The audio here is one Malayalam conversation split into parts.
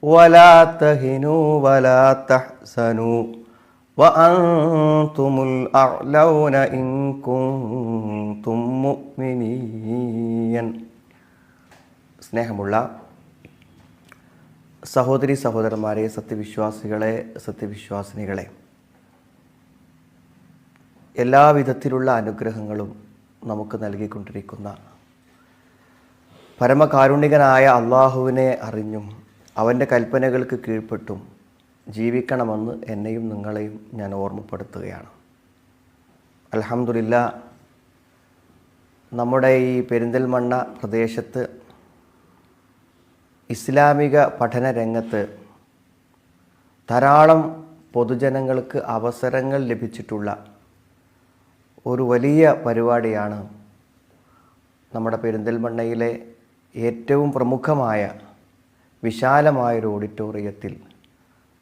വലാ തഹിനു വലാ തഹ്സനു വഅൻതുമുൽ അഅ്ലൗന ഇൻ കുൻതും മുഅ്മിനീൻ. സ്നേഹമുള്ള സഹോദരി സഹോദരന്മാരെ, സത്യവിശ്വാസികളെ, സത്യവിശ്വാസിനികളെ, എല്ലാവിധത്തിലുള്ള അനുഗ്രഹങ്ങളും നമുക്ക് നൽകിക്കൊണ്ടിരിക്കുന്ന പരമകാരുണികനായ അള്ളാഹുവിനെ അറിഞ്ഞും അവൻ്റെ കൽപ്പനകൾക്ക് കീഴ്പ്പെട്ടും ജീവിക്കണമെന്ന് എന്നെയും നിങ്ങളെയും ഞാൻ ഓർമ്മപ്പെടുത്തുകയാണ്. അൽഹംദുലില്ലാ, നമ്മുടെ ഈ പെരിന്തൽമണ്ണ പ്രദേശത്ത് ഇസ്ലാമിക പഠന രംഗത്ത് ധാരാളം പൊതുജനങ്ങൾക്ക് അവസരങ്ങൾ ലഭിച്ചിട്ടുള്ള ഒരു വലിയ പരിപാടിയാണ് നമ്മുടെ പെരിന്തൽമണ്ണയിലെ ഏറ്റവും പ്രമുഖമായ വിശാലമായൊരു ഓഡിറ്റോറിയത്തിൽ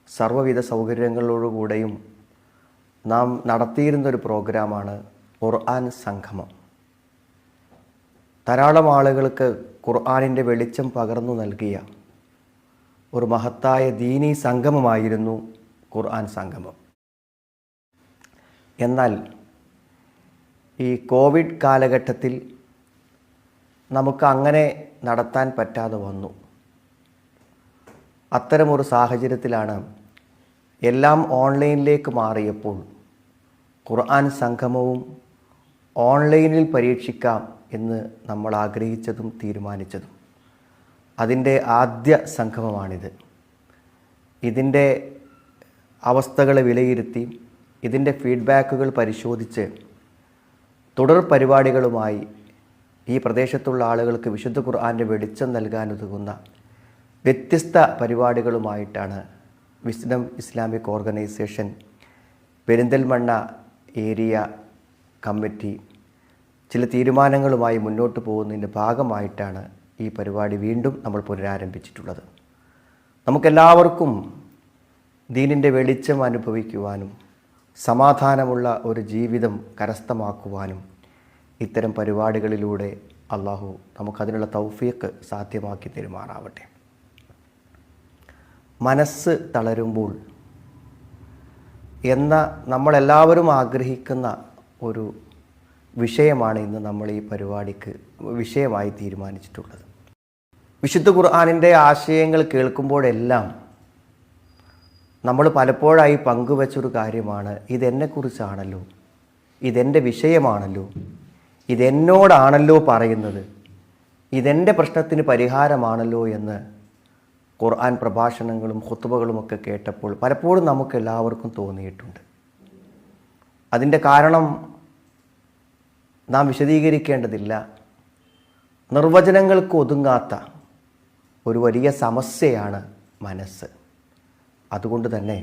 സർവ്വവിധ സൗകര്യങ്ങളോടുകൂടെയും നാം നടത്തിയിരുന്നൊരു പ്രോഗ്രാമാണ് ഖുർആൻ സംഗമം. ധാരാളം ആളുകൾക്ക് ഖുർആനിൻ്റെ വെളിച്ചം പകർന്നു നൽകിയ ഒരു മഹത്തായ ദീനീ സംഗമമായിരുന്നു ഖുർആൻ സംഗമം. എന്നാൽ ഈ കോവിഡ് കാലഘട്ടത്തിൽ നമുക്ക് അങ്ങനെ നടത്താൻ പറ്റാതെ വന്നു. അത്തരമൊരു സാഹചര്യത്തിലാണ് എല്ലാം ഓൺലൈനിലേക്ക് മാറിയപ്പോൾ ഖുർആൻ സംഗമവും ഓൺലൈനിൽ പരീക്ഷിക്കാം എന്ന് നമ്മൾ ആഗ്രഹിച്ചതും തീരുമാനിച്ചതും. അതിൻ്റെ ആദ്യ സംഗമമാണിത്. ഇതിൻ്റെ അവസ്ഥകളെ വിലയിരുത്തി ഇതിൻ്റെ ഫീഡ്ബാക്കുകൾ പരിശോധിച്ച് തുടർ പരിപാടികളുമായി ഈ പ്രദേശത്തുള്ള ആളുകൾക്ക് വിശുദ്ധ ഖുർആൻ്റെ വെളിച്ചം നൽകാനുതകുന്ന വ്യത്യസ്ത പരിപാടികളുമായിട്ടാണ് Wisdom Islamic Organisation Perinthalmanna area committee ചില തീരുമാനങ്ങളുമായി മുന്നോട്ട് പോകുന്നതിൻ്റെ ഭാഗമായിട്ടാണ് ഈ പരിപാടി വീണ്ടും നമ്മൾ പുനരാരംഭിച്ചിട്ടുള്ളത്. നമുക്കെല്ലാവർക്കും ദീനിൻ്റെ വെളിച്ചം അനുഭവിക്കുവാനും സമാധാനമുള്ള ഒരു ജീവിതം കരസ്ഥമാക്കുവാനും ഇത്തരം പരിപാടികളിലൂടെ അള്ളാഹു നമുക്കതിനുള്ള തൗഫീഖ് സാധ്യമാക്കി തരുമാറാവട്ടെ. മനസ്സ് തളരുമ്പോൾ എന്ന നമ്മളെല്ലാവരും ആഗ്രഹിക്കുന്ന ഒരു വിഷയമാണ് ഇന്ന് നമ്മൾ ഈ പരിപാടിക്ക് വിഷയമായി തീരുമാനിച്ചിട്ടുള്ളത്. വിശുദ്ധ ഖുർആനിൻ്റെ ആശയങ്ങൾ കേൾക്കുമ്പോഴെല്ലാം നമ്മൾ പലപ്പോഴായി പങ്കുവച്ചൊരു കാര്യമാണ്, ഇതെന്നെക്കുറിച്ചാണല്ലോ, ഇതെൻ്റെ വിഷയമാണല്ലോ, ഇതെന്നോടാണല്ലോ പറയുന്നത്, ഇതെൻ്റെ പ്രശ്നത്തിന് പരിഹാരമാണല്ലോ എന്ന് ഖുർആൻ പ്രഭാഷണങ്ങളും ഖുത്ബകളുമൊക്കെ കേട്ടപ്പോൾ പലപ്പോഴും നമുക്കെല്ലാവർക്കും തോന്നിയിട്ടുണ്ട്. അതിൻ്റെ കാരണം നാം വിശദീകരിക്കേണ്ടതില്ല. നിർവചനങ്ങൾക്ക് ഒതുങ്ങാത്ത ഒരു വലിയ സമസ്യയാണ് മനസ്സ്. അതുകൊണ്ട് തന്നെ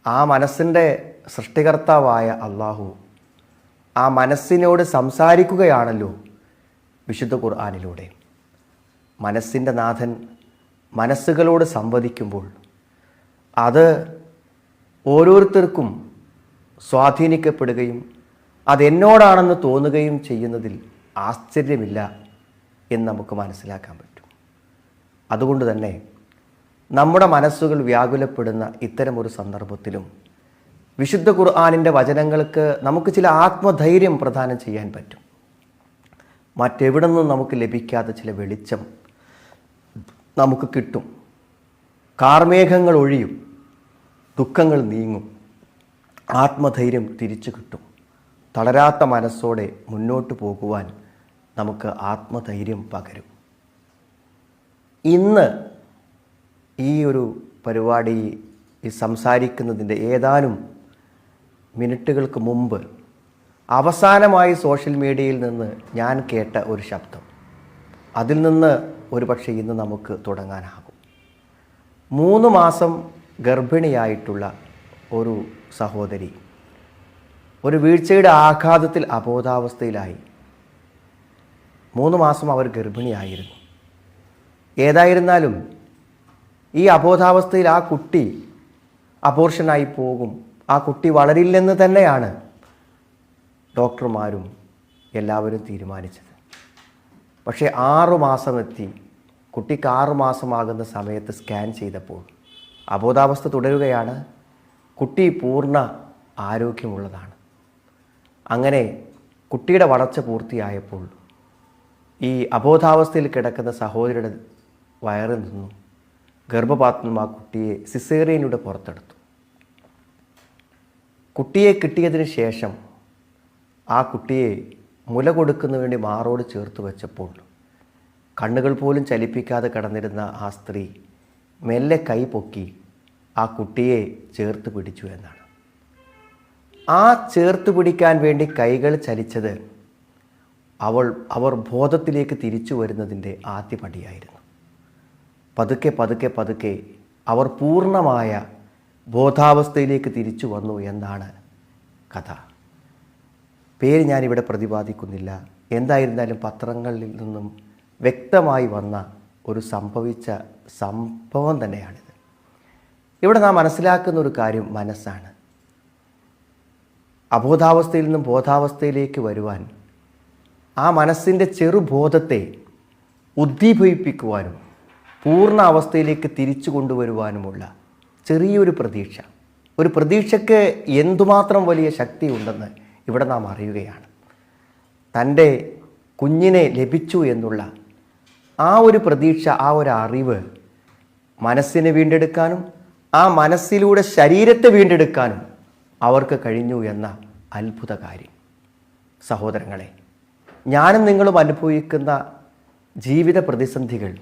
ആ മനസ്സിൻ്റെ സൃഷ്ടികർത്താവായ അള്ളാഹു ആ മനസ്സിനോട് സംസാരിക്കുകയാണല്ലോ വിശുദ്ധ ഖുർആനിലൂടെ. മനസ്സിൻ്റെ നാഥൻ മനസ്സുകളോട് സംവദിക്കുമ്പോൾ അത് ഓരോരുത്തർക്കും സ്വാധീനിക്കപ്പെടുകയും അതെന്നോടാണെന്ന് തോന്നുകയും ചെയ്യുന്നതിൽ ആശ്ചര്യമില്ല എന്ന് നമുക്ക് മനസ്സിലാക്കാൻ പറ്റും. അതുകൊണ്ട് തന്നെ നമ്മുടെ മനസ്സുകൾ വ്യാകുലപ്പെടുന്ന ഇത്തരമൊരു സന്ദർഭത്തിലും വിശുദ്ധ ഖുർആനിൻ്റെ വചനങ്ങൾക്ക് നമുക്ക് ചില ആത്മധൈര്യം പ്രദാനം ചെയ്യാൻ പറ്റും. മറ്റെവിടെ നിന്നും നമുക്ക് ലഭിക്കാത്ത ചില വെളിച്ചം നമുക്ക് കിട്ടും. കാർമേഘങ്ങൾ ഒഴിയും, ദുഃഖങ്ങൾ നീങ്ങും, ആത്മധൈര്യം തിരിച്ചു കിട്ടും. തളരാത്ത മനസ്സോടെ മുന്നോട്ട് പോകുവാൻ നമുക്ക് ആത്മധൈര്യം പകരും. ഇന്ന് ഈ ഒരു പരിപാടി സംസാരിക്കുന്നതിൻ്റെ ഏതാനും മിനിറ്റുകൾക്ക് മുമ്പ് അവസാനമായി സോഷ്യൽ മീഡിയയിൽ നിന്ന് ഞാൻ കേട്ട ഒരു ശബ്ദം, അതിൽ നിന്ന് ഒരുപക്ഷെ ഇന്ന് നമുക്ക് തുടങ്ങാനാകും. 3 മാസം ഗർഭിണിയായിട്ടുള്ള ഒരു സഹോദരി ഒരു വീഴ്ചയുടെ ആഘാതത്തിൽ അബോധാവസ്ഥയിലായി. 3 മാസം അവർ ഗർഭിണിയായിരുന്നു. ഏതായിരുന്നാലും ഈ അബോധാവസ്ഥയിൽ ആ കുട്ടി അബോർഷനായി പോകും, ആ കുട്ടി വളരില്ലെന്ന് തന്നെയാണ് ഡോക്ടർമാരും എല്ലാവരും തീരുമാനിച്ചത്. പക്ഷേ 6 മാസമെത്തി കുട്ടിക്ക് 6 മാസമാകുന്ന സമയത്ത് സ്കാൻ ചെയ്തപ്പോൾ അബോധാവസ്ഥ തുടരുകയാണ്. കുട്ടി പൂർണ്ണ ആരോഗ്യമുള്ളതാണ്. അങ്ങനെ കുട്ടിയുടെ വളർച്ച പൂർത്തിയായപ്പോൾ ഈ അബോധാവസ്ഥയിൽ കിടക്കുന്ന സഹോദരിയുടെ വയറിൽ നിന്നും ഗർഭപാത്രത്തിൽ നിന്നും ആ കുട്ടിയെ സിസേറിയനിലൂടെ പുറത്തെടുത്തു. കുട്ടിയെ കിട്ടിയതിന് ശേഷം ആ കുട്ടിയെ മുല കൊടുക്കുന്നതിന് വേണ്ടി മാറോട് ചേർത്ത് വെച്ചപ്പോൾ കണ്ണുകൾ പോലും ചലിപ്പിക്കാതെ കിടന്നിരുന്ന ആ സ്ത്രീ മെല്ലെ കൈ പൊക്കി ആ കുട്ടിയെ ചേർത്ത് പിടിച്ചു എന്നാണ്. ആ ചേർത്ത് പിടിക്കാൻ വേണ്ടി കൈകൾ ചലിച്ചത് അവർ ബോധത്തിലേക്ക് തിരിച്ചു വരുന്നതിൻ്റെ ആദ്യ പടിയായിരുന്നു. പതുക്കെ പതുക്കെ പതുക്കെ അവർ പൂർണ്ണമായ ബോധാവസ്ഥയിലേക്ക് തിരിച്ചു വന്നു എന്നാണ് കഥ. പേര് ഞാനിവിടെ പ്രതിപാദിക്കുന്നില്ല. എന്തായിരുന്നാലും പത്രങ്ങളിൽ നിന്നും വ്യക്തമായി വന്ന ഒരു സംഭവിച്ച സംഭവം തന്നെയാണിത്. ഇവിടെ നാം മനസ്സിലാക്കുന്ന ഒരു കാര്യം മനസ്സാണ്. അബോധാവസ്ഥയിൽ നിന്നും ബോധാവസ്ഥയിലേക്ക് വരുവാൻ ആ മനസ്സിൻ്റെ ചെറുബോധത്തെ ഉദ്ദീപിപ്പിക്കുവാനും പൂർണ്ണ അവസ്ഥയിലേക്ക് തിരിച്ചു കൊണ്ടുവരുവാനുമുള്ള ചെറിയൊരു പ്രതീക്ഷ, ഒരു പ്രതീക്ഷയ്ക്ക് എന്തുമാത്രം വലിയ ശക്തിയുണ്ടെന്ന് ഇവിടെ നാം അറിയുകയാണ്. തൻ്റെ കുഞ്ഞിനെ ലഭിച്ചു എന്നുള്ള ആ ഒരു പ്രതീക്ഷ, ആ ഒരു അറിവ് മനസ്സിനെ വീണ്ടെടുക്കാനും ആ മനസ്സിലൂടെ ശരീരത്തെ വീണ്ടെടുക്കാനും അവർക്ക് കഴിഞ്ഞു എന്ന അത്ഭുത കാര്യം. സഹോദരങ്ങളെ, ഞാനും നിങ്ങളും അനുഭവിക്കുന്ന ജീവിത പ്രതിസന്ധികൾ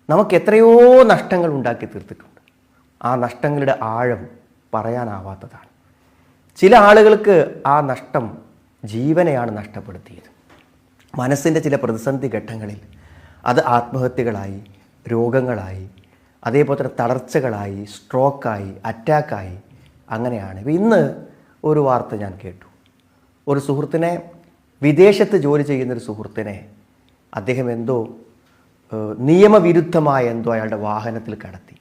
നമുക്ക് എത്രയോ നഷ്ടങ്ങൾ ഉണ്ടാക്കി തീർത്തിട്ടുണ്ട്. ആ നഷ്ടങ്ങളുടെ ആഴം പറയാനാവാത്തതാണ്. ചില ആളുകൾക്ക് ആ നഷ്ടം ജീവനെയാണ് നഷ്ടപ്പെടുത്തിയത്. മനസ്സിൻ്റെ ചില പ്രതിസന്ധി ഘട്ടങ്ങളിൽ അത് ആത്മഹത്യകളായി, രോഗങ്ങളായി, അതേപോലെ തന്നെ തളർച്ചകളായി, സ്ട്രോക്കായി, അറ്റാക്കായി, അങ്ങനെയാണ്. ഇന്ന് ഒരു വാർത്ത ഞാൻ കേട്ടു. ഒരു സുഹൃത്തിനെ, വിദേശത്ത് ജോലി ചെയ്യുന്നൊരു സുഹൃത്തിനെ അദ്ദേഹം എന്തോ നിയമവിരുദ്ധമായ എന്തോ അയാളുടെ വാഹനത്തിൽ കടത്തി.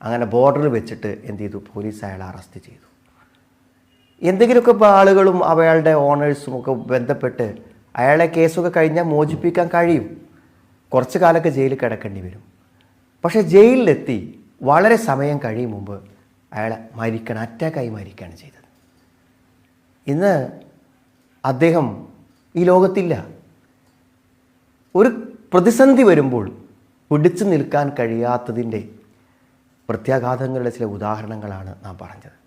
അങ്ങനെ ബോർഡറിൽ വെച്ചിട്ട് എന്ത് ചെയ്തു, പോലീസ് അയാളെ അറസ്റ്റ് ചെയ്തു. എന്തെങ്കിലുമൊക്കെ ഇപ്പോൾ ആളുകളും അയാളുടെ ഓണേഴ്സും ഒക്കെ ബന്ധപ്പെട്ട് അയാളെ കേസൊക്കെ കഴിഞ്ഞാൽ മോചിപ്പിക്കാൻ കഴിയും. കുറച്ച് കാലമൊക്കെ ജയിലിൽ കിടക്കേണ്ടി വരും. പക്ഷേ ജയിലിലെത്തി വളരെ സമയം കഴിയും മുമ്പ് അയാളെ അറ്റാക്കായി മരിക്കുകയാണ് ചെയ്തത്. ഇന്ന് അദ്ദേഹം ഈ ലോകത്തില്ല. ഒരു പ്രതിസന്ധി വരുമ്പോൾ പിടിച്ചു നിൽക്കാൻ കഴിയാത്തതിൻ്റെ പ്രത്യാഘാതങ്ങളുടെ ചില ഉദാഹരണങ്ങളാണ് നാം പറഞ്ഞത്.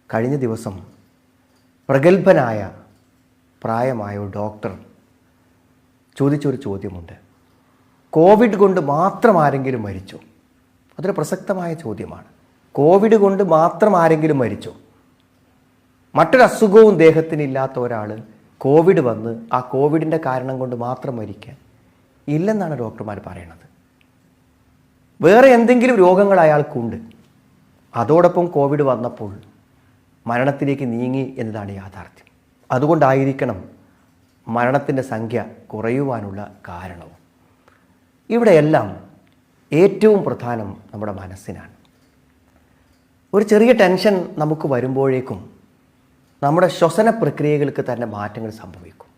കഴിഞ്ഞ ദിവസം പ്രഗത്ഭനായ പ്രായമായ ഒരു ഡോക്ടർ ചോദിച്ചൊരു ചോദ്യമുണ്ട്. കോവിഡ് കൊണ്ട് മാത്രം ആരെങ്കിലും മരിച്ചോ? അതൊരു പ്രസക്തമായ ചോദ്യമാണ്. കോവിഡ് കൊണ്ട് മാത്രം ആരെങ്കിലും മരിച്ചോ? മറ്റൊരു അസുഖവും ദേഹത്തിനില്ലാത്ത ഒരാൾ കോവിഡ് വന്ന് ആ കോവിഡിൻ്റെ കാരണം കൊണ്ട് മാത്രം മരിക്കാൻ ഇല്ലെന്നാണ് ഡോക്ടർമാർ പറയണത്. വേറെ എന്തെങ്കിലും രോഗങ്ങൾ അയാൾക്കുണ്ട്. അതോടൊപ്പം കോവിഡ് വന്നപ്പോൾ മരണത്തിലേക്ക് നീങ്ങി എന്നതാണ് യാഥാർത്ഥ്യം. അതുകൊണ്ടായിരിക്കണം മരണത്തിൻ്റെ സംഖ്യ കുറയുവാനുള്ള കാരണവും. ഇവിടെയെല്ലാം ഏറ്റവും പ്രധാനം നമ്മുടെ മനസ്സിനാണ്. ഒരു ചെറിയ ടെൻഷൻ നമുക്ക് വരുമ്പോഴേക്കും നമ്മുടെ ശ്വസന പ്രക്രിയകൾക്ക് തന്നെ മാറ്റങ്ങൾ സംഭവിക്കും.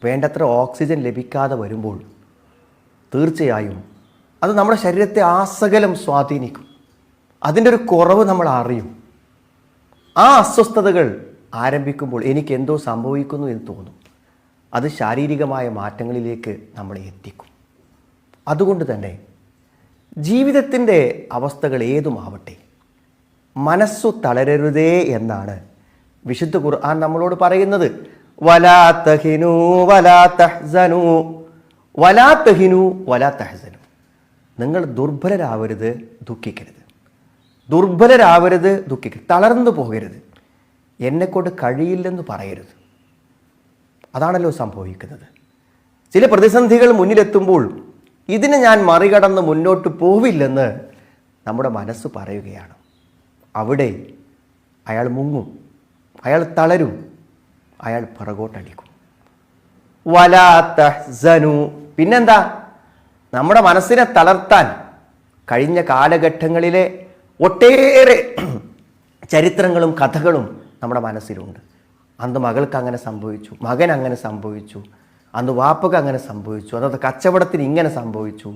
വേണ്ടത്ര ഓക്സിജൻ ലഭിക്കാതെ വരുമ്പോൾ തീർച്ചയായും അത് നമ്മുടെ ശരീരത്തെ ആസകലം സ്വാധീനിക്കും. അതിൻ്റെ ഒരു കുറവ് നമ്മൾ അറിയും. ആ അസ്വസ്ഥതകൾ ആരംഭിക്കുമ്പോൾ എനിക്ക് എന്തോ സംഭവിക്കുന്നു എന്ന് തോന്നും. അത് ശാരീരികമായ മാറ്റങ്ങളിലേക്ക് നമ്മളെ എത്തിക്കും. അതുകൊണ്ട് തന്നെ ജീവിതത്തിൻ്റെ അവസ്ഥകൾ ഏതുമാവട്ടെ, മനസ്സു തളരരുതേ എന്നാണ് വിശുദ്ധ ഖുർആൻ നമ്മളോട് പറയുന്നത്. വലാ തഹിനൂ വലാ തഹ്സനൂ വലാ തഹിനൂ വലാ തഹ്സനൂ. നിങ്ങൾ ദുർബലരാവരുത്, ദുഃഖിക്കരുത്. ദുർബലരാവരുത്, ദുഃഖിക്കരുത്. തളർന്നു പോകരുത്. എന്നെക്കൊണ്ട് കഴിയില്ലെന്ന് പറയരുത്. അതാണല്ലോ സംഭവിക്കുന്നത്. ചില പ്രതിസന്ധികൾ മുന്നിലെത്തുമ്പോൾ ഇതിനെ ഞാൻ മറികടന്ന് മുന്നോട്ട് പോവില്ലെന്ന് നമ്മുടെ മനസ്സ് പറയുകയാണ്. അവിടെ അയാൾ മുങ്ങും, അയാൾ തളരും, അയാൾ പിറകോട്ടടിക്കും. വലാ തഹ്സനൂ. പിന്നെന്താ? നമ്മുടെ മനസ്സിനെ തളർത്താൻ കഴിഞ്ഞ കാലഘട്ടങ്ങളിലെ ഒട്ടേറെ ചരിത്രങ്ങളും കഥകളും നമ്മുടെ മനസ്സിലുണ്ട്. അന്ന് മകൾക്ക് അങ്ങനെ സംഭവിച്ചു, മകൻ അങ്ങനെ സംഭവിച്ചു, അന്ന് വാപ്പക്ക് അങ്ങനെ സംഭവിച്ചു, അന്നത്തെ കച്ചവടത്തിന് ഇങ്ങനെ സംഭവിച്ചു.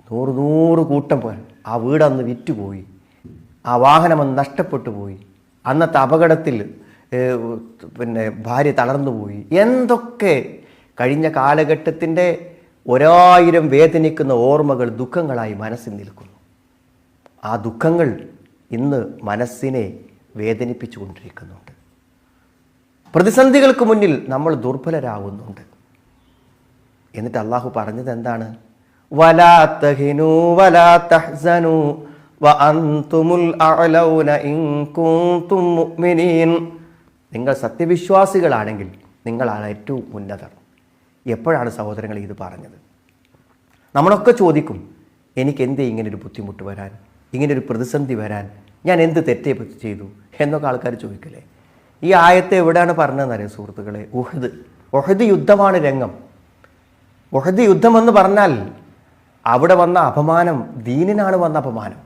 100 കൂട്ടം പോയി. ആ വീട് അന്ന് വിറ്റുപോയി, ആ വാഹനം അന്ന് നഷ്ടപ്പെട്ടു പോയി, അന്നത്തെ അപകടത്തിൽ ഭാര്യ തളർന്നു പോയി. എന്തൊക്കെ കഴിഞ്ഞ കാലഘട്ടത്തിൻ്റെ 1000 വേദനിക്കുന്ന ഓർമ്മകൾ ദുഃഖങ്ങളായി മനസ്സിൽ നിൽക്കുന്നു. ആ ദുഃഖങ്ങൾ ഇന്ന് മനസ്സിനെ വേദനിപ്പിച്ചു കൊണ്ടിരിക്കുന്നുണ്ട്. പ്രതിസന്ധികൾക്ക് മുന്നിൽ നമ്മൾ ദുർബലരാകുന്നുണ്ട്. എന്നിട്ട് അള്ളാഹു പറഞ്ഞത് എന്താണ്? വലാ തഹിനൂ വലാ തഹ്സനൂ വഅൻതുമുൽ അഅലൗന ഇൻ കുൻതും മുഅ്മിനീൻ. നിങ്ങൾ സത്യവിശ്വാസികളാണെങ്കിൽ നിങ്ങളാണ് ഏറ്റവും ഉന്നതർ. എപ്പോഴാണ് സഹോദരങ്ങൾ ഇത് പറഞ്ഞത്? നമ്മളൊക്കെ ചോദിക്കും, എനിക്ക് എന്തേ ഇങ്ങനൊരു ബുദ്ധിമുട്ട് വരാൻ, ഇങ്ങനൊരു പ്രതിസന്ധി വരാൻ, ഞാൻ എന്ത് തെറ്റേ ചെയ്തു എന്നൊക്കെ ആൾക്കാർ ചോദിക്കല്ലേ. ഈ ആയത്തെ എവിടെയാണ് പറഞ്ഞതെന്നറിയാം സുഹൃത്തുക്കളെ? ഉഹദ് യുദ്ധമാണ് രംഗം. ഉഹദ് യുദ്ധമെന്ന് പറഞ്ഞാൽ അവിടെ വന്ന അപമാനം ദീനിനാണ് വന്ന അപമാനം.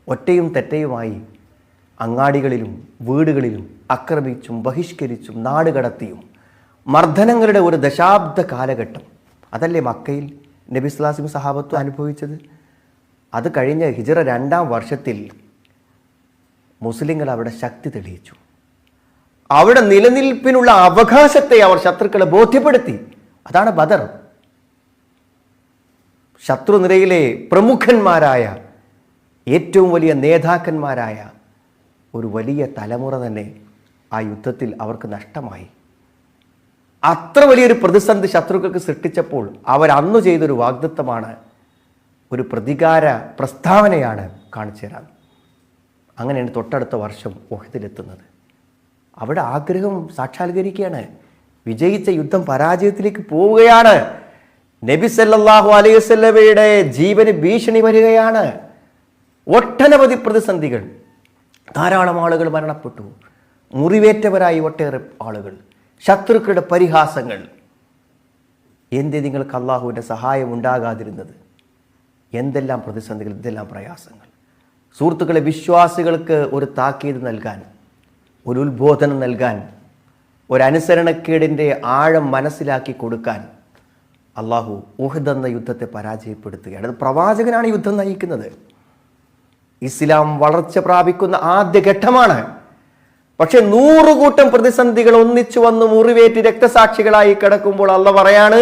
ഒറ്റയും തെറ്റയുമായി അങ്ങാടികളിലും വീടുകളിലും ആക്രമിച്ചും ബഹിഷ്കരിച്ചും നാടുകടത്തിയും മർദ്ദനങ്ങളുടെ ഒരു ദശാബ്ദ കാലഘട്ടം. അതല്ലേ മക്കയിൽ നബി സ്വല്ലല്ലാഹു അലൈഹി വസല്ലം സഹാബത്ത് അനുഭവിച്ചത്? അത് കഴിഞ്ഞ് ഹിജ്റ 2-ാം വർഷത്തിൽ മുസ്ലിങ്ങൾ അവിടെ ശക്തി തെളിയിച്ചു. അവിടെ നിലനിൽപ്പിനുള്ള അവകാശത്തെ അവർ ശത്രുക്കളെ ബോധ്യപ്പെടുത്തി. അതാണ് ബദർ. ശത്രുനിരയിലെ പ്രമുഖന്മാരായ ഏറ്റവും വലിയ നേതാക്കന്മാരായ ഒരു വലിയ തലമുറ തന്നെ ആ യുദ്ധത്തിൽ അവർക്ക് നഷ്ടമായി. അത്ര വലിയൊരു പ്രതിസന്ധി ശത്രുക്കൾക്ക് സൃഷ്ടിച്ചപ്പോൾ അവരന്നു ചെയ്തൊരു വാഗ്ദത്തമാണ്, ഒരു പ്രതികാര പ്രസ്താവനയാണ് കാണിച്ചു തരാൻ. അങ്ങനെയാണ് തൊട്ടടുത്ത വർഷം ഉഹദിലെത്തുന്നത്. അവിടെ ആഗ്രഹം സാക്ഷാത്കരിക്കുകയാണ്. വിജയിച്ച യുദ്ധം പരാജയത്തിലേക്ക് പോവുകയാണ്. നബി സല്ലല്ലാഹു അലൈഹി വസല്ലമയുടെ ജീവന് ഭീഷണി വരികയാണ്. ഒട്ടനവധി പ്രതിസന്ധികൾ, ധാരാളം ആളുകൾ മരണപ്പെട്ടു, മുറിവേറ്റവരായി ഒട്ടേറെ ആളുകൾ, ശത്രുക്കളുടെ പരിഹാസങ്ങൾ. എന്തേ നിങ്ങൾക്ക് അള്ളാഹുവിൻ്റെ സഹായം ഉണ്ടാകാതിരുന്നത്? എന്തെല്ലാം പ്രതിസന്ധികൾ, എന്തെല്ലാം പ്രയാസങ്ങൾ. സുഹൃത്തുക്കളെ, വിശ്വാസികൾക്ക് ഒരു താക്കീത് നൽകാൻ, ഒരു ഉത്ബോധനം നൽകാൻ, ഒരനുസരണക്കേടിൻ്റെ ആഴം മനസ്സിലാക്കി കൊടുക്കാൻ അള്ളാഹു ഉഹദ് എന്ന യുദ്ധത്തെ പരാജയപ്പെടുത്തുകയാണ്. അത് പ്രവാചകനാണ് യുദ്ധം നയിക്കുന്നത്. ഇസ്ലാം വളർച്ച പ്രാപിക്കുന്ന ആദ്യ ഘട്ടമാണ്. പക്ഷെ 100 കൂട്ടം പ്രതിസന്ധികൾ ഒന്നിച്ചു വന്ന് മുറിവേറ്റ് രക്തസാക്ഷികളായി കിടക്കുമ്പോൾ അള്ളാഹ് പറയാണ്,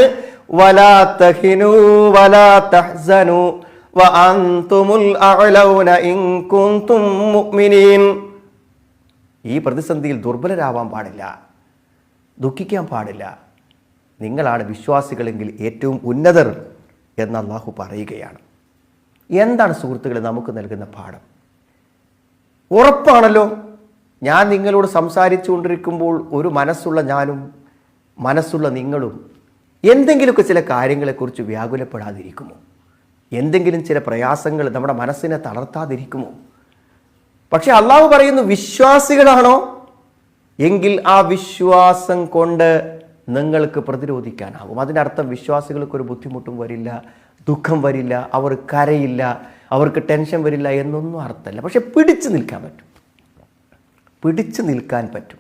വലാ തഹിനൂ വലാ തഹ്സനൂ വഅൻതുമുൽ അഅലൗന ഇൻ കുൻതും മുഅ്മിനീൻ. ഈ പ്രതിസന്ധിയിൽ ദുർബലരാവാൻ പാടില്ല, ദുഃഖിക്കാൻ പാടില്ല. നിങ്ങളാണ് വിശ്വാസികളെങ്കിൽ ഏറ്റവും ഉന്നതർ എന്ന് അള്ളാഹു പറയുകയാണ്. എന്താണ് സുഹൃത്തുക്കളെ നമുക്ക് നൽകുന്ന പാഠം? ഉറപ്പാണല്ലോ, ഞാൻ നിങ്ങളോട് സംസാരിച്ചു കൊണ്ടിരിക്കുമ്പോൾ ഒരു മനസ്സുള്ള ഞാനും മനസ്സുള്ള നിങ്ങളും എന്തെങ്കിലുമൊക്കെ ചില കാര്യങ്ങളെക്കുറിച്ച് വ്യാകുലപ്പെടാതിരിക്കുമോ? എന്തെങ്കിലും ചില പ്രയാസങ്ങൾ നമ്മുടെ മനസ്സിനെ തളർത്താതിരിക്കുമോ? പക്ഷെ അള്ളാഹു പറയുന്നു, വിശ്വാസികളാണോ എങ്കിൽ ആ വിശ്വാസം കൊണ്ട് നിങ്ങൾക്ക് പ്രതിരോധിക്കാനാകും. അതിനർത്ഥം വിശ്വാസികൾക്കൊരു ബുദ്ധിമുട്ടും വരില്ല, ദുഃഖം വരില്ല, അവർ കരയില്ല, അവർക്ക് ടെൻഷൻ വരില്ല എന്നൊന്നും അർത്ഥമല്ല. പക്ഷെ പിടിച്ചു നിൽക്കാൻ പറ്റും, പിടിച്ചു നിൽക്കാൻ പറ്റും.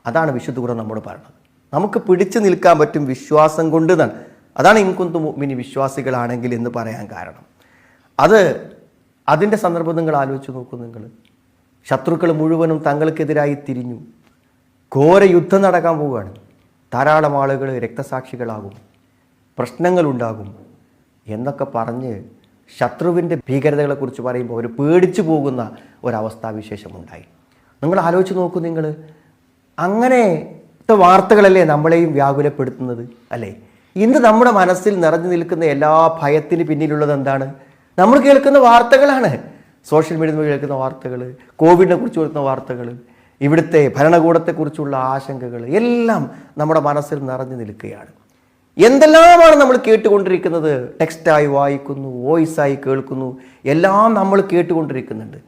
അതാണ് വിശുദ്ധ ഖുർആൻ നമ്മോട് പറയുന്നത്. നമുക്ക് പിടിച്ചു നിൽക്കാൻ പറ്റും വിശ്വാസം കൊണ്ട് എന്നാണ്. അതാണ് ഇൻ കുൻതും മുഅ്മിനീൻ, വിശ്വാസികളാണെങ്കിൽ എന്ന് പറയാൻ കാരണം. അതിൻ്റെ സന്ദർഭം നിങ്ങൾ ആലോചിച്ച് നോക്കൂ. നിങ്ങൾ ശത്രുക്കൾ മുഴുവനും തങ്ങൾക്കെതിരായി തിരിഞ്ഞു. ഘോര യുദ്ധം നടക്കാൻ പോവുകയാണ്. ധാരാളം ആളുകൾ രക്തസാക്ഷികളാകും, പ്രശ്നങ്ങളുണ്ടാകും എന്നൊക്കെ പറഞ്ഞ് ശത്രുവിൻ്റെ ഭീകരതകളെക്കുറിച്ച് പറയുമ്പോൾ അവർ പേടിച്ചു പോകുന്ന ഒരവസ്ഥാവിശേഷമുണ്ടായി. നിങ്ങൾ ആലോചിച്ച് നോക്കൂ. നിങ്ങൾ അങ്ങനത്തെ വാർത്തകളല്ലേ നമ്മളെയും വ്യാകുലപ്പെടുത്തുന്നത്, അല്ലേ? ഇന്ന് നമ്മുടെ മനസ്സിൽ നിറഞ്ഞു നിൽക്കുന്ന എല്ലാ ഭയത്തിന് പിന്നിലുള്ളത് എന്താണ്? നമ്മൾ കേൾക്കുന്ന വാർത്തകളാണ്. സോഷ്യൽ മീഡിയയിൽ കേൾക്കുന്ന വാർത്തകൾ, കോവിഡിനെ കുറിച്ച് കേൾക്കുന്ന വാർത്തകൾ, ഇവിടുത്തെ ഭരണകൂടത്തെക്കുറിച്ചുള്ള ആശങ്കകൾ എല്ലാം നമ്മുടെ മനസ്സിൽ നിറഞ്ഞു നിൽക്കുകയാണ്. എന്തെല്ലാമാണ് നമ്മൾ കേട്ടുകൊണ്ടിരിക്കുന്നത്? ടെക്സ്റ്റായി വായിക്കുന്നു, വോയിസായി കേൾക്കുന്നു, എല്ലാം നമ്മൾ കേട്ടുകൊണ്ടിരിക്കുന്നുണ്ട്.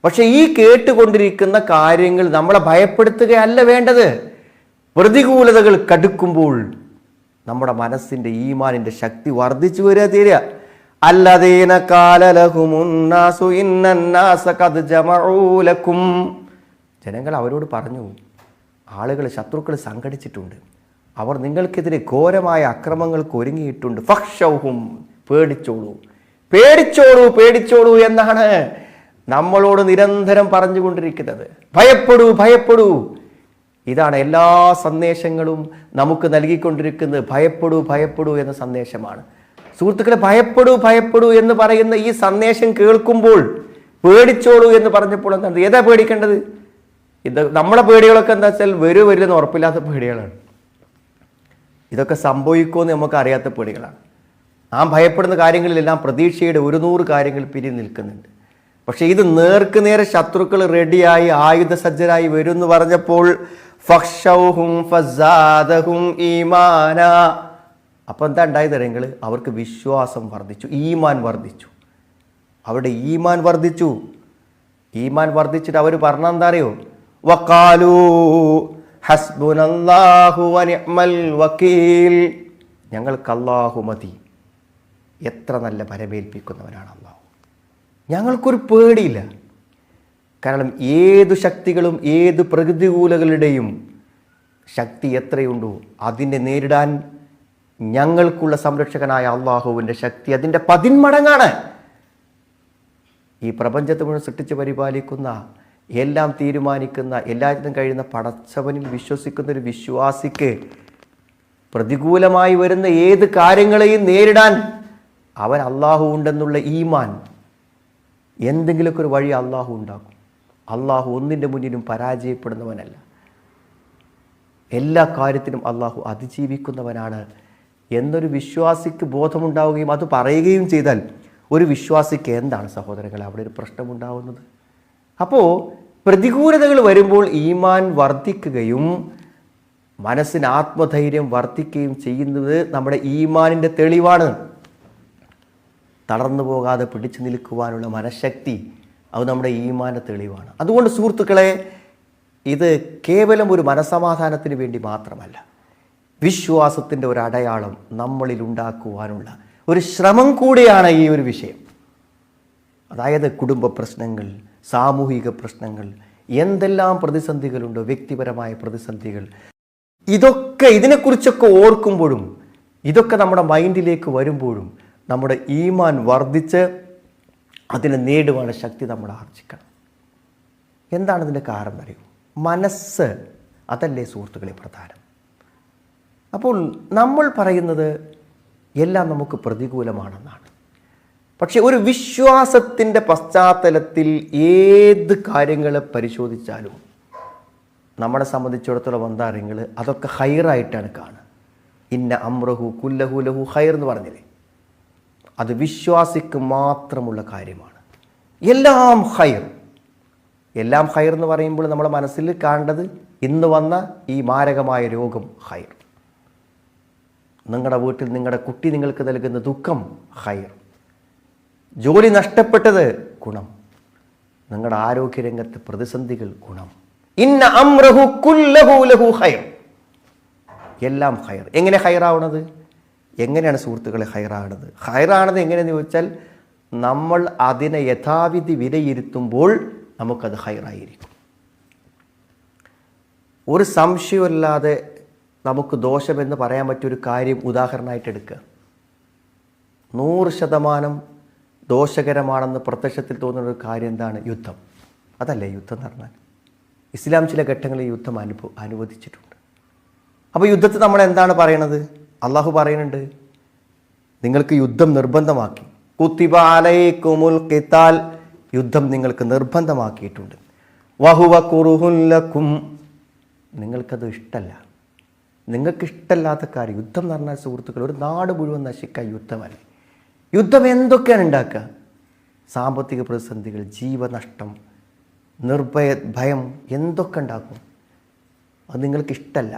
പക്ഷെ ഈ കേട്ടുകൊണ്ടിരിക്കുന്ന കാര്യങ്ങൾ നമ്മളെ ഭയപ്പെടുത്തുകയല്ല വേണ്ടത്. പ്രതികൂലതകൾ കടുക്കുമ്പോൾ നമ്മുടെ മനസ്സിൻ്റെ ഈമാനിൻ്റെ ശക്തി വർദ്ധിച്ചു വരിക തീരുക. അല്ലദീന ഖാല ലഹുമുന്നാസു ഇന്നന്നാസ ഖദ് ജമഊ ലക്കും. ജനങ്ങൾ അവരോട് പറഞ്ഞു, ആളുകൾ ശത്രുക്കൾ സംഘടിച്ചിട്ടുണ്ട്, അവർ നിങ്ങൾക്കെതിരെ ഘോരമായ അക്രമങ്ങൾക്ക് ഒരുങ്ങിയിട്ടുണ്ട്. ഫഖ്ശൗഹും, പേടിച്ചോളൂ, പേടിച്ചോളൂ, പേടിച്ചോളൂ എന്നാണ് നമ്മളോട് നിരന്തരം പറഞ്ഞുകൊണ്ടിരിക്കുന്നത്. ഭയപ്പെടൂ, ഭയപ്പെടൂ. ഇതാണ് എല്ലാ സന്ദേശങ്ങളും നമുക്ക് നൽകിക്കൊണ്ടിരിക്കുന്നത്. ഭയപ്പെടൂ, ഭയപ്പെടൂ എന്ന സന്ദേശമാണ്. സുഹൃത്തുക്കളെ, ഭയപ്പെടൂ, ഭയപ്പെടൂ എന്ന് പറയുന്ന ഈ സന്ദേശം കേൾക്കുമ്പോൾ പേടിച്ചോളൂ എന്ന് പറഞ്ഞപ്പോൾ എന്താണ്, ഏതാ പേടിക്കേണ്ടത്? ഇത് നമ്മളെ പേടികളൊക്കെ എന്താ വെച്ചാൽ വരുമെന്ന് ഉറപ്പില്ലാത്ത പേടികളാണ്. ഇതൊക്കെ സംഭവിക്കുമെന്ന് നമുക്ക് അറിയാത്ത പേടികളാണ്. ആ ഭയപ്പെടുന്ന കാര്യങ്ങളിലെല്ലാം പ്രതീക്ഷയുടെ 100 കാര്യങ്ങൾ പിരിഞ്ഞു നിൽക്കുന്നുണ്ട്. പക്ഷേ ഇത് നേർക്ക് നേരെ ശത്രുക്കൾ റെഡിയായി ആയുധസജ്ജരായി വരും എന്ന് പറഞ്ഞപ്പോൾ ഫഖ്ശൗഹും ഫസാദഹും ഈമാന. അപ്പോൾ എന്താ ഉണ്ടായത് നിങ്ങൾ? അവർക്ക് വിശ്വാസം വർദ്ധിച്ചു, ഈമാൻ വർദ്ധിച്ചു. അവരുടെ ഈമാൻ വർദ്ധിച്ചു. ഈമാൻ വർദ്ധിച്ചിട്ട് അവർ പറഞ്ഞെന്താ അറിയോ? വഖാലൂ ഹസ്ബുനല്ലാഹു വനിഅ്മൽ വക്കീൽ. ഞങ്ങൾക്ക് അല്ലാഹു മതി. എത്ര നല്ല വരവേൽപ്പിക്കുന്നവനാണ് അല്ലാഹു. ഞങ്ങൾക്കൊരു പേടിയില്ല. കാരണം ഏതു ശക്തികളും ഏത് പ്രതികൂലങ്ങളുടെയും ശക്തി എത്രയുണ്ടോ അതിനെ നേരിടാൻ ഞങ്ങൾക്കുള്ള സംരക്ഷകനായ അള്ളാഹുവിൻ്റെ ശക്തി അതിൻ്റെ 10 മടങ്ങാണ്. ഈ പ്രപഞ്ചത്തെ മുഴുവൻ സൃഷ്ടിച്ച് പരിപാലിക്കുന്ന, എല്ലാം തീരുമാനിക്കുന്ന, എല്ലാത്തിനും കഴിയുന്ന പടച്ചവനിൽ വിശ്വസിക്കുന്ന ഒരു വിശ്വാസിക്ക് പ്രതികൂലമായി വരുന്ന ഏത് കാര്യങ്ങളെയും നേരിടാൻ അവൻ അള്ളാഹു ഉണ്ടെന്നുള്ള ഈമാൻ, എന്തെങ്കിലുമൊക്കെ ഒരു വഴി അള്ളാഹു ഉണ്ടാക്കും. അള്ളാഹു ഒന്നിൻ്റെ മുന്നിലും പരാജയപ്പെടുന്നവനല്ല. എല്ലാ കാര്യത്തിനും അള്ളാഹു അതിജീവിക്കുന്നവനാണ് എന്നൊരു വിശ്വാസിക്ക് ബോധമുണ്ടാവുകയും അത് പറയുകയും ചെയ്താൽ ഒരു വിശ്വാസിക്ക് എന്താണ് സഹോദരങ്ങളെ അവിടെ ഒരു പ്രശ്നമുണ്ടാവുന്നത്? അപ്പോൾ പ്രതികൂലതകൾ വരുമ്പോൾ ഈമാൻ വർദ്ധിക്കുകയും മനസ്സിന് ആത്മധൈര്യം വർദ്ധിക്കുകയും ചെയ്യുന്നത് നമ്മുടെ ഈമാനിൻ്റെ തെളിവാണ്. തളർന്നു പോകാതെ പിടിച്ചു നിൽക്കുവാനുള്ള മനഃശക്തി അത് നമ്മുടെ ഈമാൻ്റെ തെളിവാണ്. അതുകൊണ്ട് സുഹൃത്തുക്കളെ, ഇത് കേവലം ഒരു മനസമാധാനത്തിന് വേണ്ടി മാത്രമല്ല, വിശ്വാസത്തിൻ്റെ ഒരു അടയാളം നമ്മളിൽ ഉണ്ടാക്കുവാനുള്ള ഒരു ശ്രമം കൂടിയാണ് ഈ ഒരു വിഷയം. അതായത് കുടുംബ പ്രശ്നങ്ങൾ, സാമൂഹിക പ്രശ്നങ്ങൾ, എന്തെല്ലാം പ്രതിസന്ധികളുണ്ടോ, വ്യക്തിപരമായ പ്രതിസന്ധികൾ, ഇതിനെക്കുറിച്ചൊക്കെ ഓർക്കുമ്പോഴും ഇതൊക്കെ നമ്മുടെ മൈൻഡിലേക്ക് വരുമ്പോഴും നമ്മുടെ ഈമാൻ വർദ്ധിച്ച് അതിനെ നേടുവാനുള്ള ശക്തി നമ്മൾ ആർജിക്കണം. എന്താണ് ഇതിൻ്റെ കാരണം അറിയൂ? മനസ്സ്, അതല്ലേ സുഹൃത്തുക്കളെ പ്രധാനം. അപ്പോൾ നമ്മൾ പറയുന്നത് എല്ലാം നമുക്ക് പ്രതികൂലമാണെന്നാണ്. പക്ഷെ ഒരു വിശ്വാസത്തിൻ്റെ പശ്ചാത്തലത്തിൽ ഏത് കാര്യങ്ങളെ പരിശോധിച്ചാലും നമ്മളെ സംബന്ധിച്ചിടത്തോളം എന്താ അറിയുങ്ങൾ, അതൊക്കെ ഹൈറായിട്ടാണ് കാണുക. ഇന്ന അംറഹു കുല്ലഹു ലഹു ഹൈർ എന്ന് പറഞ്ഞില്ലേ, അത് വിശ്വാസിക്ക് മാത്രമുള്ള കാര്യമാണ്. എല്ലാം ഹൈർ. എല്ലാം ഹൈർ എന്ന് പറയുമ്പോൾ നമ്മുടെ മനസ്സിൽ കാണേണ്ടത് ഇന്ന് വന്ന ഈ മാരകമായ രോഗം ഹൈർ, നിങ്ങളുടെ വീട്ടിൽ നിങ്ങളുടെ കുട്ടി നിങ്ങൾക്ക് നൽകുന്ന ദുഃഖം ഹൈർ, ജോലി നഷ്ടപ്പെട്ടത് ഗുണം, നിങ്ങളുടെ ആരോഗ്യരംഗത്ത് പ്രതിസന്ധികൾ ഗുണം. ഇന്ന അംറഹു കുല്ലഹു ലഹു ഹൈർ. എല്ലാം ഹൈർ. എങ്ങനെ ഹൈറാവണത്? എങ്ങനെയാണ് സുഹൃത്തുക്കളെ ഹൈറാണത്? ഹൈറാണത് എങ്ങനെയെന്ന് ചോദിച്ചാൽ നമ്മൾ അതിനെ യഥാവിധി വിലയിരുത്തുമ്പോൾ നമുക്കത് ഹൈറായിരിക്കും. ഒരു സംശയമല്ലാതെ നമുക്ക് ദോഷമെന്ന് പറയാൻ പറ്റിയൊരു കാര്യം ഉദാഹരണമായിട്ട് എടുക്കുക. 100% ദോഷകരമാണെന്ന് പ്രത്യക്ഷത്തിൽ തോന്നുന്ന ഒരു കാര്യം എന്താണ്? യുദ്ധം. അതല്ലേ യുദ്ധം എന്ന് പറഞ്ഞാൽ? ഇസ്ലാം ചില ഘട്ടങ്ങളിൽ യുദ്ധം അനുവദിച്ചിട്ടുണ്ട്. അപ്പോൾ യുദ്ധത്തിൽ നമ്മൾ എന്താണ് പറയണത്? അള്ളാഹു പറയുന്നുണ്ട്, നിങ്ങൾക്ക് യുദ്ധം നിർബന്ധമാക്കി. കുത്തിബ അലൈക്കുമുൽ ഖിതാൽ, യുദ്ധം നിങ്ങൾക്ക് നിർബന്ധമാക്കിയിട്ടുണ്ട്. വഹുവ കുറുഹുൻ ലക്കും, നിങ്ങൾക്കത് ഇഷ്ടമല്ല. നിങ്ങൾക്കിഷ്ടമല്ലാത്ത കാര്യം യുദ്ധം എന്ന് പറഞ്ഞാൽ സുഹൃത്തുക്കൾ ഒരു നാട് മുഴുവൻ നശിക്കാൻ യുദ്ധമല്ലേ. യുദ്ധം എന്തൊക്കെയാണ് ഉണ്ടാക്കുക? സാമ്പത്തിക പ്രതിസന്ധികൾ, ജീവനഷ്ടം, ഭയം, എന്തൊക്കെ ഉണ്ടാക്കും. അത് നിങ്ങൾക്കിഷ്ടമല്ല.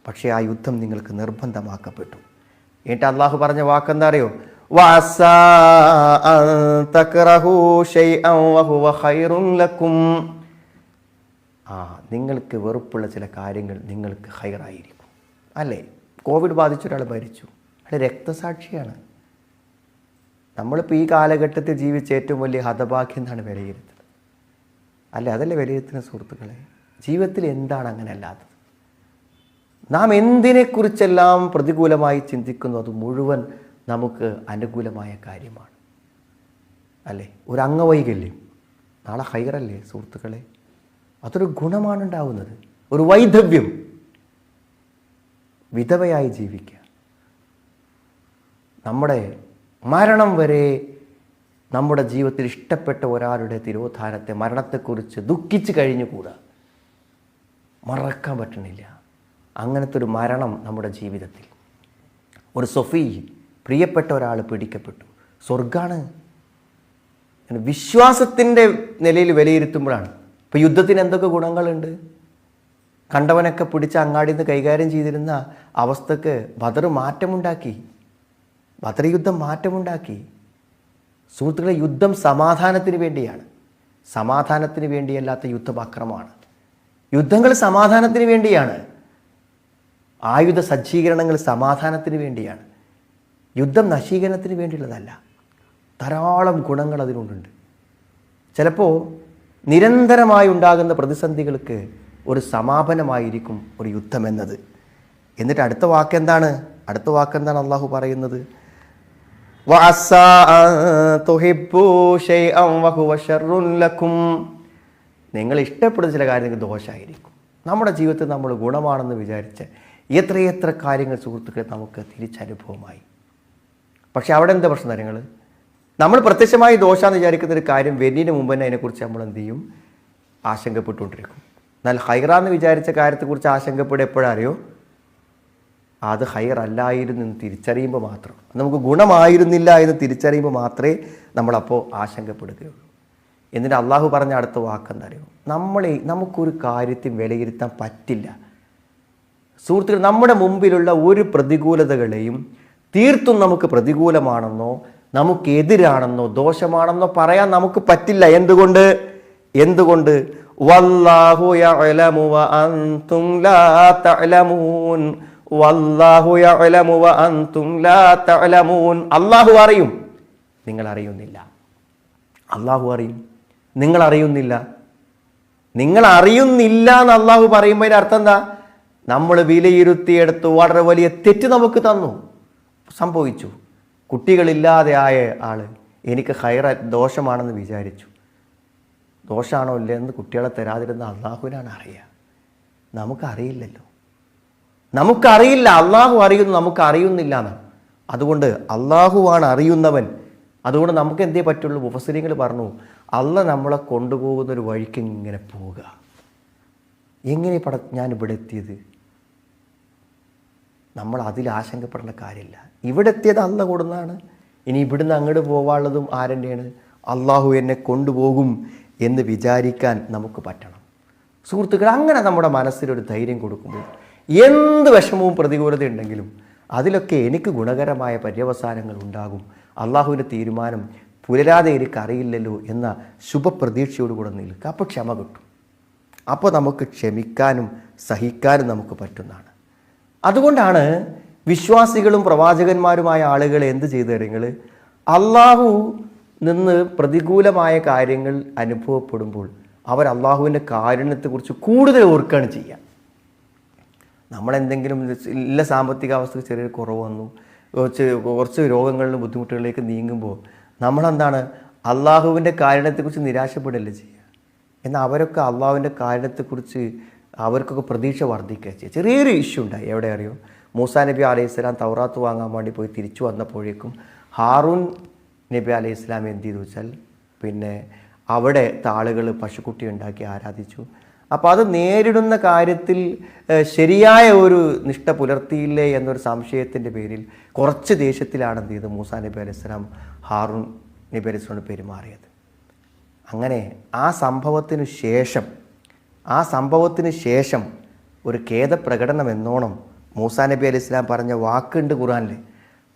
പക്ഷേ ആ യുദ്ധം നിങ്ങൾക്ക് നിർബന്ധമാക്കപ്പെട്ടു. എന്നിട്ട് അള്ളാഹു പറഞ്ഞ വാക്കെന്താ അറിയോ? നിങ്ങൾക്ക് വെറുപ്പുള്ള ചില കാര്യങ്ങൾ നിങ്ങൾക്ക് ഹൈറായിരിക്കും. അല്ലേ? കോവിഡ് ബാധിച്ച ഒരാൾ മരിച്ചു, അയാൾ രക്തസാക്ഷിയാണ്. നമ്മളിപ്പോൾ ഈ കാലഘട്ടത്തിൽ ജീവിച്ച ഏറ്റവും വലിയ ഹതഭാഗ്യം എന്നാണ് വിലയിരുത്തുന്നത്. അല്ലേ? അതല്ലേ വിലയിരുത്തുന്ന സുഹൃത്തുക്കളെ? ജീവിതത്തിൽ എന്താണ് അങ്ങനെ അല്ലാത്തത്? നാം എന്തിനെക്കുറിച്ചെല്ലാം പ്രതികൂലമായി ചിന്തിക്കുന്നു അത് മുഴുവൻ നമുക്ക് അനുകൂലമായ കാര്യമാണ് അല്ലേ? ഒരു അംഗവൈകല്യം നാളെ ഹൈറല്ലേ സുഹൃത്തുക്കളെ? അതൊരു ഗുണമാണ് ഉണ്ടാവുന്നത്. ഒരു വൈധവ്യം, വിധവയായി ജീവിക്കുക, നമ്മുടെ മരണം വരെ നമ്മുടെ ജീവിതത്തിൽ ഇഷ്ടപ്പെട്ട ഒരാളുടെ തിരോധാനത്തെ, മരണത്തെക്കുറിച്ച് ദുഃഖിച്ച് കഴിഞ്ഞുകൂടാ, മറക്കാൻ പറ്റണില്ല. അങ്ങനത്തെ ഒരു മരണം നമ്മുടെ ജീവിതത്തിൽ. ഒരു സൊഫി, പ്രിയപ്പെട്ട ഒരാൾ പിടിക്കപ്പെട്ടു, സ്വർഗാണ്. വിശ്വാസത്തിൻ്റെ നിലയിൽ വിലയിരുത്തുമ്പോഴാണ്. ഇപ്പോൾ യുദ്ധത്തിന് എന്തൊക്കെ ഗുണങ്ങളുണ്ട്? കണ്ടവനൊക്കെ പിടിച്ച് അങ്ങാടിയിൽ നിന്ന് കൈകാര്യം ചെയ്തിരുന്ന അവസ്ഥക്ക് ബദർ മാറ്റമുണ്ടാക്കി. ബദർ യുദ്ധം മാറ്റമുണ്ടാക്കി. സുഹൃത്തുക്കളെ, യുദ്ധം സമാധാനത്തിന് വേണ്ടിയാണ്. സമാധാനത്തിന് വേണ്ടിയല്ലാത്ത യുദ്ധം അക്രമമാണ്. യുദ്ധങ്ങൾ സമാധാനത്തിന് വേണ്ടിയാണ്. ആയുധ സജ്ജീകരണങ്ങൾ സമാധാനത്തിന് വേണ്ടിയാണ്. യുദ്ധം നശീകരണത്തിന് വേണ്ടിയുള്ളതല്ല. ധാരാളം ഗുണങ്ങൾ അതിനുണ്ട്. ചിലപ്പോൾ നിരന്തരമായി ഉണ്ടാകുന്ന പ്രതിസന്ധികൾക്ക് ഒരു സമാപനമായിരിക്കും ഒരു യുദ്ധം എന്നത്. എന്നിട്ട് അടുത്ത വാക്കെന്താണ്? അള്ളാഹു പറയുന്നത്, നിങ്ങൾ ഇഷ്ടപ്പെടുന്ന ചില കാര്യങ്ങൾ ദോഷമായിരിക്കും. നമ്മുടെ ജീവിതത്തിൽ നമ്മൾ ഗുണമാണെന്ന് വിചാരിച്ച് എത്രയെത്ര കാര്യങ്ങൾ സുഹൃത്തുക്കളെ നമുക്ക് തിരിച്ചനുഭവമായി. പക്ഷെ അവിടെ എന്താ പ്രശ്നം? കാര്യങ്ങൾ നമ്മൾ പ്രത്യക്ഷമായി ദോഷമെന്ന് വിചാരിക്കുന്ന ഒരു കാര്യം വരുന്നതിന് മുമ്പ് തന്നെ അതിനെക്കുറിച്ച് നമ്മൾ എന്ത് ചെയ്യും? ആശങ്കപ്പെട്ടുകൊണ്ടിരിക്കും. എന്നാൽ ഹൈറാന്ന് വിചാരിച്ച കാര്യത്തെക്കുറിച്ച് ആശങ്കപ്പെടുക എപ്പോഴറിയോ? അത് ഹൈറല്ലായിരുന്നു എന്ന് തിരിച്ചറിയുമ്പോൾ മാത്രം, നമുക്ക് ഗുണമായിരുന്നില്ല എന്ന് തിരിച്ചറിയുമ്പോൾ മാത്രമേ നമ്മളപ്പോൾ ആശങ്കപ്പെടുകയുള്ളൂ. എന്നിട്ട് അള്ളാഹു പറഞ്ഞ അടുത്ത വാക്കെന്താ അറിയോ? നമുക്കൊരു കാര്യത്തിൽ വിലയിരുത്താൻ പറ്റില്ല സുഹൃത്തുക്കൾ. നമ്മുടെ മുമ്പിലുള്ള ഒരു പ്രതികൂലതകളെയും തീർത്തും നമുക്ക് പ്രതികൂലമാണെന്നോ നമുക്കെതിരാണെന്നോ ദോഷമാണെന്നോ പറയാൻ നമുക്ക് പറ്റില്ല. എന്തുകൊണ്ട്? വല്ലാഹു യഅലമു വ അൻതും ലാ തഅലമൂൻ. വല്ലാഹു യഅലമു വ അൻതും ലാ തഅലമൂൻ. അല്ലാഹു അറിയും, നിങ്ങൾ അറിയുന്നില്ല. അല്ലാഹു അറിയും, നിങ്ങൾ അറിയുന്നില്ല. നിങ്ങൾ അറിയുന്നില്ല എന്ന് അല്ലാഹു പറയുമ്പോൾ അതിൻ്റെ അർത്ഥം എന്താ? നമ്മൾ വിലയിരുത്തിയെടുത്ത് വളരെ വലിയ തെറ്റ് നമുക്ക് തന്നു, സംഭവിച്ചു. കുട്ടികളില്ലാതെ ആയ ആൾ എനിക്ക് ദോഷമാണെന്ന് വിചാരിച്ചു. ദോഷമാണോ ഇല്ലെന്ന് കുട്ടികളെ തരാതിരുന്ന അള്ളാഹുവിനാണ് അറിയുക. നമുക്കറിയില്ലല്ലോ, നമുക്കറിയില്ല. അള്ളാഹു അറിയുന്നു, നമുക്ക് അറിയുന്നില്ല എന്നാണ്. അതുകൊണ്ട് അള്ളാഹുവാണ് അറിയുന്നവൻ. അതുകൊണ്ട് നമുക്ക് എന്തേ പറ്റുള്ളൂ? മുഫസ്സിരീങ്ങൾ പറഞ്ഞു, അള്ളാഹ് നമ്മളെ കൊണ്ടുപോകുന്നൊരു വഴിക്ക് ഇങ്ങനെ പോവുക. എങ്ങനെ ഞാൻ ഇവിടെ എത്തിയത്? നമ്മൾ അതിൽ ആശങ്കപ്പെടേണ്ട കാര്യമില്ല. ഇവിടെ എത്തിയത് അള്ളാഹ് കൊടുന്നതാണ്. ഇനി ഇവിടുന്ന് അങ്ങോട്ട് പോവാനുള്ളതും ആരെൻ്റെയാണ്? അള്ളാഹു എന്നെ കൊണ്ടുപോകും എന്ന് വിചാരിക്കാൻ നമുക്ക് പറ്റണം സുഹൃത്തുക്കൾ. അങ്ങനെ നമ്മുടെ മനസ്സിലൊരു ധൈര്യം കൊടുക്കുമ്പോൾ എന്ത് വിഷമവും പ്രതികൂലത ഉണ്ടെങ്കിലും അതിലൊക്കെ എനിക്ക് ഗുണകരമായ പര്യവസാനങ്ങൾ ഉണ്ടാകും. അള്ളാഹുവിൻ്റെ തീരുമാനം പുലരാതെ എനിക്കറിയില്ലല്ലോ എന്ന ശുഭപ്രതീക്ഷയോടുകൂടെ നിൽക്കുക. അപ്പോൾ ക്ഷമ കിട്ടും. അപ്പോൾ നമുക്ക് ക്ഷമിക്കാനും സഹിക്കാനും നമുക്ക് പറ്റുന്നതാണ്. അതുകൊണ്ടാണ് വിശ്വാസികളും പ്രവാചകന്മാരുമായ ആളുകൾ എന്ത് ചെയ്തു തരുങ്ങൾ? അള്ളാഹു നിന്ന് പ്രതികൂലമായ കാര്യങ്ങൾ അനുഭവപ്പെടുമ്പോൾ അവർ അള്ളാഹുവിൻ്റെ കാരുണ്യത്തെക്കുറിച്ച് കൂടുതൽ ഓർക്കുകയാണ് ചെയ്യുക. നമ്മളെന്തെങ്കിലും ഇല്ല സാമ്പത്തിക അവസ്ഥക്ക് ചെറിയൊരു കുറവ് വന്നു, കുറച്ച് രോഗങ്ങളിലും ബുദ്ധിമുട്ടുകളിലേക്ക് നീങ്ങുമ്പോൾ നമ്മളെന്താണ്? അള്ളാഹുവിൻ്റെ കാരുണ്യത്തെക്കുറിച്ച് നിരാശപ്പെടല്ലേ ചെയ്യുക. എന്നാൽ അവരൊക്കെ അള്ളാഹുവിൻ്റെ കാരുണ്യത്തെക്കുറിച്ച് അവർക്കൊക്കെ പ്രതീക്ഷ വർദ്ധിക്കുക ചെയ്യുക. ചെറിയൊരു ഇഷ്യൂ ഉണ്ടായി. എവിടെ അറിയോ? മൂസാ നബി അലൈഹി സ്വലാം തൗറാത്ത് വാങ്ങാൻ വേണ്ടി പോയി തിരിച്ചു വന്നപ്പോഴേക്കും ഹാറൂൻ നബി അലൈഹി സ്വലാം എന്ത് ചെയ്തു വെച്ചാൽ പിന്നെ അവിടെ ആളുകൾ പശുക്കുട്ടി ഉണ്ടാക്കി ആരാധിച്ചു. അപ്പോൾ അത് നേരിടുന്ന കാര്യത്തിൽ ശരിയായ ഒരു നിഷ്ഠ പുലർത്തിയില്ലേ എന്നൊരു സംശയത്തിൻ്റെ പേരിൽ കുറച്ച് ദേഷ്യത്തിലാണ് എന്ത് ചെയ്തത്? മൂസാ നബി അലൈഹി സ്വലാം ഹാറൂൻ നബി അലൈഹി സ്വലാം പെരുമാറിയത്. അങ്ങനെ ആ സംഭവത്തിന് ശേഷം ഒരു ഖേദപ്രകടനം എന്നോണം മൂസാ നബി അലൈഹി സ്വലാം പറഞ്ഞ വാക്കുണ്ട് ഖുർആനിൽ,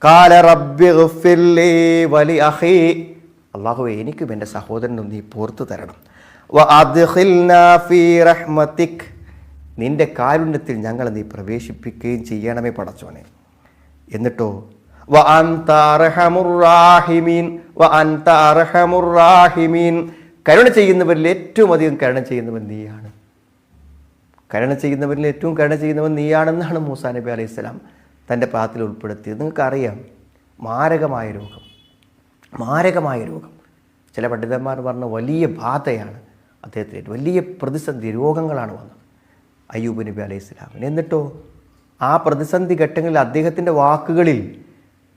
ഖാല റബ്ബി ഗ്ഫിർലി വലി അഖി, അല്ലാഹുവേ എനിക്കും എൻ്റെ സഹോദരനും നീ പുറത്തു തരണം, വ അദ്ഖിൽനാ ഫീ റഹ്മതിക്, നിന്റെ കാരുണ്യത്തിൽ ഞങ്ങളെ നീ പ്രവേശിപ്പിക്കുകയും ചെയ്യണമേ പടച്ചോനെ. എന്നിട്ടോ വ അൻത അർഹമുർ റാഹിമീൻ, കരുണ ചെയ്യുന്നവരിൽ ഏറ്റവും അധികം കരുണ ചെയ്യുന്നവൻ നീയാണ്. കരുണ ചെയ്യുന്നവരിൽ ഏറ്റവും കരുണ ചെയ്യുന്നവൻ നീയാണെന്നാണ് മൂസാ നബി അലൈഹി സ്വലാം തൻ്റെ പാത്തിൽ ഉൾപ്പെടുത്തിയത്. നിങ്ങൾക്കറിയാം, മാരകമായ രോഗം ചില പണ്ഡിതന്മാർ പറഞ്ഞ വലിയ ബാധയാണ് അദ്ദേഹത്തിന്, വലിയ പ്രതിസന്ധി രോഗങ്ങളാണ് വന്നത് അയ്യൂബ് നബി അലൈഹി സ്വലാമിന്. എന്നിട്ടോ ആ പ്രതിസന്ധി ഘട്ടങ്ങളിൽ അദ്ദേഹത്തിൻ്റെ വാക്കുകളിൽ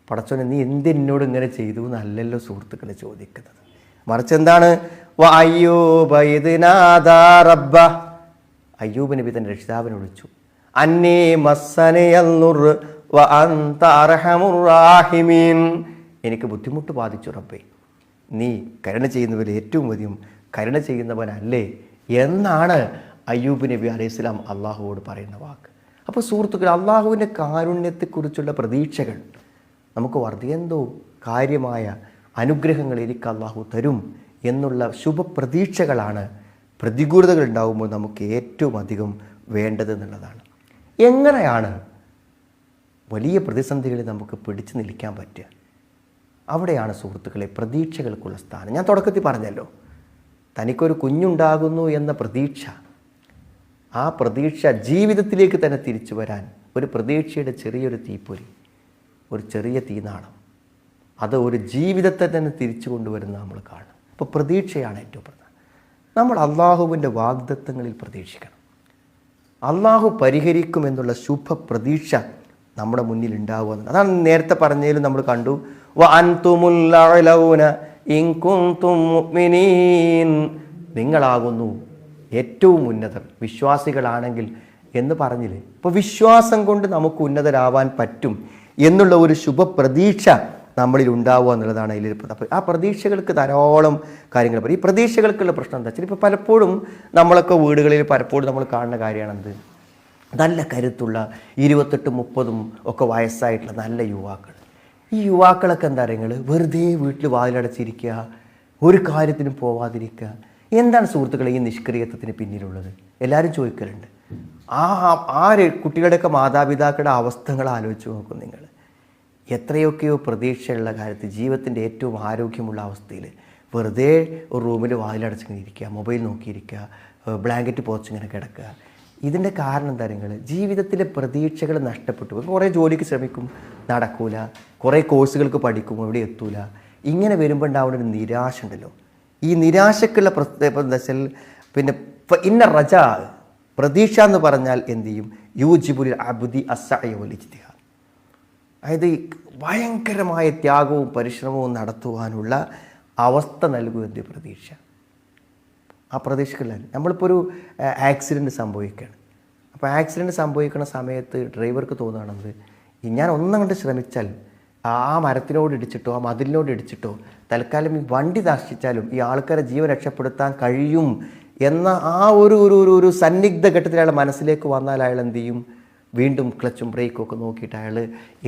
പടച്ചോനെ നീ എന്തിനോട് ഇങ്ങനെ ചെയ്തു എന്നല്ലല്ലോ സുഹൃത്തുക്കളെ ചോദിക്കുന്നത്. മറിച്ച് എന്താണ്? അയ്യൂബ് നബി തൻ്റെ രക്ഷിതാവിനെ വിളിച്ചു, അന്നീ മസ്സനിയൽ നുർ വ അൻത അർഹമുർ റാഹിമീൻ, എനിക്ക് ബുദ്ധിമുട്ട് ബാധിച്ചു റബ്ബേ, നീ കരുണ ചെയ്യുന്നവരിൽ ഏറ്റവും അധികം കരുണ ചെയ്യുന്നവനല്ലേ എന്നാണ് അയ്യൂബ് നബി അലൈഹി സ്വലാം അള്ളാഹുവോട് പറയുന്ന വാക്ക്. അപ്പോൾ സുഹൃത്തുക്കൾ, അള്ളാഹുവിൻ്റെ കാരുണ്യത്തെക്കുറിച്ചുള്ള പ്രതീക്ഷകൾ നമുക്ക് വർദ്ധിയെന്തോ കാര്യമായ അനുഗ്രഹങ്ങൾ എനിക്ക് അള്ളാഹു തരും എന്നുള്ള ശുഭപ്രതീക്ഷകളാണ് പ്രതികൂലതകൾ ഉണ്ടാകുമ്പോൾ നമുക്ക് ഏറ്റവും അധികം വേണ്ടത് എന്നുള്ളതാണ്. എങ്ങനെയാണ് വലിയ പ്രതിസന്ധികളിൽ നമുക്ക് പിടിച്ചു നിൽക്കാൻ പറ്റുക? അവിടെയാണ് സുഹൃത്തുക്കളെ പ്രതീക്ഷകൾക്കുള്ള സ്ഥാനം. ഞാൻ തുടക്കത്തിൽ പറഞ്ഞല്ലോ, തനിക്കൊരു കുഞ്ഞുണ്ടാകുന്നു എന്ന പ്രതീക്ഷ, ആ പ്രതീക്ഷ ജീവിതത്തിലേക്ക് തന്നെ തിരിച്ചു വരാൻ ഒരു പ്രതീക്ഷയുടെ ചെറിയൊരു തീപ്പൊരി, ഒരു ചെറിയ തീനാളം, അത് ഒരു ജീവിതത്തെ തന്നെ തിരിച്ചു കൊണ്ടുവരുന്ന നമ്മൾ കാണും. അപ്പോൾ പ്രതീക്ഷയാണ് ഏറ്റവും പ്രധാനം. നമ്മൾ അള്ളാഹുവിൻ്റെ വാഗ്ദത്തങ്ങളിൽ പ്രതീക്ഷിക്കണം. അള്ളാഹു പരിഹരിക്കുമെന്നുള്ള ശുഭ പ്രതീക്ഷ നമ്മുടെ മുന്നിൽ ഉണ്ടാവുക. അതാണ് നേരത്തെ പറഞ്ഞതിലും നമ്മൾ കണ്ടു, നിങ്ങളാകുന്നു ഏറ്റവും ഉന്നതർ വിശ്വാസികളാണെങ്കിൽ എന്ന് പറഞ്ഞില്ലേ. അപ്പോൾ വിശ്വാസം കൊണ്ട് നമുക്ക് ഉന്നതരാവാൻ പറ്റും എന്നുള്ള ഒരു ശുഭപ്രതീക്ഷ നമ്മളിൽ ഉണ്ടാവുക എന്നുള്ളതാണ് അതിൽ. അപ്പോൾ ആ പ്രതീക്ഷകൾക്ക് ധാരാളം കാര്യങ്ങൾ പറയും. ഈ പ്രതീക്ഷകൾക്കുള്ള പ്രശ്നം എന്താ വെച്ചാൽ, ഇപ്പോൾ പലപ്പോഴും നമ്മളൊക്കെ വീടുകളിൽ പലപ്പോഴും നമ്മൾ കാണുന്ന കാര്യമാണെന്ത്, നല്ല കരുത്തുള്ള 28-30 ഒക്കെ വയസ്സായിട്ടുള്ള നല്ല യുവാക്കൾ. ഈ യുവാക്കളൊക്കെ എന്താ പറയുക, വെറുതെ വീട്ടിൽ വാതിലടച്ചിരിക്കുക, ഒരു കാര്യത്തിനും പോവാതിരിക്കുക. എന്താണ് സുഹൃത്തുക്കളെ ഈ നിഷ്ക്രിയത്വത്തിന് പിന്നിലുള്ളത്? എല്ലാവരും ചോദിക്കലുണ്ട്. ആ കുട്ടികളുടെയൊക്കെ മാതാപിതാക്കളുടെ അവസ്ഥകൾ ആലോചിച്ച് നോക്കും നിങ്ങൾ. എത്രയൊക്കെയോ പ്രതീക്ഷയുള്ള കാര്യത്തിൽ ജീവിതത്തിൻ്റെ ഏറ്റവും ആരോഗ്യമുള്ള അവസ്ഥയിൽ വെറുതെ ഒരു റൂമിൽ വാതിലടച്ചിങ്ങനെ ഇരിക്കുക, മൊബൈൽ നോക്കിയിരിക്കുക, ബ്ലാങ്കറ്റ് പുതച്ചിങ്ങനെ കിടക്കുക. ഇതിൻ്റെ കാരണം എന്താ പറയുക, ജീവിതത്തിലെ പ്രതീക്ഷകൾ നഷ്ടപ്പെട്ടു. കുറേ ജോലിക്ക് ശ്രമിക്കും, നടക്കൂല, കുറേ കോഴ്സുകൾക്ക് പഠിക്കും, എവിടെ എത്തൂല. ഇങ്ങനെ വരുമ്പോൾ ഉണ്ടാവുന്ന ഒരു നിരാശ ഉണ്ടല്ലോ. ഈ നിരാശക്കുള്ള എന്താ വെച്ചാൽ പിന്നെ ഇന്ന റജ, പ്രതീക്ഷ എന്ന് പറഞ്ഞാൽ എന്ത് ചെയ്യും, യൂജിബുൽ അബ്ദി അസ്സഅയ വൽ ഇജ്തിഹാദ്, അതായത് ഭയങ്കരമായ ത്യാഗവും പരിശ്രമവും നടത്തുവാനുള്ള അവസ്ഥ നൽകുന്നത് പ്രതീക്ഷ. ആ പ്രതീക്ഷകളിൽ നമ്മളിപ്പോൾ ഒരു ആക്സിഡൻറ്റ് സംഭവിക്കുകയാണ്. അപ്പോൾ ആക്സിഡൻറ്റ് സംഭവിക്കുന്ന സമയത്ത് ഡ്രൈവർക്ക് തോന്നുകയാണെന്നത്, ഞാൻ ഒന്നങ്ങോട്ട് ശ്രമിച്ചാൽ ആ മരത്തിനോട് ഇടിച്ചിട്ടോ ആ മതിലിനോട് ഇടിച്ചിട്ടോ തൽക്കാലം ഈ വണ്ടി നശിച്ചാലും ഈ ആൾക്കാരെ ജീവൻ രക്ഷപ്പെടുത്താൻ കഴിയും എന്ന ആ ഒരു സന്നിഗ്ധ ഘട്ടത്തിൽ അയാളുടെ മനസ്സിലേക്ക് വന്നാൽ അയാൾ എന്ത് ചെയ്യും, വീണ്ടും ക്ലച്ചും ബ്രേക്കും ഒക്കെ നോക്കിയിട്ട് അയാൾ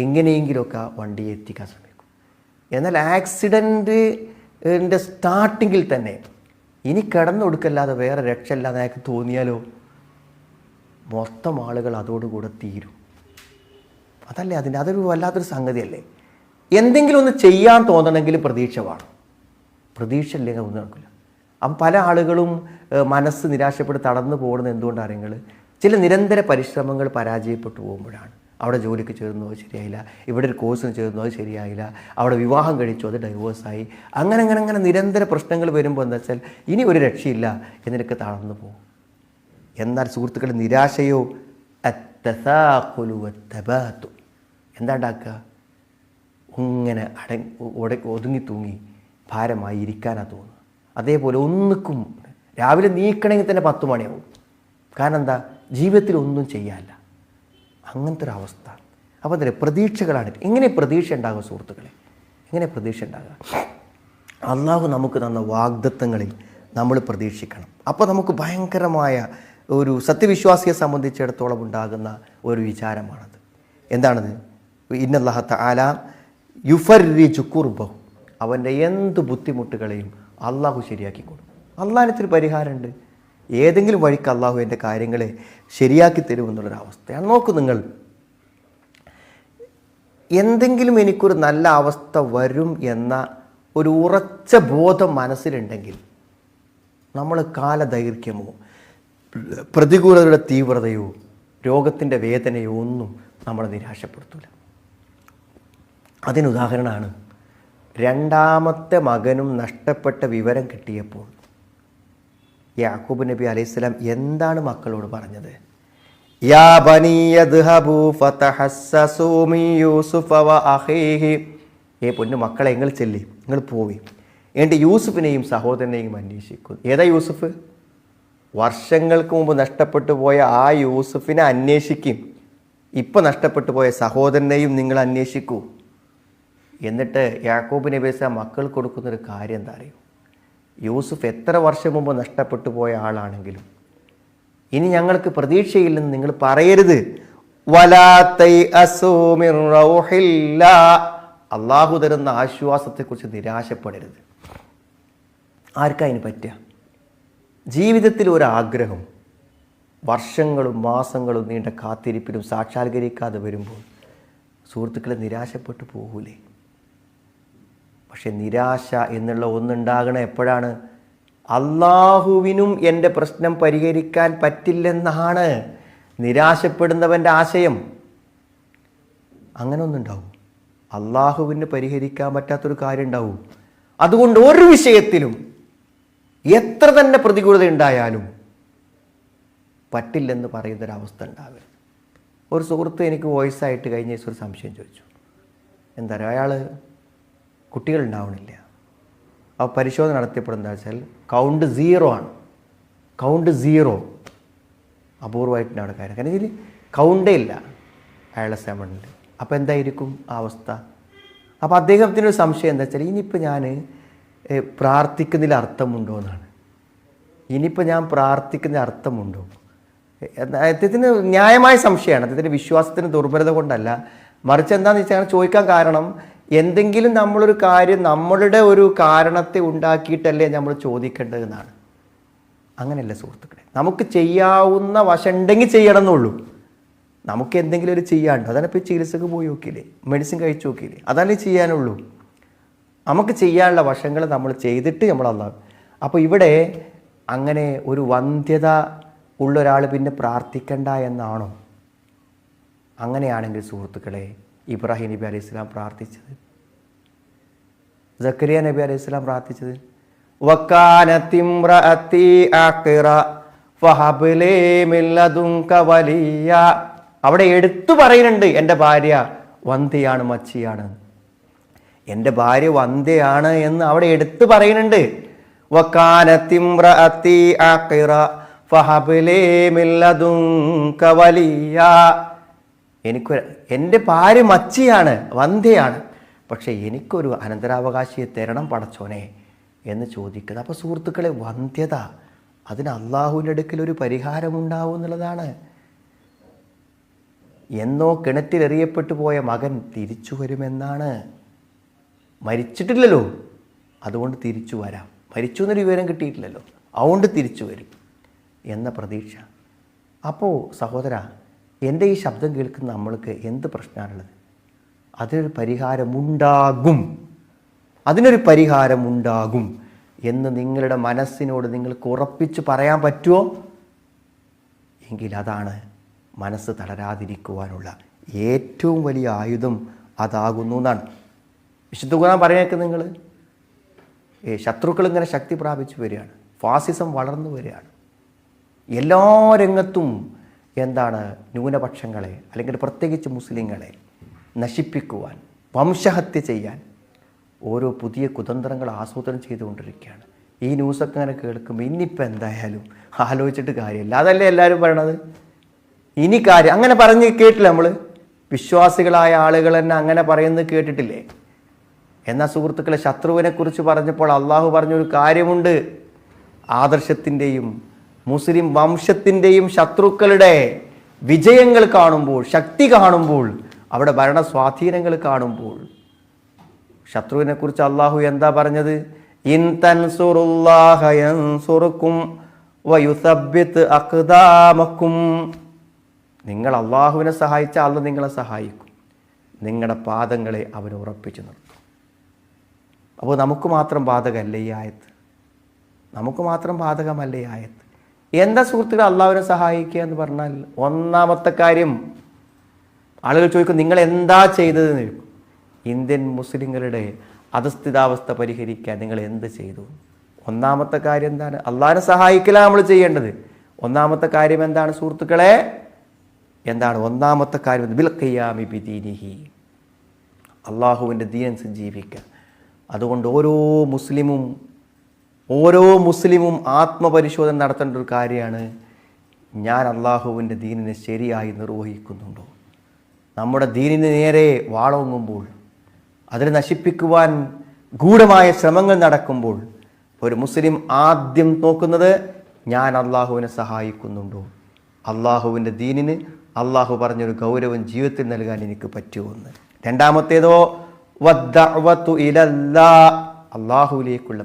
എങ്ങനെയെങ്കിലുമൊക്കെ വണ്ടിയെ എത്തിക്കാൻ ശ്രമിക്കും. എന്നാൽ ആക്സിഡൻറ്റിൻ്റെ സ്റ്റാർട്ടിങ്ങിൽ തന്നെ ഇനി കിടന്നൊടുക്കല്ലാതെ വേറെ രക്ഷയില്ലാതെ അയാൾക്ക് തോന്നിയാലോ, മൊത്തം ആളുകൾ അതോടുകൂടെ തീരും. അതല്ലേ അതൊരു വല്ലാത്തൊരു സംഗതിയല്ലേ. എന്തെങ്കിലും ഒന്ന് ചെയ്യാൻ തോന്നണമെങ്കിൽ പ്രതീക്ഷ വേണം. പ്രതീക്ഷ ഇല്ലെങ്കിൽ ഒന്നും നടക്കില്ല. അപ്പം പല ആളുകളും മനസ്സ് നിരാശപ്പെട്ട് തടന്നു പോകുന്നത് എന്തുകൊണ്ടാണെങ്കിൽ ചില നിരന്തര പരിശ്രമങ്ങൾ പരാജയപ്പെട്ടു പോകുമ്പോഴാണ്. അവിടെ ജോലിക്ക് ചേർന്നു അത് ശരിയായില്ല, ഇവിടെ ഒരു കോഴ്സിന് ചേർന്നു അത് ശരിയായില്ല, അവിടെ വിവാഹം കഴിച്ചു അത് ഡൈവേഴ്സായി, അങ്ങനെ നിരന്തര പ്രശ്നങ്ങൾ വരുമ്പോൾ എന്താ വെച്ചാൽ ഇനി ഒരു രക്ഷയില്ല എന്നിട്ട് തളർന്നു പോകും. എന്നാൽ സുഹൃത്തുക്കൾ, നിരാശയോ എന്താ ഉണ്ടാക്കുക, ഇങ്ങനെ ഒതുങ്ങി തൂങ്ങി ഭാരമായി ഇരിക്കാനാണ് തോന്നുന്നത്. അതേപോലെ ഒന്നിക്കും രാവിലെ നീക്കണമെങ്കിൽ തന്നെ 10 മണിയാവും. കാരണം എന്താ, ജീവിതത്തിൽ ഒന്നും ചെയ്യാനില്ല, അങ്ങനത്തെ ഒരു അവസ്ഥ. അപ്പോൾ അതിന് പ്രതീക്ഷകളാണ്. എങ്ങനെ പ്രതീക്ഷ ഉണ്ടാകുക സുഹൃത്തുക്കളെ, എങ്ങനെ പ്രതീക്ഷ ഉണ്ടാകുക? അള്ളാഹു നമുക്ക് തന്ന വാഗ്ദത്തങ്ങളിൽ നമ്മൾ പ്രതീക്ഷിക്കണം. അപ്പോൾ നമുക്ക് ഭയങ്കരമായ ഒരു സത്യവിശ്വാസിയെ സംബന്ധിച്ചിടത്തോളം ഉണ്ടാകുന്ന ഒരു വിചാരമാണത്. എന്താണത്? ഇന്നല്ലാഹ തആല യുഫർരിജു കുർബഹു, അവൻ്റെ എന്ത് ബുദ്ധിമുട്ടുകളെയും അള്ളാഹു ശരിയാക്കി കൊടുക്കും. അള്ളാഹിനൊരു പരിഹാരമുണ്ട്. ഏതെങ്കിലും വഴിക്ക് അള്ളാഹു എൻ്റെ കാര്യങ്ങളെ ശരിയാക്കി തരുമെന്നുള്ളൊരവസ്ഥയാണ്. നോക്കൂ നിങ്ങൾ, എന്തെങ്കിലും എനിക്കൊരു നല്ല അവസ്ഥ വരും എന്ന ഒരു ഉറച്ച ബോധം മനസ്സിലുണ്ടെങ്കിൽ നമ്മൾ കാലദൈർഘ്യമോ പ്രതികൂലതയുടെ തീവ്രതയോ രോഗത്തിൻ്റെ വേദനയോ ഒന്നും നമ്മളെ നിരാശപ്പെടുത്തില്ല. അതിനുദാഹരണമാണ് രണ്ടാമത്തെ മകനും നഷ്ടപ്പെട്ട വിവരം കിട്ടിയപ്പോൾ യാക്കൂബ് നബി അലൈഹിസ്സലാം എന്താണ് മക്കളോട് പറഞ്ഞത്? യാ ബനി യദ്ഹബൂ ഫതഹസ്സസൂ മിൻ യൂസുഫ വ അഖീഹി. പൊന്നു മക്കളെ, നിങ്ങൾ ചെല്ലി, നിങ്ങൾ പോയി എന്നിട്ട് യൂസുഫിനെയും സഹോദരനെയും അന്വേഷിക്കും. ഏതാ യൂസുഫ്? വർഷങ്ങൾക്ക് മുമ്പ് നഷ്ടപ്പെട്ടു പോയ ആ യൂസുഫിനെ അന്വേഷിക്കും. ഇപ്പം നഷ്ടപ്പെട്ടു പോയ സഹോദരനെയും നിങ്ങൾ അന്വേഷിക്കൂ. എന്നിട്ട് യാക്കൂബ് നബി അലൈഹിസ്സലാം മക്കൾ കൊടുക്കുന്നൊരു കാര്യം എന്താ അറിയോ? യൂസുഫ് എത്ര വർഷം മുമ്പ് നഷ്ടപ്പെട്ടു പോയ ആളാണെങ്കിലും ഇനി ഞങ്ങൾക്ക് പ്രതീക്ഷയില്ലെന്ന് നിങ്ങൾ പറയരുത്. വലാ തൈഅസൂ മിർ റൗഹില്ലാ. അള്ളാഹു തരുന്ന ആശ്വാസത്തെക്കുറിച്ച് നിരാശപ്പെടരുത്. ആർക്കാ അതിന് പറ്റുക? ജീവിതത്തിൽ ഒരാഗ്രഹം വർഷങ്ങളും മാസങ്ങളും നീണ്ട കാത്തിരിപ്പിലും സാക്ഷാത്കരിക്കാതെ വരുമ്പോൾ സുഹൃത്തുക്കളെ നിരാശപ്പെട്ടു പോകൂലേ? പക്ഷെ നിരാശ എന്നുള്ള ഒന്നുണ്ടാകണ എപ്പോഴാണ്? അള്ളാഹുവിനും എൻ്റെ പ്രശ്നം പരിഹരിക്കാൻ പറ്റില്ലെന്നാണ് നിരാശപ്പെടുന്നവൻ്റെ ആശയം. അങ്ങനെ ഒന്നുണ്ടാവും? അള്ളാഹുവിന് പരിഹരിക്കാൻ പറ്റാത്തൊരു കാര്യം ഉണ്ടാവും. അതുകൊണ്ട് ഒരു വിഷയത്തിലും എത്ര തന്നെ പ്രതികൂലത ഉണ്ടായാലും പറ്റില്ലെന്ന് പറയുന്നൊരവസ്ഥ ഉണ്ടാവരുത്. ഒരു സുഹൃത്ത് എനിക്ക് വോയിസായിട്ട് കഴിഞ്ഞ ദിവസം ഒരു സംശയം ചോദിച്ചു. എന്താ പറയുക, അയാൾ കുട്ടികളുണ്ടാവണില്ല. ആ പരിശോധന നടത്തിയപ്പോൾ എന്താ വെച്ചാൽ കൗണ്ട് 0 ആണ്. കൗണ്ട് 0 അപൂർവമായിട്ടാണ് കാര്യം. കാരണം ഇതിൽ കൗണ്ടേ ഇല്ല അയാളെ സെമണിൽ. അപ്പോൾ എന്തായിരിക്കും ആ അവസ്ഥ? അപ്പോൾ അദ്ദേഹത്തിനൊരു സംശയം എന്താ വെച്ചാൽ ഇനിയിപ്പോൾ ഞാൻ പ്രാർത്ഥിക്കുന്നതിൽ അർത്ഥമുണ്ടോ എന്നാണ്. ഇനിയിപ്പോൾ ഞാൻ പ്രാർത്ഥിക്കുന്നതിൽ അർത്ഥമുണ്ടോ? അദ്ദേഹത്തിന് ന്യായമായ സംശയമാണ്. അദ്ദേഹത്തിൻ്റെ വിശ്വാസത്തിന് ദുർബലത കൊണ്ടല്ല, മറിച്ച് എന്താണെന്ന് വെച്ചാൽ ചോദിക്കാൻ കാരണം എന്തെങ്കിലും നമ്മളൊരു കാര്യം നമ്മളുടെ ഒരു കാരണത്തെ ഉണ്ടാക്കിയിട്ടല്ലേ നമ്മൾ ചോദിക്കേണ്ടതെന്നാണ്. അങ്ങനെയല്ല സുഹൃത്തുക്കളെ, നമുക്ക് ചെയ്യാവുന്ന വശം ഉണ്ടെങ്കിൽ ചെയ്യണം എന്നുള്ളൂ. നമുക്ക് എന്തെങ്കിലും ഒരു ചെയ്യാണ്ട്, അതാണ് ഇപ്പോൾ ചികിത്സക്ക് പോയി നോക്കിയില്ലേ, മെഡിസിൻ കഴിച്ചു നോക്കിയില്ലേ, അതാണ് ചെയ്യാനുള്ളൂ. നമുക്ക് ചെയ്യാനുള്ള വശങ്ങൾ നമ്മൾ ചെയ്തിട്ട് നമ്മൾ അല്ലാതെ. അപ്പോൾ ഇവിടെ അങ്ങനെ ഒരു വന്ധ്യത ഉള്ളൊരാൾ പിന്നെ പ്രാർത്ഥിക്കണ്ട എന്നാണോ? അങ്ങനെയാണെങ്കിൽ സുഹൃത്തുക്കളെ, ഇബ്രാഹിം നബി അലൈഹി സ്വലാം പ്രാർത്ഥിച്ചത്, സക്കരിയ നബി അലൈഹി സ്വലാം പ്രാർത്ഥിച്ചത് വക്കാനത് ഇംറഅതി ആഖിറ ഫഹബ് ലീ മിൻ ലദുൻക വലിയ. അവിടെ എടുത്തു പറയുന്നുണ്ട് എൻ്റെ ഭാര്യ വന്ധ്യയാണ്, മച്ചിയാണ്. എൻ്റെ ഭാര്യ വന്ധ്യയാണ് എന്ന് അവിടെ എടുത്തു പറയുന്നുണ്ട്. വക്കാനത് ഇംറഅതി ആഖിറ ഫഹബ് ലീ മിൻ ലദുൻക വലിയ. എൻ്റെ ഭാര്യ മച്ചിയാണ്, വന്ധ്യയാണ്, പക്ഷേ എനിക്കൊരു അനന്തരാവകാശിയെ തരണം പടച്ചോനെ എന്ന് ചോദിക്കുന്നത്. അപ്പോൾ സുഹൃത്തുക്കളെ, വന്ധ്യത അതിന് അള്ളാഹുവിൻ്റെ അടുക്കൽ ഒരു പരിഹാരമുണ്ടാവും എന്നുള്ളതാണ്. എന്നോ കിണറ്റിലെറിയപ്പെട്ടു പോയ മകൻ തിരിച്ചു വരുമെന്നാണ്. മരിച്ചിട്ടില്ലല്ലോ, അതുകൊണ്ട് തിരിച്ചു വരാം. മരിച്ചു എന്നൊരു വിവരം കിട്ടിയിട്ടില്ലല്ലോ, അതുകൊണ്ട് തിരിച്ചു വരും എന്ന പ്രതീക്ഷ. അപ്പോൾ സഹോദര, എൻ്റെ ഈ ശബ്ദം കേൾക്കുന്ന നമ്മൾക്ക് എന്ത് പ്രശ്നമാണുള്ളത്? അതിനൊരു പരിഹാരമുണ്ടാകും, അതിനൊരു പരിഹാരമുണ്ടാകും എന്ന് നിങ്ങളുടെ മനസ്സിനോട് നിങ്ങൾക്ക് ഉറപ്പിച്ച് പറയാൻ പറ്റുമോ? എങ്കിൽ അതാണ് മനസ്സ് തളരാതിരിക്കുവാനുള്ള ഏറ്റവും വലിയ ആയുധം, അതാകുന്നു എന്നാണ് വിശുദ്ധ ഖുർആൻ പറയുന്നത്. നിങ്ങൾ ശത്രുക്കൾ ഇങ്ങനെ ശക്തി പ്രാപിച്ചു വരികയാണ്, ഫാസിസം വളർന്നു വരികയാണ്. എല്ലാ രംഗത്തും എന്താണ് ന്യൂനപക്ഷങ്ങളെ അല്ലെങ്കിൽ പ്രത്യേകിച്ച് മുസ്ലിങ്ങളെ നശിപ്പിക്കുവാൻ, വംശഹത്യ ചെയ്യാൻ ഓരോ പുതിയ കുതന്ത്രങ്ങൾ ആസൂത്രണം ചെയ്തുകൊണ്ടിരിക്കുകയാണ്. ഈ ന്യൂസൊക്കെ അങ്ങനെ കേൾക്കുമ്പോൾ ഇനിയിപ്പോൾ എന്തായാലും ആലോചിച്ചിട്ട് കാര്യമില്ല, അതല്ലേ എല്ലാവരും പറയണത്. ഇനി കാര്യം അങ്ങനെ പറഞ്ഞ് കേട്ടില്ല നമ്മൾ? വിശ്വാസികളായ ആളുകൾ തന്നെ അങ്ങനെ പറയുന്നത് കേട്ടിട്ടില്ലേ? എന്നാൽ സുഹൃത്തുക്കളെ, ശത്രുവിനെക്കുറിച്ച് പറഞ്ഞപ്പോൾ അള്ളാഹു പറഞ്ഞൊരു കാര്യമുണ്ട്. ആദർശത്തിൻ്റെയും മുസ്ലിം വംശത്തിൻ്റെയും ശത്രുക്കളുടെ വിജയങ്ങൾ കാണുമ്പോൾ, ശക്തി കാണുമ്പോൾ, അവിടെ ഭരണ സ്വാധീനങ്ങൾ കാണുമ്പോൾ ശത്രുവിനെക്കുറിച്ച് അള്ളാഹു എന്താ പറഞ്ഞത്? ഇൻ തൻസുറുല്ലാഹ യൻസുറുക്കും വയുസബ്ബിത് അഖ്ദാമക്കും. നിങ്ങൾ അള്ളാഹുവിനെ സഹായിച്ചാൽ അള്ളാഹു നിങ്ങളെ സഹായിക്കും, നിങ്ങളുടെ പാദങ്ങളെ അവൻ ഉറപ്പിച്ചു നിർത്തും. അപ്പോൾ നമുക്ക് മാത്രം ബാധകമല്ല ഈ ആയത്ത്, നമുക്ക് മാത്രം ബാധകമല്ല ഈ ആയത്ത്. എന്താ സുഹൃത്തുക്കൾ അള്ളാഹുവിനെ സഹായിക്കുക എന്ന് പറഞ്ഞാൽ? ഒന്നാമത്തെ കാര്യം, ആളുകൾ ചോദിക്കും നിങ്ങൾ എന്താ ചെയ്തതെന്ന് ചോദിക്കും. ഇന്ത്യൻ മുസ്ലിങ്ങളുടെ അധസ്ഥിതാവസ്ഥ പരിഹരിക്കാൻ നിങ്ങൾ എന്ത് ചെയ്തു? ഒന്നാമത്തെ കാര്യം എന്താണ്? അള്ളാഹിനെ സഹായിക്കലാണ് നമ്മൾ ചെയ്യേണ്ടത്. ഒന്നാമത്തെ കാര്യം എന്താണ് സുഹൃത്തുക്കളെ? എന്താണ് ഒന്നാമത്തെ കാര്യം? ബിൽ ഖിയാമി ബിദീനിഹി, അള്ളാഹുവിൻ്റെ ദീനനുസരിച്ച് ജീവിക്കുക. അതുകൊണ്ട് ഓരോ മുസ്ലിമും ആത്മപരിശോധന നടത്തേണ്ട ഒരു കാര്യമാണ്, ഞാൻ അള്ളാഹുവിൻ്റെ ദീനിനെ ശരിയായി നിർവഹിക്കുന്നുണ്ടോ? നമ്മുടെ ദീനിന് നേരെ വാളോങ്ങുമ്പോൾ, അതിനെ നശിപ്പിക്കുവാൻ ഗൂഢമായ ശ്രമങ്ങൾ നടക്കുമ്പോൾ ഒരു മുസ്ലിം ആദ്യം നോക്കുന്നത്, ഞാൻ അള്ളാഹുവിനെ സഹായിക്കുന്നുണ്ടോ? അള്ളാഹുവിൻ്റെ ദീനിന് അള്ളാഹു പറഞ്ഞൊരു ഗൗരവം ജീവിതത്തിൽ നൽകാൻ എനിക്ക് പറ്റുമെന്ന്. രണ്ടാമത്തേതോ വദ്ദഅവതു ഇലല്ലാഹ്, അള്ളാഹുവിലേക്കുള്ള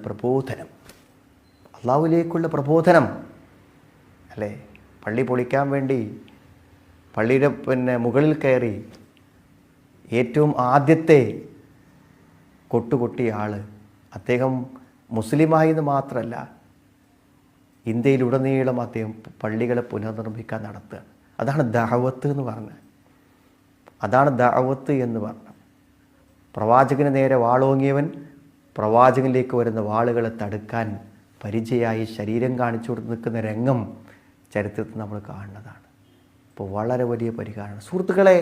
പ്രബോധനം. അല്ലേ, പള്ളി പൊളിക്കാൻ വേണ്ടി പള്ളിയുടെ മുകളിൽ കയറി ഏറ്റവും ആദ്യത്തെ കൊട്ടുകൊട്ടിയ ആൾ അദ്ദേഹം മുസ്ലിമായി എന്ന് മാത്രമല്ല, ഇന്ത്യയിലുടനീളം അദ്ദേഹം പള്ളികളെ പുനർനിർമ്മിക്കാൻ നടത്തുക. അതാണ് ദഅവത്ത് എന്ന് പറഞ്ഞത്. പ്രവാചകന് നേരെ വാളോങ്ങിയവൻ പ്രവാചകനിലേക്ക് വരുന്ന വാളുകളെ തടുക്കാൻ പരിചയമായി ശരീരം കാണിച്ചു കൊടുത്ത് നിൽക്കുന്ന രംഗം ചരിത്രത്തിൽ നമ്മൾ കാണുന്നതാണ്. അപ്പോൾ വളരെ വലിയ പരിഹാരമാണ് സുഹൃത്തുക്കളെ.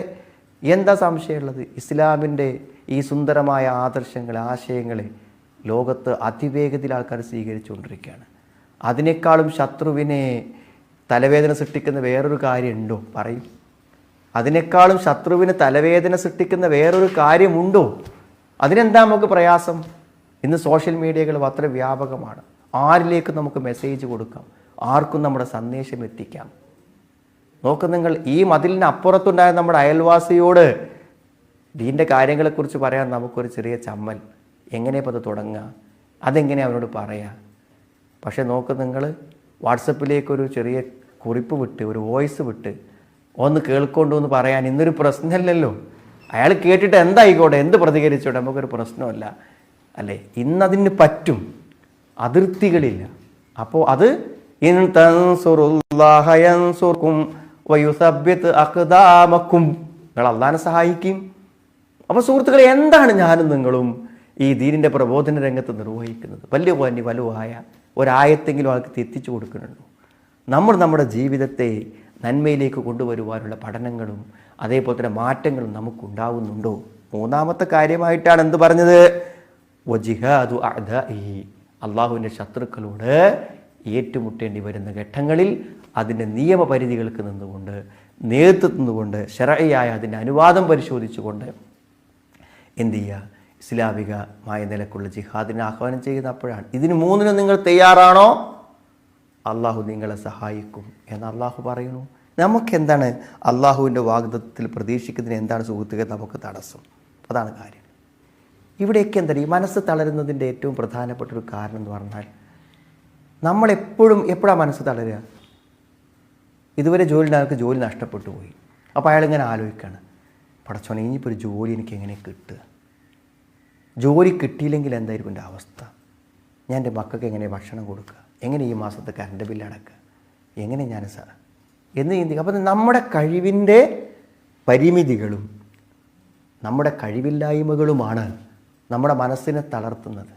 എന്താ സംശയമുള്ളത്? ഇസ്ലാമിൻ്റെ ഈ സുന്ദരമായ ആശയങ്ങളെ ലോകത്ത് അതിവേഗത്തിൽ ആൾക്കാർ സ്വീകരിച്ചുകൊണ്ടിരിക്കുകയാണ്. അതിനേക്കാളും ശത്രുവിനെ തലവേദന സൃഷ്ടിക്കുന്ന വേറൊരു കാര്യമുണ്ടോ? പറയും. അതിനേക്കാളും ശത്രുവിന് തലവേദന സൃഷ്ടിക്കുന്ന വേറൊരു കാര്യമുണ്ടോ? അതിനെന്താ നമുക്ക് പ്രയാസം? ഇന്ന് സോഷ്യൽ മീഡിയകൾ അത്ര വ്യാപകമാണ്. ആരിലേക്ക് നമുക്ക് മെസ്സേജ് കൊടുക്കാം, ആർക്കും നമ്മുടെ സന്ദേശം എത്തിക്കാം. നോക്ക് നിങ്ങൾ, ഈ മതിലിന് അപ്പുറത്തുണ്ടായ നമ്മുടെ അയൽവാസിയോട് ദീൻ്റെ കാര്യങ്ങളെക്കുറിച്ച് പറയാൻ നമുക്കൊരു ചെറിയ ചമ്മൽ. എങ്ങനെയപ്പോൾ അത് തുടങ്ങുക? അതെങ്ങനെ അവനോട് പറയാം? പക്ഷേ നോക്ക് നിങ്ങൾ, വാട്സപ്പിലേക്കൊരു ചെറിയ കുറിപ്പ് വിട്ട്, ഒരു വോയിസ് വിട്ട് ഒന്ന് കേൾക്കൊണ്ടു എന്ന് പറയാൻ ഇന്നൊരു പ്രശ്നമില്ലല്ലോ. അയാൾ കേട്ടിട്ട് എന്തായിക്കോട്ടെ, എന്ത് പ്രതികരിച്ചോട്ടെ, നമുക്കൊരു പ്രശ്നമല്ല അല്ലേ? ഇന്നതിന് പറ്റും, അതിർത്തികളില്ല. അപ്പോൾ അത് ഇൻ തൻസുറുല്ലാഹ യൻസുർകും വയുസബ്ബിത് അഖ്ദാമക്കും, നിങ്ങൾ അള്ളാഹിനെ സഹായിക്കും. അപ്പോൾ സുഹൃത്തുക്കളെ, എന്താണ് ഞാനും നിങ്ങളും ഈ ദീനിൻ്റെ പ്രബോധന രംഗത്ത് നിർവഹിക്കുന്നത്? വലുവായ ഒരായത്തെങ്കിലും ആൾക്ക് എത്തിച്ചു കൊടുക്കുന്നുണ്ടോ? നമ്മുടെ ജീവിതത്തെ നന്മയിലേക്ക് കൊണ്ടുവരുവാനുള്ള പഠനങ്ങളും അതേപോലെ തന്നെ മാറ്റങ്ങളും നമുക്കുണ്ടാവുന്നുണ്ടോ? മൂന്നാമത്തെ കാര്യമായിട്ടാണ് എന്ത് പറഞ്ഞത്? വജിഹാദു അഅദാഇഹി, അള്ളാഹുവിൻ്റെ ശത്രുക്കളോട് ഏറ്റുമുട്ടേണ്ടി വരുന്ന ഘട്ടങ്ങളിൽ അതിൻ്റെ നിയമപരിധികൾക്ക് നിന്നുകൊണ്ട്, നേതൃത്വം നിന്നുകൊണ്ട്, ശരഈയായ അതിൻ്റെ അനുവാദം പരിശോധിച്ചുകൊണ്ട് എന്ത് ചെയ്യുക? ഇസ്ലാമികമായ നിലക്കുള്ള ജിഹാദിനെ ആഹ്വാനം ചെയ്യുന്ന അപ്പോഴാണ്. ഇതിന് മൂന്നിനും നിങ്ങൾ തയ്യാറാണോ? അള്ളാഹു നിങ്ങളെ സഹായിക്കും എന്ന് അള്ളാഹു പറയുന്നു. നമുക്കെന്താണ് അള്ളാഹുവിൻ്റെ വാഗ്ദത്തത്തിൽ പ്രതീക്ഷിക്കുന്നതിന് എന്താണ് സുഹൃത്തുക്കൾ നമുക്ക് തടസ്സം? അതാണ് കാര്യം. ഇവിടെയൊക്കെ എന്താണ് ഈ മനസ്സ് തളരുന്നതിൻ്റെ ഏറ്റവും പ്രധാനപ്പെട്ട ഒരു കാരണം എന്ന് പറഞ്ഞാൽ, എപ്പോഴാണ് മനസ്സ് തളരുക? ഇതുവരെ അയാൾക്ക് ജോലി നഷ്ടപ്പെട്ടു പോയി. അപ്പോൾ അയാളിങ്ങനെ ആലോചിക്കുകയാണ്, പടച്ചോനെ ഇനിയിപ്പോൾ ഒരു ജോലി എനിക്ക് എങ്ങനെ കിട്ടുക? ജോലി കിട്ടിയില്ലെങ്കിൽ എന്തായിരിക്കും എൻ്റെ അവസ്ഥ? ഞാൻ എൻ്റെ മക്കൾക്ക് എങ്ങനെ ഭക്ഷണം കൊടുക്കുക? എങ്ങനെ ഈ മാസത്തെ കറണ്ട് ബില്ല് അടക്കുക? എങ്ങനെ ഞാൻ എന്ന് ചിന്തിക്കുക. അപ്പം നമ്മുടെ കഴിവിൻ്റെ പരിമിതികളും നമ്മുടെ കഴിവില്ലായ്മകളുമാണ് നമ്മുടെ മനസ്സിനെ തളർത്തുന്നത്.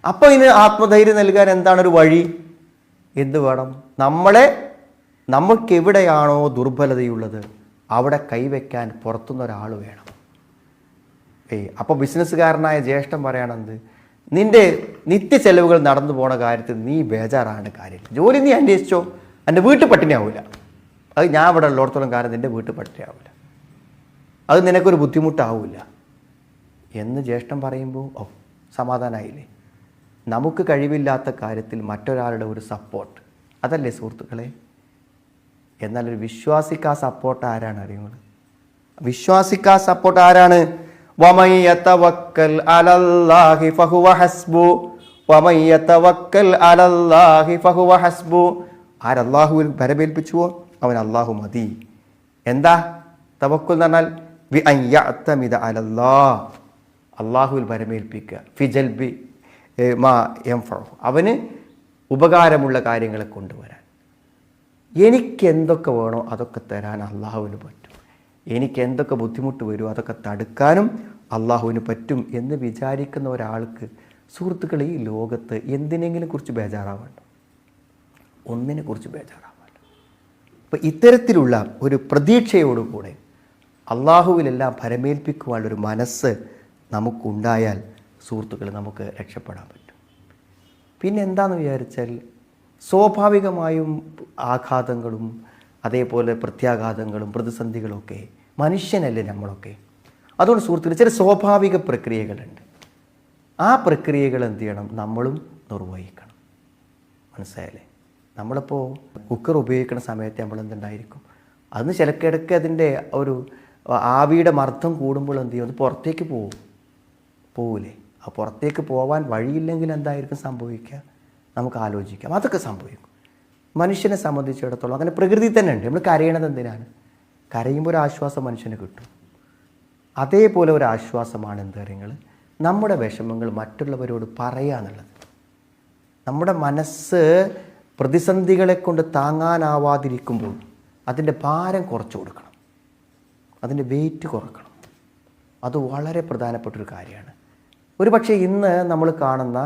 അപ്പോൾ ഇതിന് ആത്മധൈര്യം നൽകാൻ എന്താണ് ഒരു വഴി? എന്ത് വേണം? നമുക്കെവിടെയാണോ ദുർബലതയുള്ളത് അവിടെ കൈവയ്ക്കാൻ പുറത്തുനിന്ന് ഒരാൾ വേണം. അപ്പോൾ ബിസിനസ്സുകാരനായ ജ്യേഷ്ഠൻ പറയണത്, നിൻ്റെ നിത്യ ചെലവുകൾ നടന്നു പോണ കാര്യത്തിൽ നീ ബേജാറാകേണ്ട കാര്യമില്ല. ജോലി നീ അന്വേഷിച്ചോ, എൻ്റെ വീട്ടിൽ പട്ടിണിയാവില്ല. അത് ഞാൻ ഇവിടെ ഉള്ളിടത്തോളം കാലം നിൻ്റെ വീട്ടിൽ പട്ടിണിയാവില്ല, അത് നിനക്കൊരു ബുദ്ധിമുട്ടാവില്ല എന്ന് ജ്യേഷ്ഠൻ പറയുമ്പോൾ സമാധാനമായില്ലേ? നമുക്ക് കഴിവില്ലാത്ത കാര്യത്തിൽ മറ്റൊരാളുടെ ഒരു സപ്പോർട്ട്, അതല്ലേ സുഹൃത്തുക്കളെ? എന്നാൽ ഒരു വിശ്വാസിക്ക് ആ സപ്പോർട്ട് ആരാണ് അറിയുന്നത്? വിശ്വാസിക്ക് ആ സപ്പോർട്ട് ആരാണ്? വമൻ യതവക്കൽ അലല്ലാഹി ഫഹുവ ഹസ്ബു, വമൻ യതവക്കൽ അലല്ലാഹി ഫഹുവ ഹസ്ബു. ആരല്ലാഹുവിൽ ഭരമേൽപ്പിച്ചുവോ അവൻ അല്ലാഹു മതി. എന്താ തവക്കുൽ എന്ന് പറഞ്ഞാൽ? വി അൻ യഅ്തമിദ അലല്ലാഹ്, അല്ലാഹുവിൽ ഭരമേൽപ്പിക്കുക. ഫി ജൽബി മാ യൻഫഉ, അവന് ഉപകാരമുള്ള കാര്യങ്ങളെ കൊണ്ടുവരാൻ. എനിക്ക് എന്തൊക്കെ വേണോ അതൊക്കെ തരാൻ അള്ളാഹുവിന് പറ്റും, എനിക്ക് എന്തൊക്കെ ബുദ്ധിമുട്ട് വരുമോ അതൊക്കെ തടുക്കാനും അള്ളാഹുവിന് പറ്റും എന്ന് വിചാരിക്കുന്ന ഒരാൾക്ക് സുഹൃത്തുക്കളെ ഈ ലോകത്ത് എന്തിനെങ്കിലും കുറിച്ച് ബേജാറാവാണ്ട്, ഒന്നിനെ കുറിച്ച് ബേജാറാവാണ്ട്. അപ്പോൾ ഇത്തരത്തിലുള്ള ഒരു പ്രതീക്ഷയോടുകൂടെ അള്ളാഹുവിലെല്ലാം ഭരമേൽപ്പിക്കുവാനുള്ളൊരു മനസ്സ് നമുക്കുണ്ടായാൽ സുഹൃത്തുക്കൾ നമുക്ക് രക്ഷപ്പെടാൻ പറ്റും. പിന്നെ എന്താണെന്ന് വിചാരിച്ചാൽ സ്വാഭാവികമായും ആഘാതങ്ങളും അതേപോലെ പ്രത്യാഘാതങ്ങളും പ്രതിസന്ധികളൊക്കെ മനുഷ്യനല്ലേ നമ്മളൊക്കെ. അതുകൊണ്ട് സുഹൃത്തുക്കൾ ചില സ്വാഭാവിക പ്രക്രിയകളുണ്ട്. ആ പ്രക്രിയകൾ എന്ത് ചെയ്യണം, നമ്മളും നിർവഹിക്കണം. മനസ്സിലായല്ലേ? നമ്മളിപ്പോൾ കുക്കർ ഉപയോഗിക്കുന്ന സമയത്ത് നമ്മൾ എന്തുണ്ടായിരിക്കും, അതിന് ചിലക്കിടയ്ക്ക് അതിൻ്റെ ഒരു ആവിയുടെ മർദ്ദം കൂടുമ്പോൾ എന്ത് ചെയ്യും, അത് പുറത്തേക്ക് പോവില്ലേ? ആ പുറത്തേക്ക് പോകാൻ വഴിയില്ലെങ്കിൽ എന്തായിരിക്കും സംഭവിക്കുക, നമുക്ക് ആലോചിക്കാം. അതൊക്കെ സംഭവിക്കും. മനുഷ്യനെ സംബന്ധിച്ചിടത്തോളം അങ്ങനെ പ്രകൃതി തന്നെ ഉണ്ട്. നമ്മൾ കരയണത് എന്തിനാണ്? കരയുമ്പോൾ ഒരു ആശ്വാസം മനുഷ്യന് കിട്ടും. അതേപോലെ ഒരു ആശ്വാസമാണ് എന്ത് കാര്യങ്ങൾ, നമ്മുടെ വിഷമങ്ങൾ മറ്റുള്ളവരോട് പറയുക എന്നുള്ളത്. നമ്മുടെ മനസ്സ് പ്രതിസന്ധികളെ കൊണ്ട് താങ്ങാനാവാതിരിക്കുമ്പോൾ അതിൻ്റെ ഭാരം കുറച്ച് കൊടുക്കണം, അതിൻ്റെ വെയിറ്റ് കുറക്കണം. അത് വളരെ പ്രധാനപ്പെട്ടൊരു കാര്യമാണ്. ഒരു പക്ഷേ ഇന്ന് നമ്മൾ കാണുന്ന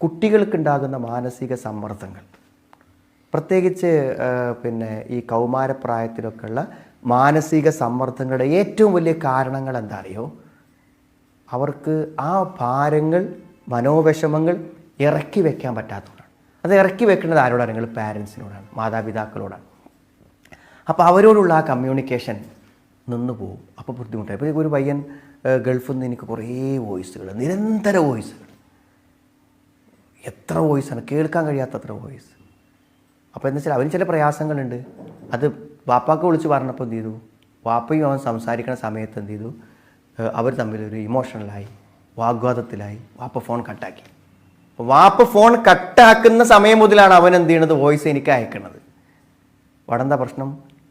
കുട്ടികൾക്കുണ്ടാകുന്ന മാനസിക സമ്മർദ്ദങ്ങൾ, പ്രത്യേകിച്ച് ഈ കൗമാരപ്രായത്തിലൊക്കെ ഉള്ള മാനസിക സമ്മർദ്ദങ്ങളുടെ ഏറ്റവും വലിയ കാരണങ്ങൾ എന്താ അറിയോ? അവർക്ക് ആ ഭാരങ്ങൾ, മനോവിഷമങ്ങൾ ഇറക്കി വെക്കാൻ പറ്റാത്തതുകൊണ്ടാണ്. അത് ഇറക്കി വെക്കുന്നത് ആരോടാണ്? നിങ്ങൾ പാരൻസിനോടാണ്, മാതാപിതാക്കളോടാണ്. അപ്പോൾ അവരോടുള്ള ആ കമ്മ്യൂണിക്കേഷൻ നിന്ന് പോകും. അപ്പോൾ ബുദ്ധിമുട്ടായി. ഇപ്പോൾ ഒരു പയ്യൻ ഗൾഫിൽ നിന്ന് എനിക്ക് കുറേ വോയിസുകൾ, നിരന്തര വോയിസുകൾ, എത്ര വോയിസാണ്, കേൾക്കാൻ കഴിയാത്തത്ര വോയിസ്. അപ്പോൾ എന്താ വെച്ചാൽ അവന് ചില പ്രയാസങ്ങളുണ്ട്. അത് വാപ്പാക്ക് വിളിച്ച് പറഞ്ഞപ്പോൾ എന്ത് ചെയ്തു, വാപ്പയും അവൻ സംസാരിക്കുന്ന സമയത്ത് എന്ത് ചെയ്തു, അവർ തമ്മിലൊരു ഇമോഷണലായി, വാഗ്വാദത്തിലായി. വാപ്പ ഫോൺ കട്ടാക്കി. അപ്പോൾ വാപ്പ ഫോൺ കട്ടാക്കുന്ന സമയം മുതലാണ് അവൻ എന്ത് ചെയ്യണത്, വോയിസ് എനിക്ക് അയക്കണത്. വടന്ത പ്രശ്നം,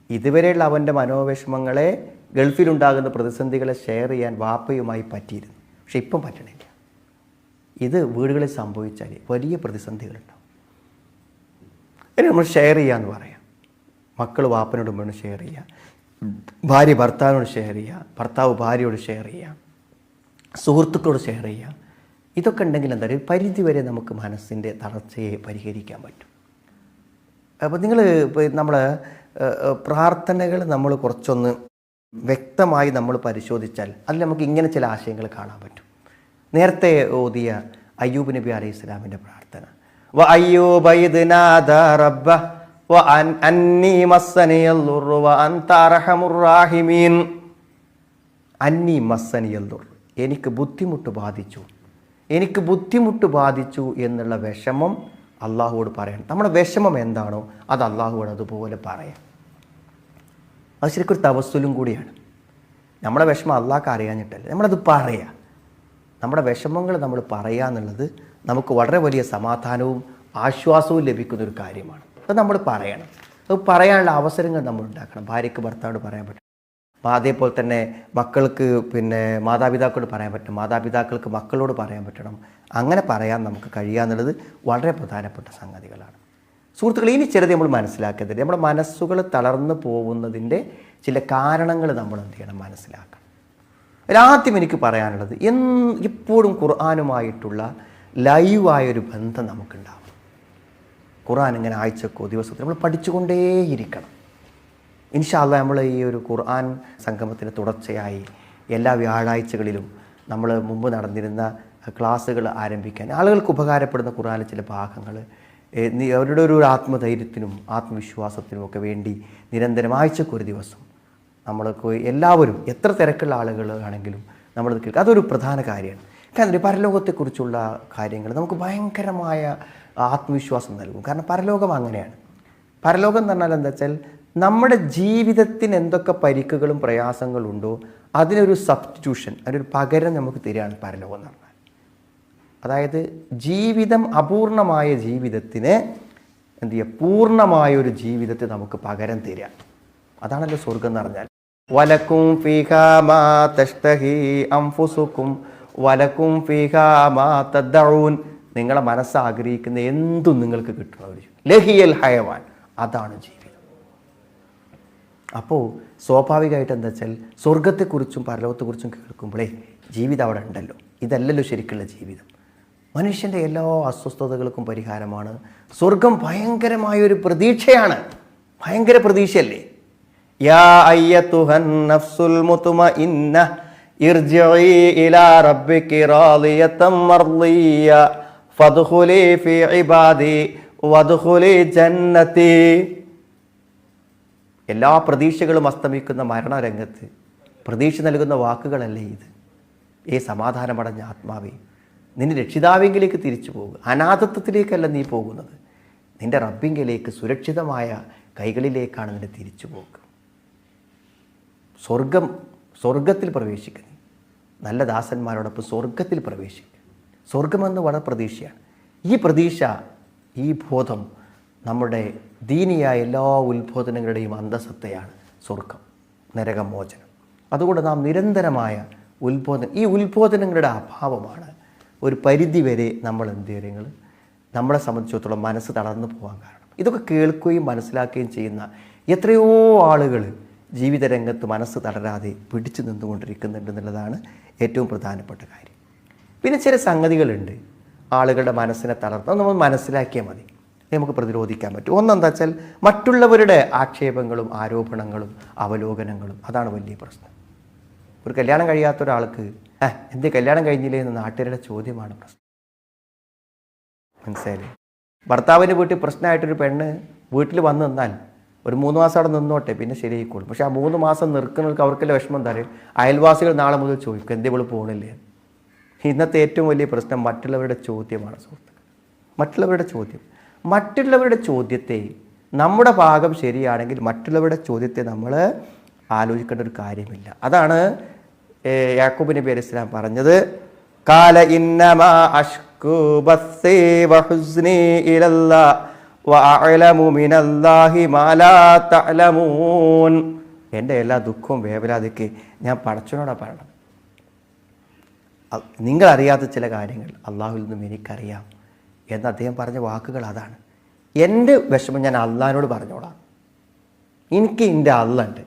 ഇതുവരെയുള്ള അവൻ്റെ മനോവിഷമങ്ങളെ, ഗൾഫിലുണ്ടാകുന്ന പ്രതിസന്ധികളെ ഷെയർ ചെയ്യാൻ വാപ്പയുമായി പറ്റിയിരുന്നു. പക്ഷെ ഇപ്പം പറ്റണില്ല. ഇത് വീടുകളിൽ സംഭവിച്ചാൽ വലിയ പ്രതിസന്ധികളുണ്ടാവും. ഇനി നമ്മൾ ഷെയർ ചെയ്യാമെന്ന് പറയാം. മക്കൾ വാപ്പനോട് വേണം ഷെയർ ചെയ്യുക, ഭാര്യ ഭർത്താവിനോട് ഷെയർ ചെയ്യുക, ഭർത്താവ് ഭാര്യയോട് ഷെയർ ചെയ്യുക, സുഹൃത്തുക്കളോട് ഷെയർ ചെയ്യുക. ഇതൊക്കെ ഉണ്ടെങ്കിൽ എന്താ പറയുക, പരിധിവരെ നമുക്ക് മനസ്സിൻ്റെ തളർച്ചയെ പരിഹരിക്കാൻ പറ്റും. അപ്പോൾ നിങ്ങൾ നമ്മൾ പ്രാർത്ഥനകൾ നമ്മൾ കുറച്ചൊന്ന് വ്യക്തമായി നമ്മൾ പരിശോധിച്ചാൽ അതിൽ നമുക്ക് ഇങ്ങനെ ചില ആശയങ്ങൾ കാണാൻ പറ്റും. നേരത്തെ ഓതിയ അയ്യൂബ് നബി അലൈഹി സ്വലാമിൻ്റെ പ്രാർത്ഥന, വ അയ്യൂബ ഇദ് നാദാ റബ്ബഹ വ അന്നി മസ്സനിയൽ ദുർറു വ അൻത അർഹമുർ റാഹിമീൻ. അന്നി മസ്സനിയൽ ദുർറു, എനിക്ക് ബുദ്ധിമുട്ട് ബാധിച്ചു എന്നുള്ള വിഷമം അള്ളാഹുവോട് പറയണം. നമ്മുടെ വിഷമം എന്താണോ അത് അള്ളാഹുവോട് അതുപോലെ പറയാം. അത് ശരിക്കും ഒരു തവസ്സുലും കൂടിയാണ്. നമ്മുടെ വിഷമം അള്ളാഹ്ക്ക് അറിയാഞ്ഞിട്ടല്ല, നമ്മളത് പറയുക. നമ്മുടെ വിഷമങ്ങൾ നമ്മൾ പറയുക എന്നുള്ളത് നമുക്ക് വളരെ വലിയ സമാധാനവും ആശ്വാസവും ലഭിക്കുന്നൊരു കാര്യമാണ്. അത് നമ്മൾ പറയണം. അത് പറയാനുള്ള അവസരങ്ങൾ നമ്മൾ ഉണ്ടാക്കണം. ഭാര്യയ്ക്ക് ഭർത്താവോട് പറയാൻ പറ്റും, അതേപോലെ തന്നെ മക്കൾക്ക് മാതാപിതാക്കളോട് പറയാൻ പറ്റും, മാതാപിതാക്കൾക്ക് മക്കളോട് പറയാൻ പറ്റണം. അങ്ങനെ പറയാൻ നമുക്ക് കഴിയുക എന്നുള്ളത് വളരെ പ്രധാനപ്പെട്ട സംഗതികളാണ്. സുഹൃത്തുക്കളെ, ഇനി ചിലത് നമ്മൾ മനസ്സിലാക്കേണ്ടത്, നമ്മുടെ മനസ്സുകൾ തളർന്നു പോകുന്നതിൻ്റെ ചില കാരണങ്ങൾ നമ്മൾ എന്ത് ചെയ്യണം, മനസ്സിലാക്കണം. ആദ്യം എനിക്ക് പറയാനുള്ളത്, എപ്പോഴും ഖുർആനുമായിട്ടുള്ള ലൈവായൊരു ബന്ധം നമുക്കുണ്ടാവും. ഖുർആൻ ഇങ്ങനെ ആഴ്ചക്കോ ദിവസത്തിൽ നമ്മൾ പഠിച്ചുകൊണ്ടേയിരിക്കണം. ഇൻഷാ അല്ലാഹ് നമ്മൾ ഈ ഒരു ഖുർആൻ സംഗമത്തിന് തുടർച്ചയായി എല്ലാ വ്യാഴാഴ്ചകളിലും നമ്മൾ മുമ്പ് നടന്നിരുന്ന ക്ലാസ്സുകൾ ആരംഭിക്കാൻ, ആളുകൾക്ക് ഉപകാരപ്പെടുന്ന ഖുർആനിലെ ചില ഭാഗങ്ങൾ അവരുടെ ഒരു ആത്മധൈര്യത്തിനും ആത്മവിശ്വാസത്തിനും ഒക്കെ വേണ്ടി നിരന്തരം ആഴ്ചക്കൊരു ദിവസം നമ്മൾക്ക് എല്ലാവരും, എത്ര തിരക്കുള്ള ആളുകൾ ആണെങ്കിലും നമ്മളത് കേൾക്കുക. അതൊരു പ്രധാന കാര്യമാണ്. കാരണം പരലോകത്തെക്കുറിച്ചുള്ള കാര്യങ്ങൾ നമുക്ക് ഭയങ്കരമായ ആത്മവിശ്വാസം നൽകും. കാരണം പരലോകം അങ്ങനെയാണ്. പരലോകം എന്ന് പറഞ്ഞാൽ എന്താ വെച്ചാൽ, നമ്മുടെ ജീവിതത്തിന് എന്തൊക്കെ പരിക്കുകളും പ്രയാസങ്ങളും ഉണ്ടോ അതിനൊരു സബ്സ്റ്റിറ്റ്യൂഷൻ, അതിനൊരു പകരം നമുക്ക് തരികയാണ് പരലോകം എന്ന് പറഞ്ഞാൽ. അതായത് ജീവിതം, അപൂർണമായ ജീവിതത്തിന് എന്ത് ചെയ്യുക, പൂർണ്ണമായൊരു ജീവിതത്തെ നമുക്ക് പകരം തരിക. അതാണല്ലോ സ്വർഗം എന്ന് പറഞ്ഞാൽ. വലക്കും ഫീഹാ മാ തഷ്തഹി അൻഫുസുക്കും വലക്കും ഫീഹാ മാ തദ്ദഊൻ. നിങ്ങളെ മനസ്സ് ആഗ്രഹിക്കുന്ന എന്തും നിങ്ങൾക്ക് കിട്ടും. ലഹിയൽ ഹയവാൻ, അതാണ് ജീവിതം. അപ്പോൾ സ്വാഭാവികമായിട്ട് എന്താ വെച്ചാൽ സ്വർഗത്തെക്കുറിച്ചും പരലോകത്തെക്കുറിച്ചും കേൾക്കുമ്പോഴേ ജീവിതം അവിടെ ഉണ്ടല്ലോ, ഇതല്ലല്ലോ ശരിക്കുള്ള ജീവിതം. മനുഷ്യൻ്റെ എല്ലാ അസ്വസ്ഥതകൾക്കും പരിഹാരമാണ് സ്വർഗം. ഭയങ്കരമായൊരു പ്രതീക്ഷയാണ്, ഭയങ്കര പ്രതീക്ഷയല്ലേ. യാ അയ്യത്തുഹൻ നഫ്സുൽ മുത്മഇന്ന ഇർജിഇ ഇലാ റബ്ബികി റാളിയതൻ മർളിയ ഫദ്ഖുലി ഫീ ഇബാദി വദ്ഖുലി ജന്നതി. എല്ലാ പ്രതീക്ഷകളും അസ്തമിക്കുന്ന മരണരംഗത്ത് പ്രതീക്ഷ നൽകുന്ന വാക്കുകളല്ലേ ഇത്. സമാധാനമടഞ്ഞ ആത്മാവേ, നിന്റെ രക്ഷിതാവിങ്കിലേക്ക് തിരിച്ചു പോകുക. അനാഥത്വത്തിലേക്കല്ല നീ പോകുന്നത്, നിന്റെ റബ്ബിങ്കിലേക്ക് സുരക്ഷിതമായ കൈകളിലേക്കാണ് നിന്റെ തിരിച്ചു പോകുക. സ്വർഗത്തിൽ പ്രവേശിക്കുക. നല്ല ദാസന്മാരോടൊപ്പം സ്വർഗത്തിൽ പ്രവേശിക്കുക. സ്വർഗമെന്ന് വളരെ പ്രതീക്ഷയാണ്. ഈ പ്രതീക്ഷ, ഈ ബോധം നമ്മുടെ ദീനിയായ എല്ലാ ഉത്ബോധനങ്ങളുടെയും അന്തസത്തയാണ് സ്വർഗം, നരകമോചനം. അതുകൊണ്ട് നാം നിരന്തരമായ ഈ ഉത്ബോധനങ്ങളുടെ അഭാവമാണ് ഒരു പരിധിവരെ നമ്മൾ നമ്മളെ സംബന്ധിച്ചിടത്തോളം മനസ്സ് തളർന്നു പോകാൻ കാരണം. ഇതൊക്കെ കേൾക്കുകയും മനസ്സിലാക്കുകയും ചെയ്യുന്ന എത്രയോ ആളുകൾ ജീവിതരംഗത്ത് മനസ്സ് തളരാതെ പിടിച്ചു നിന്നുകൊണ്ടിരിക്കുന്നുണ്ട് എന്നുള്ളതാണ് ഏറ്റവും പ്രധാനപ്പെട്ട കാര്യം. പിന്നെ ചില സംഗതികളുണ്ട് ആളുകളുടെ മനസ്സിനെ തളർത്താൻ നമ്മൾ മനസ്സിലാക്കിയാൽ മതി, നമുക്ക് പ്രതിരോധിക്കാൻ പറ്റും. ഒന്നെന്താ വെച്ചാൽ മറ്റുള്ളവരുടെ ആക്ഷേപങ്ങളും ആരോപണങ്ങളും അവലോകനങ്ങളും. അതാണ് വലിയ പ്രശ്നം. ഒരു കല്യാണം കഴിയാത്ത ഒരാൾക്ക് എന്തേ കല്യാണം കഴിഞ്ഞില്ലേ എന്ന് നാട്ടുകാരുടെ ചോദ്യമാണ് പ്രശ്നം. മനസ്സിലായില്ലേ? ഭർത്താവിൻ്റെ വീട്ടിൽ പ്രശ്നമായിട്ടൊരു പെണ്ണ് വീട്ടിൽ വന്ന് നിന്നാൽ ഒരു 3 മാസം അവിടെ നിന്നോട്ടെ, പിന്നെ ശരിയായിക്കോളും. പക്ഷെ ആ 3 മാസം നിൽക്കുന്നവർക്ക് അവർക്കെല്ലാം വിഷമം എന്താ പറയുക, അയൽവാസികൾ നാളെ മുതൽ ചോദിക്കും എന്തേ ഇവള് പോകണില്ലേ. ഇന്നത്തെ ഏറ്റവും വലിയ പ്രശ്നം മറ്റുള്ളവരുടെ ചോദ്യമാണ് സുഹൃത്തുക്കൾ. മറ്റുള്ളവരുടെ ചോദ്യത്തെ, നമ്മുടെ ഭാഗം ശരിയാണെങ്കിൽ മറ്റുള്ളവരുടെ ചോദ്യത്തെ നമ്മൾ ആലോചിക്കേണ്ട ഒരു കാര്യമില്ല. അതാണ് യാക്കൂബ് നബി അലൈഹി സ്വലാം പറഞ്ഞത്, കാല ഇന്നമാ അഷ്കു ബസ്സി വഹുസ്നി ഇലല്ലാഹ് വഅഅലമു മിനല്ലാഹി മാ ലാ തഅലമൂൻ. എൻ്റെ എല്ലാ ദുഃഖവും വേവലാതിക്ക് ഞാൻ പടച്ചവനോടാണ് പറയണത്. നിങ്ങളറിയാത്ത ചില കാര്യങ്ങൾ അള്ളാഹുവിൽ നിന്നും എനിക്കറിയാം എന്ന് അദ്ദേഹം പറഞ്ഞ വാക്കുകൾ അതാണ്. എൻ്റെ വിഷമം ഞാൻ അള്ളാഹിനോട് പറഞ്ഞോളാം. എനിക്ക് എൻ്റെ അള്ളയുണ്ട്,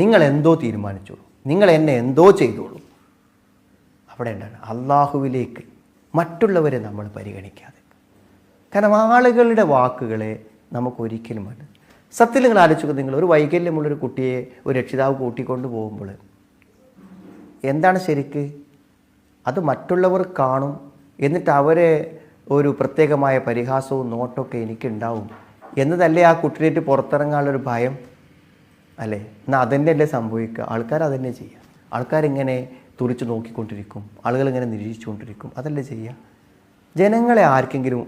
നിങ്ങൾ എന്തോ തീരുമാനിച്ചോളൂ, നിങ്ങൾ എന്നെ എന്തോ ചെയ്തോളൂ. അവിടെ എന്താണ് അള്ളാഹുവിലേക്ക് മറ്റുള്ളവരെ നമ്മൾ പരിഗണിക്കാതെ. കാരണം ആളുകളുടെ വാക്കുകളെ നമുക്കൊരിക്കലും വേണ്ട. സത്യത്തിൽ നിങ്ങൾ ആലോചിക്കുക, നിങ്ങൾ ഒരു വൈകല്യമുള്ളൊരു കുട്ടിയെ ഒരു രക്ഷിതാവ് കൂട്ടിക്കൊണ്ട് പോകുമ്പോൾ എന്താണ് ശരിക്ക്, അത് മറ്റുള്ളവർ കാണും, എന്നിട്ട് അവരെ ഒരു പ്രത്യേകമായ പരിഹാസവും നോട്ടമൊക്കെ എനിക്കുണ്ടാവും എന്നതല്ലേ ആ കുട്ടിയേറ്റ് പുറത്തിറങ്ങാനുള്ളൊരു ഭയം അല്ലേ. എന്നാൽ അതന്നെ അല്ലേ സംഭവിക്കുക. ആൾക്കാർ അതന്നെ ചെയ്യുക. ആൾക്കാരിങ്ങനെ തുറിച്ച് നോക്കിക്കൊണ്ടിരിക്കും, ആളുകളിങ്ങനെ നിരീക്ഷിച്ചുകൊണ്ടിരിക്കും. അതല്ലേ ചെയ്യുക. ജനങ്ങളെ ആർക്കെങ്കിലും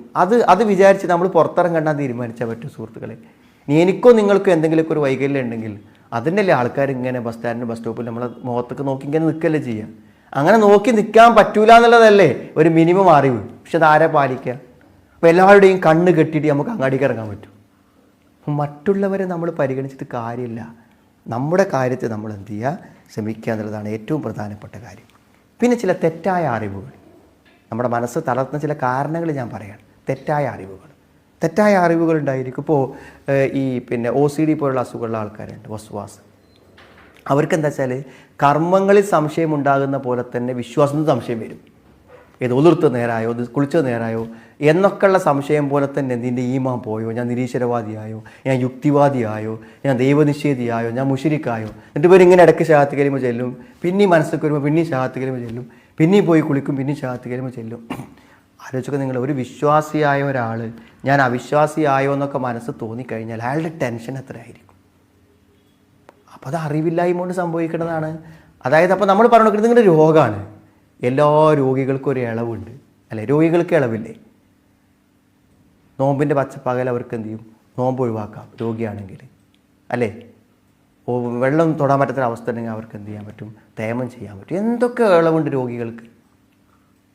അത് വിചാരിച്ച് നമ്മൾ പുറത്തിറങ്ങണ്ടാൻ തീരുമാനിച്ചാൽ പറ്റും സുഹൃത്തുക്കളെ. എനിക്കോ നിങ്ങൾക്കോ എന്തെങ്കിലുമൊക്കെ ഒരു വൈകല്യം ഉണ്ടെങ്കിൽ അതിനല്ലേ ആൾക്കാർ ഇങ്ങനെ ബസ് സ്റ്റാൻഡിന് ബസ് സ്റ്റോപ്പിൽ നമ്മളെ മുഖത്തൊക്കെ നോക്കി ഇങ്ങനെ നിൽക്കല്ലേ ചെയ്യുക. അങ്ങനെ നോക്കി നിൽക്കാൻ പറ്റൂല എന്നുള്ളതല്ലേ ഒരു മിനിമം അറിവ്. പക്ഷെ അതാരെ പാലിക്കുക. അപ്പോൾ എല്ലാവരുടെയും കണ്ണ് കെട്ടിയിട്ട് നമുക്ക് അങ്ങാടിക്ക് ഇറങ്ങാൻ പറ്റും. മറ്റുള്ളവരെ നമ്മൾ പരിഗണിച്ചിട്ട് കാര്യമില്ല. നമ്മുടെ കാര്യത്തെ നമ്മൾ എന്ത് ചെയ്യുക, ശ്രമിക്കുക എന്നുള്ളതാണ് ഏറ്റവും പ്രധാനപ്പെട്ട കാര്യം. പിന്നെ ചില തെറ്റായ അറിവുകൾ, നമ്മുടെ മനസ്സ് തളർത്തുന്ന ചില കാരണങ്ങൾ ഞാൻ പറയാം. തെറ്റായ അറിവുകൾ ഉണ്ടായിരിക്കും. ഇപ്പോൾ ഈ OCD പോലുള്ള അസുഖമുള്ള ആൾക്കാരുണ്ട്, വസ്വാസ്. അവർക്കെന്താ വെച്ചാൽ കർമ്മങ്ങളിൽ സംശയം ഉണ്ടാകുന്ന പോലെ തന്നെ വിശ്വാസത്തിൽ സംശയം വരും. ഒളിർത്ത് നേരായോ, കുളിച്ചത് നേരായോ എന്നൊക്കെയുള്ള സംശയം പോലെ തന്നെ നിൻ്റെ ഈമാൻ പോയോ, ഞാൻ നിരീശ്വരവാദിയായോ, ഞാൻ യുക്തിവാദിയായോ, ഞാൻ ദൈവനിഷേധിയായോ, ഞാൻ മുശ്രിക്കായോ. എന്നിട്ട് ഇവരിങ്ങനെ ഇടയ്ക്ക് ഷഹാദത്ത് കലിമ ചെല്ലും, പിന്നെയും മനസ്സിലേക്ക് വരുമ്പോൾ പിന്നെയും ഷഹാദത്ത് കലിമ ചെല്ലും, പിന്നെയും പോയി കുളിക്കും, പിന്നെയും ഷഹാദത്ത് കലിമ ചെല്ലും. ആലോചിക്കുക നിങ്ങൾ, ഒരു വിശ്വാസിയായ ഒരാൾ ഞാൻ അവിശ്വാസിയായോ എന്നൊക്കെ മനസ്സ് തോന്നിക്കഴിഞ്ഞാൽ അയാളുടെ ടെൻഷൻ എത്രയായിരിക്കും. അപ്പോൾ അത് അറിവില്ലായ്മ കൊണ്ട് സംഭവിക്കുന്നതാണ്. അതായത് അപ്പോൾ നമ്മൾ പറഞ്ഞു നോക്കുന്നത് നിങ്ങളുടെ രോഗമാണ്. എല്ലാ രോഗികൾക്കും ഒരു ഇളവുണ്ട് അല്ലേ. രോഗികൾക്ക് ഇളവില്ലേ. നോമ്പിൻ്റെ പച്ചപ്പകൽ അവർക്ക് എന്ത് ചെയ്യും, നോമ്പ് ഒഴിവാക്കാം രോഗിയാണെങ്കിൽ അല്ലേ. വെള്ളം തൊടാൻ പറ്റാത്ത അവസ്ഥ ഉണ്ടെങ്കിൽ അവർക്ക് എന്ത് ചെയ്യാൻ പറ്റും, തേമം ചെയ്യാൻ പറ്റും. എന്തൊക്കെ ഇളവുണ്ട് രോഗികൾക്ക്,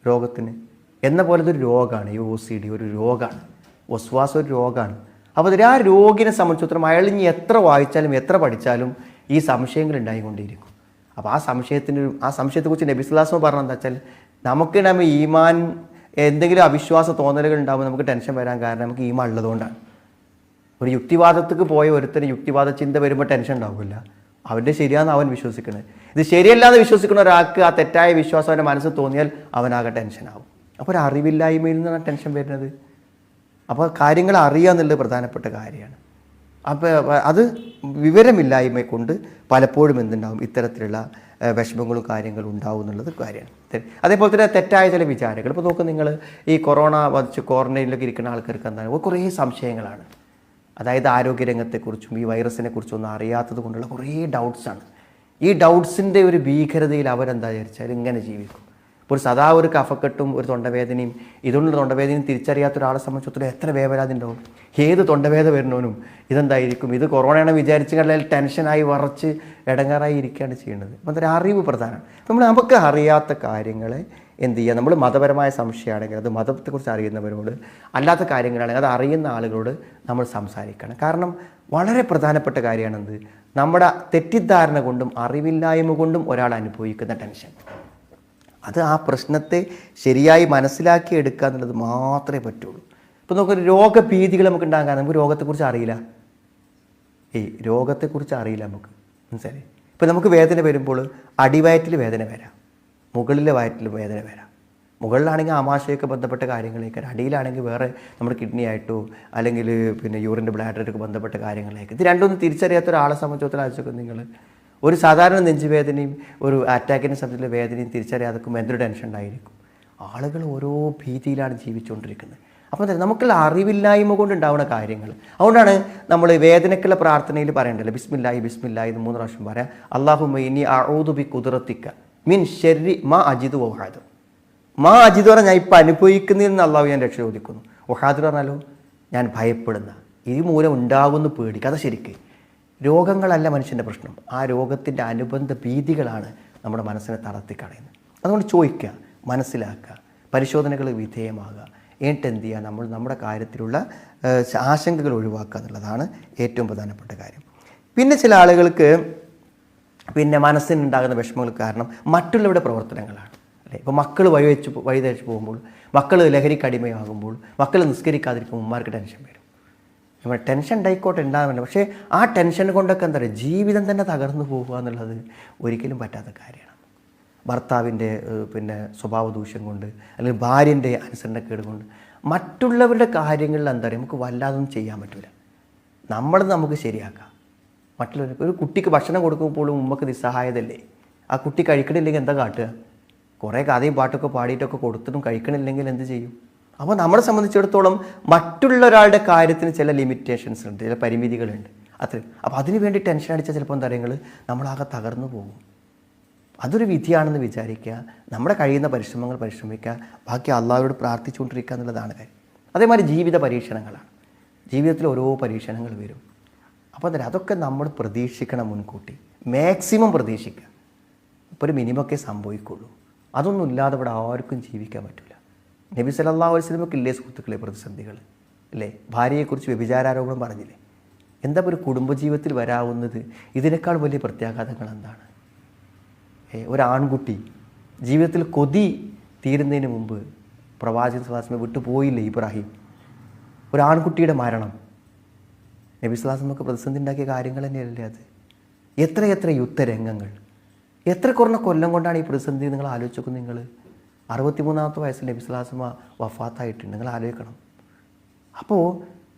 രോഗത്തിന് എന്ന പോലത്തെ ഒരു രോഗമാണ് ഈ OCD. ഒരു രോഗമാണ്, വസ്വാസം ഒരു രോഗമാണ്. അപ്പോൾ ആ രോഗിനെ സംബന്ധിച്ചിടത്തോളം അയാൾ ഇനി എത്ര വായിച്ചാലും എത്ര പഠിച്ചാലും ഈ സംശയങ്ങൾ ഉണ്ടായിക്കൊണ്ടിരിക്കും. അപ്പോൾ ആ സംശയത്തെക്കുറിച്ച് നബി സ്വല്ലല്ലാഹു അലൈഹി വസല്ലം പറഞ്ഞത് എന്താ വെച്ചാൽ, നമുക്ക് ഈമാൻ എന്തെങ്കിലും അവിശ്വാസ തോന്നലുകൾ ഉണ്ടാകുമ്പോൾ നമുക്ക് ടെൻഷൻ വരാൻ കാരണം നമുക്ക് ഈമാൻ ഉള്ളതുകൊണ്ടാണ്. ഒരു യുക്തിവാദത്തേക്ക് പോയ ഒരുത്തന് യുക്തിവാദ ചിന്ത വരുമ്പോൾ ടെൻഷൻ ഉണ്ടാവില്ല. അവൻ്റെ ശരിയാണെന്ന് അവൻ വിശ്വസിക്കുന്നത്. ഇത് ശരിയല്ലാന്ന് വിശ്വസിക്കുന്ന ഒരാൾക്ക് ആ തെറ്റായ വിശ്വാസം അവൻ്റെ മനസ്സിൽ തോന്നിയാൽ അവനാകെ ടെൻഷനാവും. അപ്പോൾ ഒരു അറിവില്ലായ്മയിൽ നിന്നാണ് ടെൻഷൻ വരുന്നത്. അപ്പോൾ കാര്യങ്ങൾ അറിയുക എന്നുള്ളത് പ്രധാനപ്പെട്ട കാര്യമാണ്. അപ്പോൾ അത് വിവരമില്ലായ്മ കൊണ്ട് പലപ്പോഴും എന്തുണ്ടാവും, ഇത്തരത്തിലുള്ള വിഷമങ്ങളും കാര്യങ്ങളും ഉണ്ടാവും എന്നുള്ളത് കാര്യമാണ്. അതേപോലെ തന്നെ തെറ്റായ ചില വിചാരങ്ങൾ. ഇപ്പോൾ നോക്കുക, നിങ്ങൾ ഈ കൊറോണ ബാധിച്ച് ക്വാറന്റൈനിലൊക്കെ ഇരിക്കുന്ന ആൾക്കാർക്ക് എന്താണ് കുറേ സംശയങ്ങളാണ്. അതായത് ആരോഗ്യരംഗത്തെക്കുറിച്ചും ഈ വൈറസിനെ കുറിച്ചും ഒന്നും അറിയാത്തത് കൊണ്ടുള്ള കുറേ ഡൗട്ട്സാണ്. ഈ ഡൗട്ട്സിൻ്റെ ഒരു ഭീകരതയിൽ അവരെന്താ വിചാരിച്ചാൽ ഇങ്ങനെ ജീവിക്കും. ഇപ്പോൾ സദാ ഒരു കഫക്കെട്ടും ഒരു തൊണ്ടവേദനയും ഇതുകൊണ്ടുള്ള തൊണ്ടവേദനയും തിരിച്ചറിയാത്ത ഒരാളെ സംബന്ധിച്ചിടത്തോളം എത്ര വേവലാതി ഉണ്ടാവും. ഏത് തൊണ്ടവേദന വരുന്നവനും ഇതെന്തായിരിക്കും, ഇത് കൊറോണയാണ് വിചാരിച്ച് കഴിഞ്ഞാൽ ടെൻഷനായി വറച്ച് ഇടങ്ങാറായി ഇരിക്കുകയാണ് ചെയ്യുന്നത്. അപ്പം അതൊരു അറിവ് പ്രധാനമാണ്. നമുക്ക് അറിയാത്ത കാര്യങ്ങളെ എന്ത് ചെയ്യുക, നമ്മൾ മതപരമായ സംശയമാണെങ്കിൽ അത് മതത്തെക്കുറിച്ച് അറിയുന്നവരോട്, അല്ലാത്ത കാര്യങ്ങളാണെങ്കിൽ അത് അറിയുന്ന ആളുകളോട് നമ്മൾ സംസാരിക്കണം. കാരണം വളരെ പ്രധാനപ്പെട്ട കാര്യമാണെന്ത്, നമ്മുടെ തെറ്റിദ്ധാരണ കൊണ്ടും അറിവില്ലായ്മ കൊണ്ടും ഒരാൾ അനുഭവിക്കുന്ന ടെൻഷൻ. അത് ആ പ്രശ്നത്തെ ശരിയായി മനസ്സിലാക്കി എടുക്കുക എന്നുള്ളത് മാത്രമേ പറ്റുള്ളൂ. ഇപ്പോൾ നമുക്ക് രോഗഭീതികൾ നമുക്ക് ഉണ്ടാകാൻ, നമുക്ക് രോഗത്തെക്കുറിച്ച് അറിയില്ല. രോഗത്തെക്കുറിച്ച് അറിയില്ല നമുക്ക്, മനസ്സിലായി. ഇപ്പോൾ നമുക്ക് വേദന വരുമ്പോൾ അടിവയറ്റിൽ വേദന വരാം, മുകളിലെ വയറ്റിൽ വേദന വരാം. മുകളിലാണെങ്കിൽ ആമാശയൊക്കെ ബന്ധപ്പെട്ട കാര്യങ്ങളേക്ക്, അടിയിലാണെങ്കിൽ വേറെ നമ്മുടെ കിഡ്നി ആയിട്ടോ അല്ലെങ്കിൽ പിന്നെ യൂറിൻ്റെ ബ്ലാഡറൊക്കെ ബന്ധപ്പെട്ട കാര്യങ്ങളിലേക്ക്. ഇത് രണ്ടൊന്നും തിരിച്ചറിയാത്ത ഒരാളെ സംബന്ധിച്ചിടത്തോളം ആലോചിച്ചൊക്കെ നിങ്ങൾ ഒരു സാധാരണ നെഞ്ചുവേദനയും ഒരു അറ്റാക്കിൻ്റെ സമയത്തുള്ള വേദനയും തിരിച്ചറിയാതെ എന്തൊരു ടെൻഷൻ ഉണ്ടായിരിക്കും. ആളുകൾ ഓരോ ഭീതിയിലാണ് ജീവിച്ചുകൊണ്ടിരിക്കുന്നത്. അപ്പോൾ നമുക്കുള്ള അറിവില്ലായ്മ കൊണ്ടുണ്ടാവുന്ന കാര്യങ്ങൾ. അതുകൊണ്ടാണ് നമ്മൾ വേദനയ്ക്കുള്ള പ്രാർത്ഥനയിൽ പറയേണ്ടല്ലോ, ബിസ്മില്ലാഹി ബിസ്മില്ലാഹി എന്ന് 3 പ്രാവശ്യം പറയാം. അല്ലാഹുമ്മ ഇന്നി അഊദു ബി ഖുദ്റതിക മിൻ ശർരി മാ അജിദു വഹാദു. മാ അജിദു പറഞ്ഞാൽ ഞാൻ ഇപ്പോൾ അനുഭവിക്കുന്നതിൽ നിന്ന് അള്ളാഹു ഞാൻ രക്ഷ ചോദിക്കുന്നു. വഹാദു പറഞ്ഞാലോ ഞാൻ ഭയപ്പെടുന്ന, ഇത് മൂലം ഉണ്ടാകുമെന്ന് പേടിക്കുക. അത് ശരിക്ക് രോഗങ്ങളല്ല മനുഷ്യൻ്റെ പ്രശ്നം, ആ രോഗത്തിൻ്റെ അനുബന്ധ ഭീതികളാണ് നമ്മുടെ മനസ്സിനെ തളർത്തിക്കളയുന്നത്. അതുകൊണ്ട് ചോദിക്കുക, മനസ്സിലാക്കുക, പരിശോധനകൾ വിധേയമാകുക. എന്നിട്ട് എന്ത് ചെയ്യുക, നമ്മൾ നമ്മുടെ കാര്യത്തിലുള്ള ആശങ്കകൾ ഒഴിവാക്കുക എന്നുള്ളതാണ് ഏറ്റവും പ്രധാനപ്പെട്ട കാര്യം. പിന്നെ ചില ആളുകൾക്ക് പിന്നെ മനസ്സിനുണ്ടാകുന്ന വിഷമങ്ങൾ കാരണം മറ്റുള്ളവരുടെ പ്രവർത്തനങ്ങളാണ്, അല്ലേ. ഇപ്പോൾ മക്കൾ വഴിതെളിച്ച് പോകുമ്പോൾ, മക്കൾ ലഹരിക്ക് അടിമയാകുമ്പോൾ, മക്കൾ നിസ്കരിക്കാതിരിക്കുമ്പോൾ ഉമ്മാർക്ക് ടെൻഷൻ വരും. നമ്മൾ ടെൻഷൻ ഉണ്ടായിക്കോട്ടെ, ഉണ്ടാകുന്നില്ല. പക്ഷേ ആ ടെൻഷൻ കൊണ്ടൊക്കെ എന്താ പറയുക, ജീവിതം തന്നെ തകർന്നു പോകുക എന്നുള്ളത് ഒരിക്കലും പറ്റാത്ത കാര്യമാണ്. ഭർത്താവിൻ്റെ പിന്നെ സ്വഭാവ ദൂഷ്യം കൊണ്ട് അല്ലെങ്കിൽ ഭാര്യൻ്റെ അനുസരണക്കേട് കൊണ്ട് മറ്റുള്ളവരുടെ കാര്യങ്ങളിൽ എന്താ പറയുക, നമുക്ക് വല്ലാതൊന്നും ചെയ്യാൻ പറ്റില്ല. നമ്മളത് നമുക്ക് ശരിയാക്കാം. മറ്റുള്ളവർക്ക് ഒരു കുട്ടിക്ക് ഭക്ഷണം കൊടുക്കുമ്പോഴും ഉമ്മക്ക് നിസ്സഹായതല്ലേ. ആ കുട്ടി കഴിക്കണില്ലെങ്കിൽ എന്താ കാട്ടുക, കുറേ കഥയും പാട്ടൊക്കെ പാടിയിട്ടൊക്കെ കൊടുത്തിട്ടും കഴിക്കണില്ലെങ്കിൽ എന്ത് ചെയ്യും. അപ്പോൾ നമ്മളെ സംബന്ധിച്ചിടത്തോളം മറ്റുള്ള ഒരാളുടെ കാര്യത്തിന് ചില ലിമിറ്റേഷൻസ് ഉണ്ട്, ചില പരിമിതികളുണ്ട്, അത്രയും. അപ്പോൾ അതിന് വേണ്ടി ടെൻഷൻ അടിച്ചാൽ ചിലപ്പോൾ എന്താ പറയുക, നമ്മളാകെ തകർന്നു പോകും. അതൊരു വിധിയാണെന്ന് വിചാരിക്കുക, നമ്മുടെ കഴിയുന്ന പരിശ്രമങ്ങൾ പരിശ്രമിക്കുക, ബാക്കി അള്ളാഹുവോട് പ്രാർത്ഥിച്ചുകൊണ്ടിരിക്കുക എന്നുള്ളതാണ് കാര്യം. അതേമാതിരി ജീവിത പരീക്ഷണങ്ങളാണ്, ജീവിതത്തിൽ ഓരോ പരീക്ഷണങ്ങൾ വരും. അപ്പോൾ എന്താ, അതൊക്കെ നമ്മൾ പ്രതീക്ഷിക്കണം, മുൻകൂട്ടി മാക്സിമം പ്രതീക്ഷിക്കുക. ഇപ്പോൾ ഒരു മിനിമമൊക്കെ സംഭവിക്കുള്ളൂ. അതൊന്നും ഇല്ലാതെ ഇവിടെ ആർക്കും ജീവിക്കാൻ പറ്റില്ല. നബി സല്ലല്ലാഹു അലൈഹി വസല്ലമക്ക് ഇല്ലേ സുഹൃത്തുക്കളെ പ്രതിസന്ധികൾ, അല്ലേ. ഭാര്യയെക്കുറിച്ച് വ്യഭിചാരോപണം പറഞ്ഞില്ലേ. എന്താ ഒരു കുടുംബജീവിതത്തിൽ വരാവുന്നത്, ഇതിനേക്കാൾ വലിയ പ്രത്യാഘാതങ്ങൾ എന്താണ്. ഒരാൺകുട്ടി ജീവിതത്തിൽ കൊതി തീരുന്നതിന് മുമ്പ് പ്രവാചകൻ സ്വല്ലല്ലാഹു അലൈഹി വസല്ലം വിട്ടു പോയില്ലേ ഇബ്രാഹിം. ഒരാൺകുട്ടിയുടെ മരണം നബി സല്ലല്ലാഹു അലൈഹി വസല്ലമക്ക് പ്രതിസന്ധി ഉണ്ടാക്കിയ കാര്യങ്ങൾ തന്നെയല്ലേ അത്. എത്രയെത്ര യുദ്ധരംഗങ്ങൾ, എത്ര കുറഞ്ഞ കൊല്ലം കൊണ്ടാണ് ഈ പ്രതിസന്ധി. നിങ്ങൾ ആലോചിച്ച് നോക്കും. നിങ്ങൾ 63-ാമത്തെ വയസ്സിൽ നബി സല്ലല്ലാഹു അലൈഹി വസല്ലം വഫാത്തായിട്ടുണ്ട്. നിങ്ങൾ ആലോചിക്കണം. അപ്പോൾ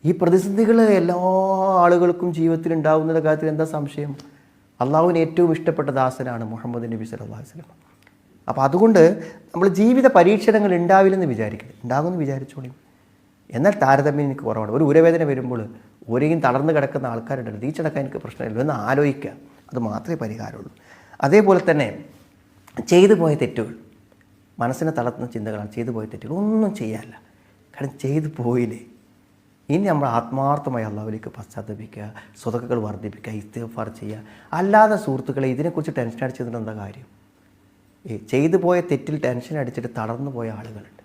ഈ പ്രതിസന്ധികൾ എല്ലാ ആളുകൾക്കും ജീവിതത്തിൽ ഉണ്ടാകുന്ന കാര്യത്തിൽ എന്താ സംശയം. അള്ളാഹുവിന് ഏറ്റവും ഇഷ്ടപ്പെട്ട ദാസനാണ് മുഹമ്മദ് നബി സല്ലല്ലാഹു അലൈഹി വസല്ലം. അപ്പോൾ അതുകൊണ്ട് നമ്മൾ ജീവിത പരീക്ഷണങ്ങൾ ഉണ്ടാവില്ലെന്ന് വിചാരിക്കണം, ഉണ്ടാകുമെന്ന് വിചാരിച്ചോളി. എന്നാൽ താരതമ്യം എനിക്ക് കുറവാണ്. ഒരു ഉരവേദന വരുമ്പോൾ ഒരെയും തളർന്ന് കിടക്കുന്ന ആൾക്കാരുണ്ടല്ലോ, തീച്ചടക്കാൻ എനിക്ക് പ്രശ്നമില്ല എന്ന് ആലോചിക്കുക, അത് മാത്രമേ പരിഹാരമുള്ളൂ. അതേപോലെ തന്നെ ചെയ്തു പോയ തെറ്റുകൾ, മനസ്സിനെ തളർത്തുന്ന ചിന്തകളാണ് ചെയ്തു പോയ തെറ്റുകൾ. ഒന്നും ചെയ്യാനില്ല, കാരണം ചെയ്തു പോയില്ലേ. ഇനി നമ്മൾ ആത്മാർത്ഥമായി അള്ളാഹുവിലേക്ക് പശ്ചാത്തപിക്കുക, സ്വതക്കകൾ വർദ്ധിപ്പിക്കുക, ഇസ്തിഗ്ഫാർ ചെയ്യുക. അല്ലാതെ സുഹൃത്തുക്കളെ ഇതിനെക്കുറിച്ച് ടെൻഷൻ അടിച്ചതിന് എന്താ കാര്യം. ചെയ്തു പോയ തെറ്റിൽ ടെൻഷൻ അടിച്ചിട്ട് തളർന്നു പോയ ആളുകളുണ്ട്.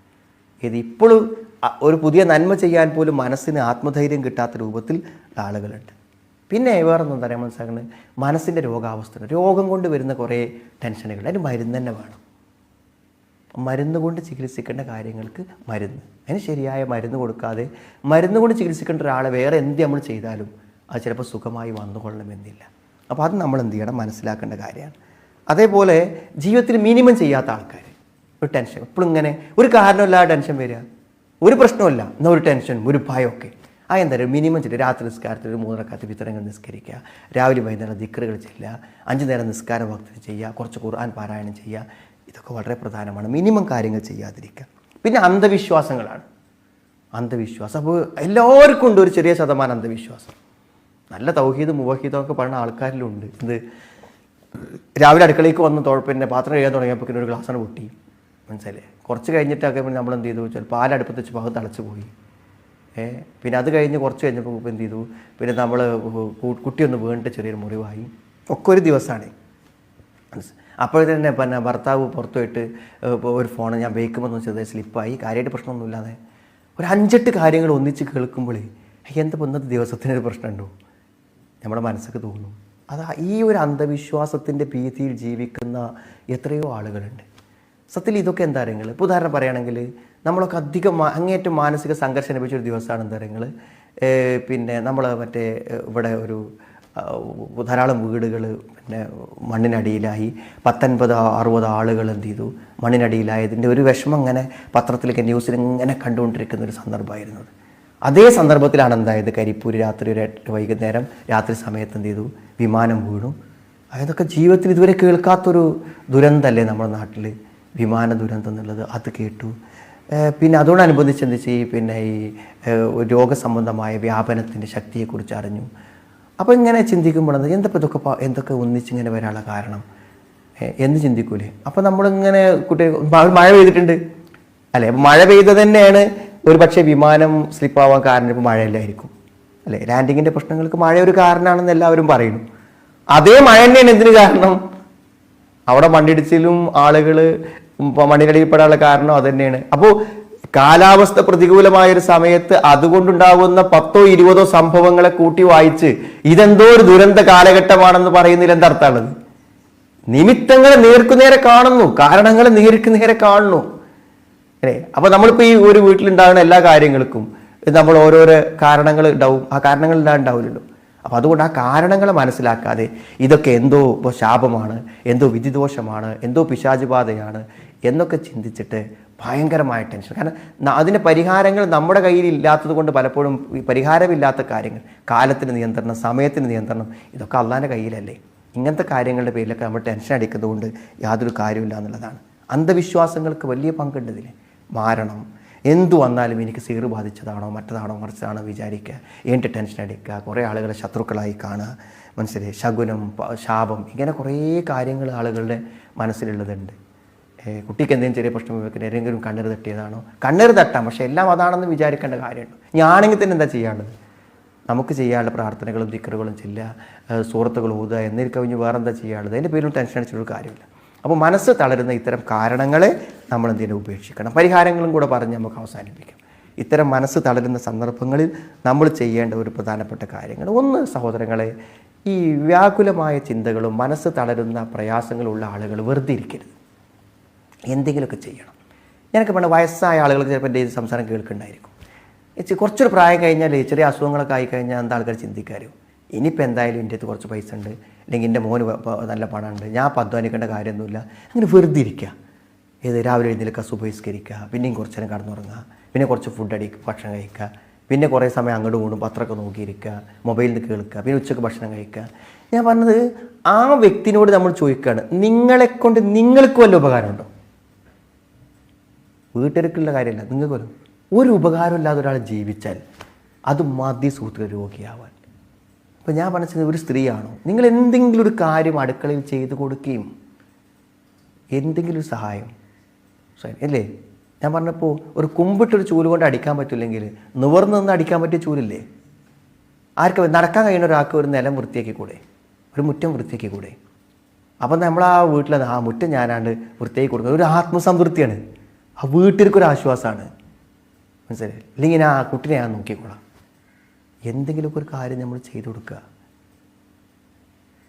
ഇപ്പോഴും ഒരു പുതിയ നന്മ ചെയ്യാൻ പോലും മനസ്സിന് ആത്മധൈര്യം കിട്ടാത്ത രൂപത്തിൽ ആളുകളുണ്ട്. പിന്നെ വേറൊന്നും പറയാൻ മനസ്സിലാക്കുന്നത്, മനസ്സിൻ്റെ രോഗാവസ്ഥ, രോഗം കൊണ്ട് വരുന്ന കുറേ ടെൻഷനുകൾ, അതിന് മരുന്ന് തന്നെ വേണം. മരുന്ന് കൊണ്ട് ചികിത്സിക്കേണ്ട കാര്യങ്ങൾക്ക് മരുന്ന്, അതിന് ശരിയായ മരുന്ന് കൊടുക്കാതെ മരുന്ന് കൊണ്ട് ചികിത്സിക്കേണ്ട ഒരാളെ വേറെ എന്ത് നമ്മൾ ചെയ്താലും അത് ചിലപ്പോൾ സുഖമായി വന്നുകൊള്ളണമെന്നില്ല. അപ്പോൾ അത് നമ്മൾ എന്ത് ചെയ്യണം, മനസ്സിലാക്കേണ്ട കാര്യമാണ്. അതേപോലെ ജീവിതത്തിൽ മിനിമം ചെയ്യാത്ത ആൾക്കാർ, ഒരു ടെൻഷൻ എപ്പോഴും ഇങ്ങനെ ഒരു കാരണമില്ലാതെ ടെൻഷൻ വരിക, ഒരു പ്രശ്നമില്ല എന്നാൽ ഒരു ടെൻഷൻ, ഒരു ഭയമൊക്കെ. എന്തായാലും മിനിമം ചെയ്ത് രാത്രി നിസ്കാരത്തിൽ ഒരു 3 റക്അത്ത് വിത്തരങ്ങൾ നിസ്കരിക്കുക, രാവിലെ വൈകുന്നേരം ദിക്റുകൾ ചെയ്യുക, 5 നേരം നിസ്കാരം വക്തിൽ ചെയ്യുക, കുറച്ച് ഖുർആൻ പാരായണം ചെയ്യുക. ഇതൊക്കെ വളരെ പ്രധാനമാണ്. മിനിമം കാര്യങ്ങൾ ചെയ്യാതിരിക്കുക. പിന്നെ അന്ധവിശ്വാസങ്ങളാണ്. അന്ധവിശ്വാസം അപ്പോൾ എല്ലാവർക്കും ഉണ്ട് ഒരു ചെറിയ ശതമാനം അന്ധവിശ്വാസം. നല്ല തൗഹീദ് മുവഹീദൊക്കെ പറഞ്ഞ ആൾക്കാരിലുണ്ട്. ഇത് രാവിലെ അടുക്കളയ്ക്ക് വന്ന് പിന്നെ പാത്രം കഴിയാൻ തുടങ്ങിയപ്പോൾ ഒരു ഗ്ലാസ്സാണ് പൊട്ടി, മനസ്സിലായില്ലേ? കുറച്ച് കഴിഞ്ഞിട്ടൊക്കെ പിന്നെ നമ്മൾ എന്ത് ചെയ്തു വെച്ചാൽ പാലടുപ്പത്ത് വെച്ച് പാകം തിളച്ച് പോയി. പിന്നെ അത് കഴിഞ്ഞ് കുറച്ച് കഴിഞ്ഞപ്പോൾ എന്ത് ചെയ്തു, പിന്നെ നമ്മൾ കുട്ടിയൊന്ന് വീണിട്ട് ചെറിയൊരു മുറിവായി. ഒക്കെ ഒരു ദിവസമാണ്. അപ്പോഴത്തന്നെ പിന്നെ ഭർത്താവ് പുറത്തു പോയിട്ട് ഒരു ഫോൺ ഞാൻ ഉപയോഗിക്കുമ്പോൾ ചെറുതായി സ്ലിപ്പായി, കാര്യമായിട്ട് പ്രശ്നമൊന്നുമില്ലാതെ. ഒരു 5-8 കാര്യങ്ങൾ ഒന്നിച്ച് കേൾക്കുമ്പോൾ എന്താ ഇന്നത്തെ ദിവസത്തിനൊരു പ്രശ്നമുണ്ടോ നമ്മുടെ മനസ്സൊക്കെ തോന്നും. ഈ ഒരു അന്ധവിശ്വാസത്തിൻ്റെ ഭീതിയിൽ ജീവിക്കുന്ന എത്രയോ ആളുകളുണ്ട്. സത്യത്തിൽ ഇതൊക്കെ എന്താ അറിയുങ്ങൾ, ഇപ്പോൾ ഉദാഹരണം പറയുകയാണെങ്കിൽ നമ്മളൊക്കെ അധികം അങ്ങേറ്റം മാനസിക സംഘർഷം അനുഭവിച്ചൊരു ദിവസമാണ് എന്താ അറിയുങ്ങൾ. പിന്നെ നമ്മൾ മറ്റേ ഇവിടെ ഒരു ധാരാളം വീടുകൾ പിന്നെ മണ്ണിനടിയിലായി, 50-60 ആളുകൾ എന്ത് ചെയ്തു മണ്ണിനടിയിലായതിൻ്റെ ഒരു വിഷമം ഇങ്ങനെ പത്രത്തിലൊക്കെ ന്യൂസിൽ ഇങ്ങനെ കണ്ടുകൊണ്ടിരിക്കുന്ന ഒരു സന്ദർഭമായിരുന്നത്. അതേ സന്ദർഭത്തിലാണ് എന്തായത്, കരിപ്പൂർ രാത്രി ഒരു വൈകുന്നേരം രാത്രി സമയത്ത് എന്ത് ചെയ്തു, വിമാനം വീണു. അതൊക്കെ ജീവിതത്തിൽ ഇതുവരെ കേൾക്കാത്തൊരു ദുരന്തമല്ലേ നമ്മുടെ നാട്ടിൽ, വിമാന ദുരന്തം എന്നുള്ളത്. അത് കേട്ടു. പിന്നെ അതോടനുബന്ധിച്ച് എന്ത് ചെയ്യും, പിന്നെ ഈ രോഗസംബന്ധമായ വ്യാപനത്തിൻ്റെ ശക്തിയെക്കുറിച്ച് അറിഞ്ഞു. അപ്പോൾ ഇങ്ങനെ ചിന്തിക്കുമ്പോൾ എന്തൊക്കെ ഒന്നിച്ചിങ്ങനെ വരാനുള്ള കാരണം എന്ന് ചിന്തിക്കൂലേ. അപ്പോൾ നമ്മളിങ്ങനെ മഴ പെയ്തിട്ടുണ്ട് അല്ലേ, അപ്പോൾ മഴ പെയ്തത് തന്നെയാണ് ഒരു പക്ഷേ വിമാനം സ്ലിപ്പാവാൻ കാരണം ഇപ്പോൾ മഴയല്ലായിരിക്കും അല്ലേ. ലാൻഡിങ്ങിൻ്റെ പ്രശ്നങ്ങൾക്ക് മഴ ഒരു കാരണമാണെന്ന് എല്ലാവരും പറയുന്നു. അതേ മഴ തന്നെയാണ് എന്തിനു കാരണം, അവിടെ മണ്ണിടിച്ചിലും ആളുകൾ മണ്ണിനടിയിൽപ്പെടാനുള്ള കാരണം അത് തന്നെയാണ്. അപ്പോൾ കാലാവസ്ഥ പ്രതികൂലമായൊരു സമയത്ത് അതുകൊണ്ടുണ്ടാകുന്ന 10-20 സംഭവങ്ങളെ കൂട്ടി വായിച്ച് ഇതെന്തോ ഒരു ദുരന്ത കാലഘട്ടമാണെന്ന് പറയുന്നതിൽ എന്തർത്ഥമുള്ളത്? നിമിത്തങ്ങളെ നേർക്കുനേരെ കാണുന്നു, കാരണങ്ങളെ നേരെ കാണുന്നു അല്ലേ. അപ്പോൾ നമ്മളിപ്പോൾ ഈ ഒരു വീട്ടിലുണ്ടാകുന്ന എല്ലാ കാര്യങ്ങൾക്കും നമ്മൾ ഓരോരോ കാരണങ്ങൾ ഉണ്ടാവും. ആ കാരണങ്ങൾ ഉണ്ടാവില്ലല്ലോ. അപ്പോൾ അതുകൊണ്ട് ആ കാരണങ്ങളെ മനസ്സിലാക്കാതെ ഇതൊക്കെ എന്തോ ഇപ്പോൾ ശാപമാണ്, എന്തോ വിധിദോഷമാണ്, എന്തോ പിശാചുബാധയാണ് എന്നൊക്കെ ചിന്തിച്ചിട്ട് ഭയങ്കരമായ ടെൻഷൻ. കാരണം അതിൻ്റെ പരിഹാരങ്ങൾ നമ്മുടെ കയ്യിൽ ഇല്ലാത്തത് കൊണ്ട് പലപ്പോഴും പരിഹാരമില്ലാത്ത കാര്യങ്ങൾ, കാലത്തിന് നിയന്ത്രണം, സമയത്തിന് നിയന്ത്രണം, ഇതൊക്കെ അള്ളാൻ്റെ കയ്യിലല്ലേ. ഇങ്ങനത്തെ കാര്യങ്ങളുടെ പേരിലൊക്കെ നമ്മൾ ടെൻഷൻ അടിക്കുന്നത് കൊണ്ട് യാതൊരു കാര്യമില്ല എന്നുള്ളതാണ്. അന്ധവിശ്വാസങ്ങൾക്ക് വലിയ പങ്കുണ്ട് ഇതിൽ. മാരണം, എന്തു വന്നാലും എനിക്ക് സിഹർ ബാധിച്ചതാണോ മറ്റതാണോ മറിച്ചതാണോ വിചാരിക്കുക, എന്നിട്ട് ടെൻഷൻ അടിക്കുക, കുറേ ആളുകളെ ശത്രുക്കളായി കാണുക, മനസ്സിലായി, ശകുനം, ശാപം, ഇങ്ങനെ കുറേ കാര്യങ്ങൾ ആളുകളുടെ മനസ്സിലുള്ളതുണ്ട്. കുട്ടിക്ക് എന്തെങ്കിലും ചെറിയ പ്രശ്നം വെക്കുന്ന ഏതെങ്കിലും കണ്ണീർ തട്ടിയതാണോ, കണ്ണീർ തട്ടാം, പക്ഷേ എല്ലാം അതാണെന്ന് വിചാരിക്കേണ്ട കാര്യമുണ്ട്. ഞാനെങ്കിൽ തന്നെ എന്താ ചെയ്യാനുള്ളത്? നമുക്ക് ചെയ്യാനുള്ള പ്രാർത്ഥനകളും ദിക്റുകളും ചെല്ലുക, സൂറത്തുകൾ ഓതുക എന്നതിൽ കവിഞ്ഞ് വേറെന്താ ചെയ്യാനുള്ളത്? അതിൻ്റെ പേരിൽ ടെൻഷൻ അടിച്ചിട്ടൊരു കാര്യമില്ല. അപ്പോൾ മനസ്സ് തളരുന്ന ഇത്തരം കാരണങ്ങളെ നമ്മൾ എന്തെങ്കിലും ഉപേക്ഷിക്കണം. പരിഹാരങ്ങളും കൂടെ പറഞ്ഞ് നമുക്ക് അവസാനിപ്പിക്കാം. ഇത്തരം മനസ്സ് തളരുന്ന സന്ദർഭങ്ങളിൽ നമ്മൾ ചെയ്യേണ്ട ഒരു പ്രധാനപ്പെട്ട കാര്യങ്ങൾ, ഒന്ന് സഹോദരങ്ങളെ, ഈ വ്യാകുലമായ ചിന്തകളും മനസ്സ് തളരുന്ന പ്രയാസങ്ങളുള്ള ആളുകൾ വെറുതെ ഇരിക്കരുത്, എന്തെങ്കിലുമൊക്കെ ചെയ്യണം. ഞാനൊക്കെ പറഞ്ഞ വയസ്സായ ആളുകൾക്ക് ചിലപ്പോൾ എൻ്റെ സംസാരം കേൾക്കുന്നുണ്ടായിരിക്കും. കുറച്ചൊരു പ്രായം കഴിഞ്ഞാൽ ചെറിയ അസുഖങ്ങളൊക്കെ ആയിക്കഴിഞ്ഞാൽ എന്താ ആൾക്കാർ ചിന്തിക്കാരോ, ഇനിയിപ്പോൾ എന്തായാലും എൻ്റെ അടുത്ത് കുറച്ച് പൈസ ഉണ്ട്, അല്ലെങ്കിൽ എൻ്റെ മോന് നല്ല പണമുണ്ട്, ഞാൻ അപ്പോൾ അധ്വാനിക്കേണ്ട കാര്യമൊന്നുമില്ല, അങ്ങനെ വെറുതെ ഇരിക്കുക. രാവിലെ എഴുന്നേൽക്കുക, സുബഹിസ്കരിക്കുക, പിന്നെയും കുറച്ച് നേരം കടന്നുറങ്ങുക, പിന്നെ കുറച്ച് ഭക്ഷണം കഴിക്കുക, പിന്നെ കുറേ സമയം അങ്ങോട്ട് കൂടും പത്രമൊക്കെ നോക്കിയിരിക്കുക, മൊബൈലിൽ നിന്ന് കേൾക്കുക, പിന്നെ ഉച്ചയ്ക്ക് ഭക്ഷണം കഴിക്കുക. ഞാൻ പറഞ്ഞത് ആ വ്യക്തിനോട് നമ്മൾ ചോദിക്കുകയാണ്, നിങ്ങളെക്കൊണ്ട് നിങ്ങൾക്ക് വല്ല ഉപകാരമുണ്ടോ? വീട്ടിലേക്കുള്ള കാര്യമല്ല, നിങ്ങൾക്ക് വല്ല ഒരു ഉപകാരമില്ലാതെ ഒരാൾ ജീവിച്ചാൽ അത് മതി സുഹൃത്തുക്കൾ രോഗിയാവാൻ. അപ്പോൾ ഞാൻ പറഞ്ഞത്, ഒരു സ്ത്രീയാണോ, നിങ്ങൾ എന്തെങ്കിലും ഒരു കാര്യം അടുക്കളയിൽ ചെയ്തു കൊടുക്കുകയും എന്തെങ്കിലും ഒരു സഹായം അല്ലേ. ഞാൻ പറഞ്ഞപ്പോൾ ഒരു കുമ്പിട്ടൊരു ചൂല് കൊണ്ട് അടിക്കാൻ പറ്റില്ലെങ്കിൽ നിവർന്ന് നിന്ന് അടിക്കാൻ പറ്റിയ ചൂലില്ലേ? ആർക്ക് നടക്കാൻ കഴിയുന്ന ഒരാൾക്ക് ഒരു നിലം വൃത്തിയാക്കി കൂടെ, ഒരു മുറ്റം വൃത്തിയാക്കി കൂടെ? അപ്പം നമ്മൾ ആ വീട്ടിൽ ആ മുറ്റം ഞാനാണ്ട് വൃത്തിയാക്കി കൊടുക്കുന്നത് ഒരു ആത്മസംതൃപ്തിയാണ്, ആ വീട്ടിലേക്കൊരു ആശ്വാസമാണ്, മനസ്സിലായി. അല്ലെങ്കിൽ ആ കുട്ടിനെ ഞാൻ നോക്കിക്കോളാം. എന്തെങ്കിലുമൊക്കെ ഒരു കാര്യം നമ്മൾ ചെയ്തു കൊടുക്കുക.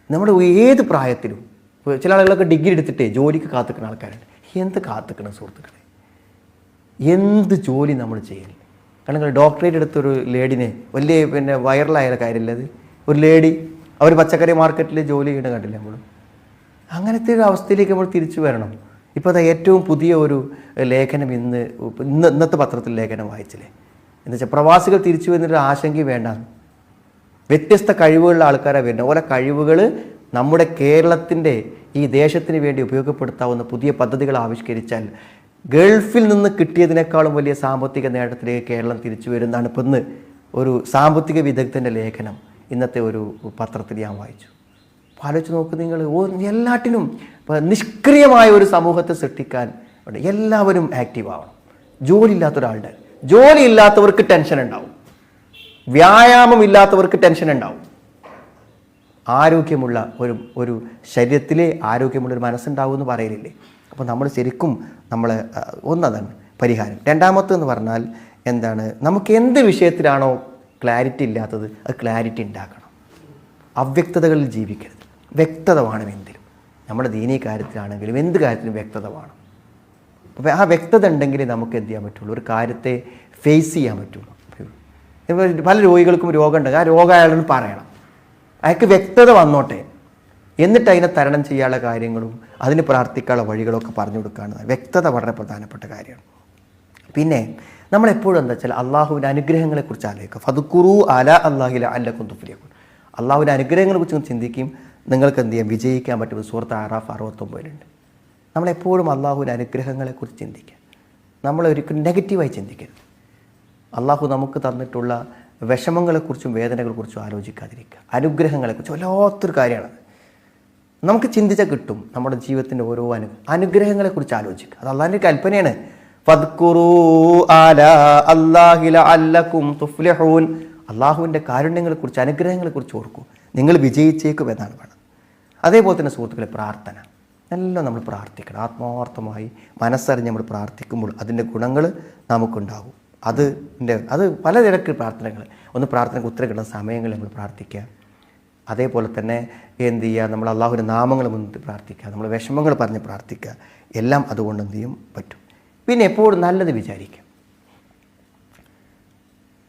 നമ്മുടെ ഏത് പ്രായത്തിലും ചില ആളുകളൊക്കെ ഡിഗ്രി എടുത്തിട്ടേ ജോലിക്ക് കാത്തിക്കുന്ന ആൾക്കാരുണ്ട്. എന്ത് കാത്തിക്കണം സുഹൃത്തുക്കളെ? എന്ത് ജോലി നമ്മൾ ചെയ്യണം. കാരണം ഡോക്ടറേറ്റ് എടുത്തൊരു ലേഡിനെ വലിയ വൈറലായ കാര്യമില്ല അത്. ഒരു ലേഡി അവർ പച്ചക്കറി മാർക്കറ്റിൽ ജോലി ചെയ്യണ കണ്ടില്ല നമ്മൾ. അങ്ങനത്തെ ഒരു അവസ്ഥയിലേക്ക് നമ്മൾ തിരിച്ചു വരണം. ഇപ്പോൾ അത് ഏറ്റവും പുതിയ ഒരു ലേഖനം ഇന്നത്തെ പത്രത്തിൽ ലേഖനം വായിച്ചില്ലേ, എന്ന് വെച്ചാൽ പ്രവാസികൾ തിരിച്ചു വരുന്നൊരു ആശങ്ക വേണ്ട, വ്യത്യസ്ത കഴിവുകളുള്ള ആൾക്കാരാണ് വരുന്നത്. ഓരോ കഴിവുകൾ നമ്മുടെ കേരളത്തിൻ്റെ ഈ ദേശത്തിന് വേണ്ടി ഉപയോഗപ്പെടുത്താവുന്ന പുതിയ പദ്ധതികൾ ആവിഷ്കരിച്ചാൽ ഗൾഫിൽ നിന്ന് കിട്ടിയതിനേക്കാളും വലിയ സാമ്പത്തിക നേട്ടത്തിലേക്ക് കേരളം തിരിച്ചു വരുന്നതാണ് ഇപ്പം ഇന്ന് ഒരു സാമ്പത്തിക വിദഗ്ധൻ്റെ ലേഖനം ഇന്നത്തെ ഒരു പത്രത്തിൽ ഞാൻ വായിച്ചു. ആലോചിച്ച് നോക്ക് നിങ്ങൾ. എല്ലാറ്റിനും നിഷ്ക്രിയമായ ഒരു സമൂഹത്തെ സൃഷ്ടിക്കാൻ എല്ലാവരും ആക്റ്റീവ് ആവണം. ജോലി ഇല്ലാത്തവർക്ക് ടെൻഷൻ ഉണ്ടാവും, വ്യായാമം ഇല്ലാത്തവർക്ക് ടെൻഷൻ ഉണ്ടാവും. ആരോഗ്യമുള്ള ഒരു ശരീരത്തിലെ ആരോഗ്യമുള്ള ഒരു മനസ്സുണ്ടാവും എന്ന് പറയലില്ലേ. അപ്പോൾ നമ്മൾ ശരിക്കും ഒന്നതാണ് പരിഹാരം. രണ്ടാമത്തെന്ന് പറഞ്ഞാൽ എന്താണ്, നമുക്ക് എന്ത് വിഷയത്തിലാണോ ക്ലാരിറ്റി ഇല്ലാത്തത് അത് ക്ലാരിറ്റി ഉണ്ടാക്കണം. അവ്യക്തതകളിൽ ജീവിക്കരുത്, വ്യക്തത വേണം എന്തിലും. നമ്മുടെ ദീനീ കാര്യത്തിലാണെങ്കിലും എന്ത് കാര്യത്തിലും വ്യക്തത വേണം. അപ്പോൾ ആ വ്യക്തത ഉണ്ടെങ്കിലേ നമുക്ക് എന്ത് ചെയ്യാൻ പറ്റുള്ളൂ, ഒരു കാര്യത്തെ ഫേസ് ചെയ്യാൻ പറ്റുള്ളൂ. പല രോഗികൾക്കും രോഗം ഉണ്ടെങ്കിൽ ആ രോഗം അയാളോട് പറയണം, അയാൾക്ക് വ്യക്തത വന്നോട്ടെ, എന്നിട്ട് അതിനെ തരണം ചെയ്യാനുള്ള കാര്യങ്ങളും അതിന് പ്രാർത്ഥിക്കാനുള്ള വഴികളൊക്കെ പറഞ്ഞു കൊടുക്കുകയാണ്. വ്യക്തത വളരെ പ്രധാനപ്പെട്ട കാര്യമാണ്. പിന്നെ നമ്മളെപ്പോഴും എന്താ വെച്ചാൽ അള്ളാഹുവിൻ്റെ അനുഗ്രഹങ്ങളെക്കുറിച്ച് ആലോചിക്കുക. ഫദ്കുറൂ അലാ അല്ലാഹി ലഅല്ലകും തുഫ്ലിഹൂൻ. അള്ളാഹുവിൻ്റെ അനുഗ്രഹങ്ങളെക്കുറിച്ച് ചിന്തിക്കും, നിങ്ങൾക്ക് എന്ത് ചെയ്യാം, വിജയിക്കാൻ പറ്റും. സൂറത്ത് ആറാഫ് 69 നമ്മളെപ്പോഴും അള്ളാഹുവിൻ്റെ അനുഗ്രഹങ്ങളെക്കുറിച്ച് ചിന്തിക്കുക. നമ്മളൊരിക്കലും നെഗറ്റീവായി ചിന്തിക്കരുത്. അള്ളാഹു നമുക്ക് തന്നിട്ടുള്ള വിഷമങ്ങളെക്കുറിച്ചും വേദനകളെക്കുറിച്ചും ആലോചിക്കാതിരിക്കുക. അനുഗ്രഹങ്ങളെക്കുറിച്ച് വല്ലാത്തൊരു കാര്യമാണ്. നമുക്ക് ചിന്തിച്ചാൽ കിട്ടും. നമ്മുടെ ജീവിതത്തിൻ്റെ ഓരോ അനുഗ്രഹങ്ങളെക്കുറിച്ച് ആലോചിക്കുക. അത് അള്ളാഹിൻ്റെ കൽപ്പനയാണ്. ഫദ്കുറൂ അലാ അല്ലാഹി ലഅല്ലകും തുഫ്ലിഹൂൻ. അള്ളാഹുവിൻ്റെ കാരുണ്യങ്ങളെക്കുറിച്ച് അനുഗ്രഹങ്ങളെക്കുറിച്ച് ഓർക്കൂ, നിങ്ങൾ വിജയിച്ചേക്കും എന്നാണ് പറയുന്നത്. അതേപോലെ തന്നെ സുഹൃത്തുക്കളെ, പ്രാർത്ഥന എല്ലാം നമ്മൾ പ്രാർത്ഥിക്കണം. ആത്മാർത്ഥമായി മനസ്സറിഞ്ഞ് നമ്മൾ പ്രാർത്ഥിക്കുമ്പോൾ അതിൻ്റെ ഗുണങ്ങൾ നമുക്കുണ്ടാകും. അത് പലതരത്തിൽ പ്രാർത്ഥനകൾ. ഒന്ന്, പ്രാർത്ഥനയ്ക്ക് ഉത്തരം കിട്ടുന്ന സമയങ്ങളിൽ നമ്മൾ പ്രാർത്ഥിക്കുക. അതേപോലെ തന്നെ എന്ത് ചെയ്യുക, നമ്മൾ അള്ളാഹുവിൻ്റെ നാമങ്ങൾ മുന്നിട്ട് പ്രാർത്ഥിക്കുക, നമ്മൾ വിഷമങ്ങൾ പറഞ്ഞ് പ്രാർത്ഥിക്കുക. എല്ലാം അതുകൊണ്ട് എന്ത് ചെയ്യും പറ്റും. പിന്നെ എപ്പോഴും നല്ലത് വിചാരിക്കുക.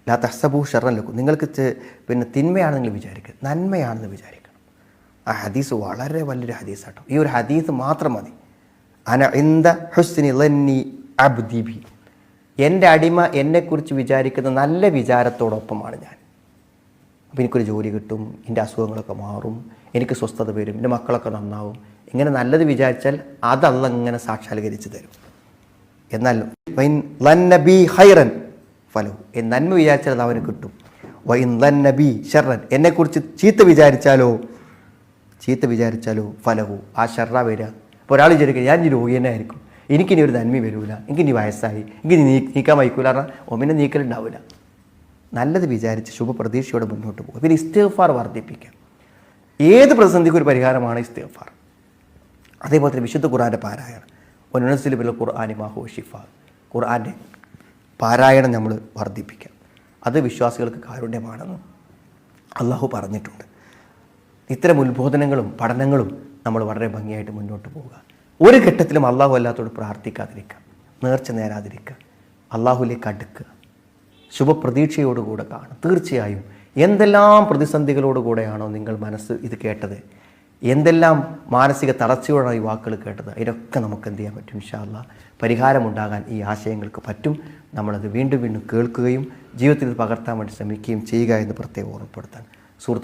ലാ തഹ്സബൂ ശർറൻ ലക്കും. നിങ്ങൾക്ക് തിന്മയാണ് നിങ്ങൾ വിചാരിക്കുക, നന്മയാണെന്ന് വിചാരിക്കണം. ആ ഹദീസ് വളരെ വലിയൊരു ഹദീസാട്ടോ. ഈ ഒരു ഹദീസ് മാത്രം മതി. അന ഇന്ദ ഹുസ്നി ളന്നി അബ്ദി ബി. എൻ്റെ അടിമ എന്നെക്കുറിച്ച് വിചാരിക്കുന്ന നല്ല വിചാരത്തോടൊപ്പമാണ് ഞാൻ. അപ്പോൾ എനിക്കൊരു ജോലി കിട്ടും, എൻ്റെ അസുഖങ്ങളൊക്കെ മാറും, എനിക്ക് സ്വസ്ഥത വരും, എൻ്റെ മക്കളൊക്കെ നന്നാവും. ഇങ്ങനെ നല്ലത് വിചാരിച്ചാൽ അതല്ല ഇങ്ങനെ സാക്ഷാത്കരിച്ച് തരും. എന്നാൽ വൈൻ ലന്നബി ഹൈറൻ ഫലഹു, നന്മ വിചാരിച്ചാൽ അത് അവന് കിട്ടും. വൈൻ ലന്നബി ഷർറൻ, എന്നെക്കുറിച്ച് ചീത്ത വിചാരിച്ചാലോ ഫലഹു, ആ ഷർറ വരിക. അപ്പോൾ ഒരാൾ വിചാരിക്കുക ഞാൻ രോഗി തന്നെ ആയിരിക്കും, എനിക്കിനി ഒരു നന്മ വരില്ല, എനിക്കിനി വയസ്സായി, എനിക്കിനി നീക്കാൻ വയ്ക്കൂല പറഞ്ഞാൽ ഒന്നിനെ നീക്കലുണ്ടാവില്ല. നല്ലത് വിചാരിച്ച് ശുഭപ്രതീക്ഷയോടെ മുന്നോട്ട് പോകും. പിന്നെ ഇസ്തിഗ്ഫാർ വർദ്ധിപ്പിക്കുക. ഏത് പ്രതിസന്ധിക്കും ഒരു പരിഹാരമാണ് ഇസ്തിഗ്ഫാർ. അതേപോലെ തന്നെ വിശുദ്ധ ഖുർആൻ്റെ പാരായണം. വനുനസ്സിലു മിനൽ ഖുർആനി മാ ഹുവ ശിഫാ. ഖുർആൻ്റെ പാരായണം നമ്മൾ വർദ്ധിപ്പിക്കുക. അത് വിശ്വാസികൾക്ക് കാരുണ്യമാണെന്ന് അള്ളാഹു പറഞ്ഞിട്ടുണ്ട്. ഇത്തരം ഉത്ബോധനങ്ങളും പഠനങ്ങളും നമ്മൾ വളരെ ഭംഗിയായിട്ട് മുന്നോട്ട് പോവുക. ഒരു ഘട്ടത്തിലും അള്ളാഹു അല്ലാത്തോട് പ്രാർത്ഥിക്കാതിരിക്കുക, നേർച്ച നേരാതിരിക്കുക, അള്ളാഹുലേക്ക് അടുക്കുക, ശുഭപ്രതീക്ഷയോടുകൂടെ കാണും. തീർച്ചയായും എന്തെല്ലാം പ്രതിസന്ധികളോടുകൂടെയാണോ നിങ്ങൾ മനസ്സ് ഇത് കേട്ടത്, എന്തെല്ലാം മാനസിക തളർച്ചയോടാണ് ഈ വാക്കുകൾ കേട്ടത്, അതിനൊക്കെ നമുക്ക് എന്ത് ചെയ്യാൻ പറ്റും? ഇൻഷാ അല്ലാഹ് പരിഹാരമുണ്ടാകാൻ ഈ ആശയങ്ങൾക്ക് പറ്റും. നമ്മളത് വീണ്ടും വീണ്ടും കേൾക്കുകയും ജീവിതത്തിൽ പകർത്താൻ വേണ്ടി ശ്രമിക്കുകയും ചെയ്യുക എന്ന് പ്രത്യേകം ഓർമ്മപ്പെടുത്താൻ സുഹൃത്തുക്കൾ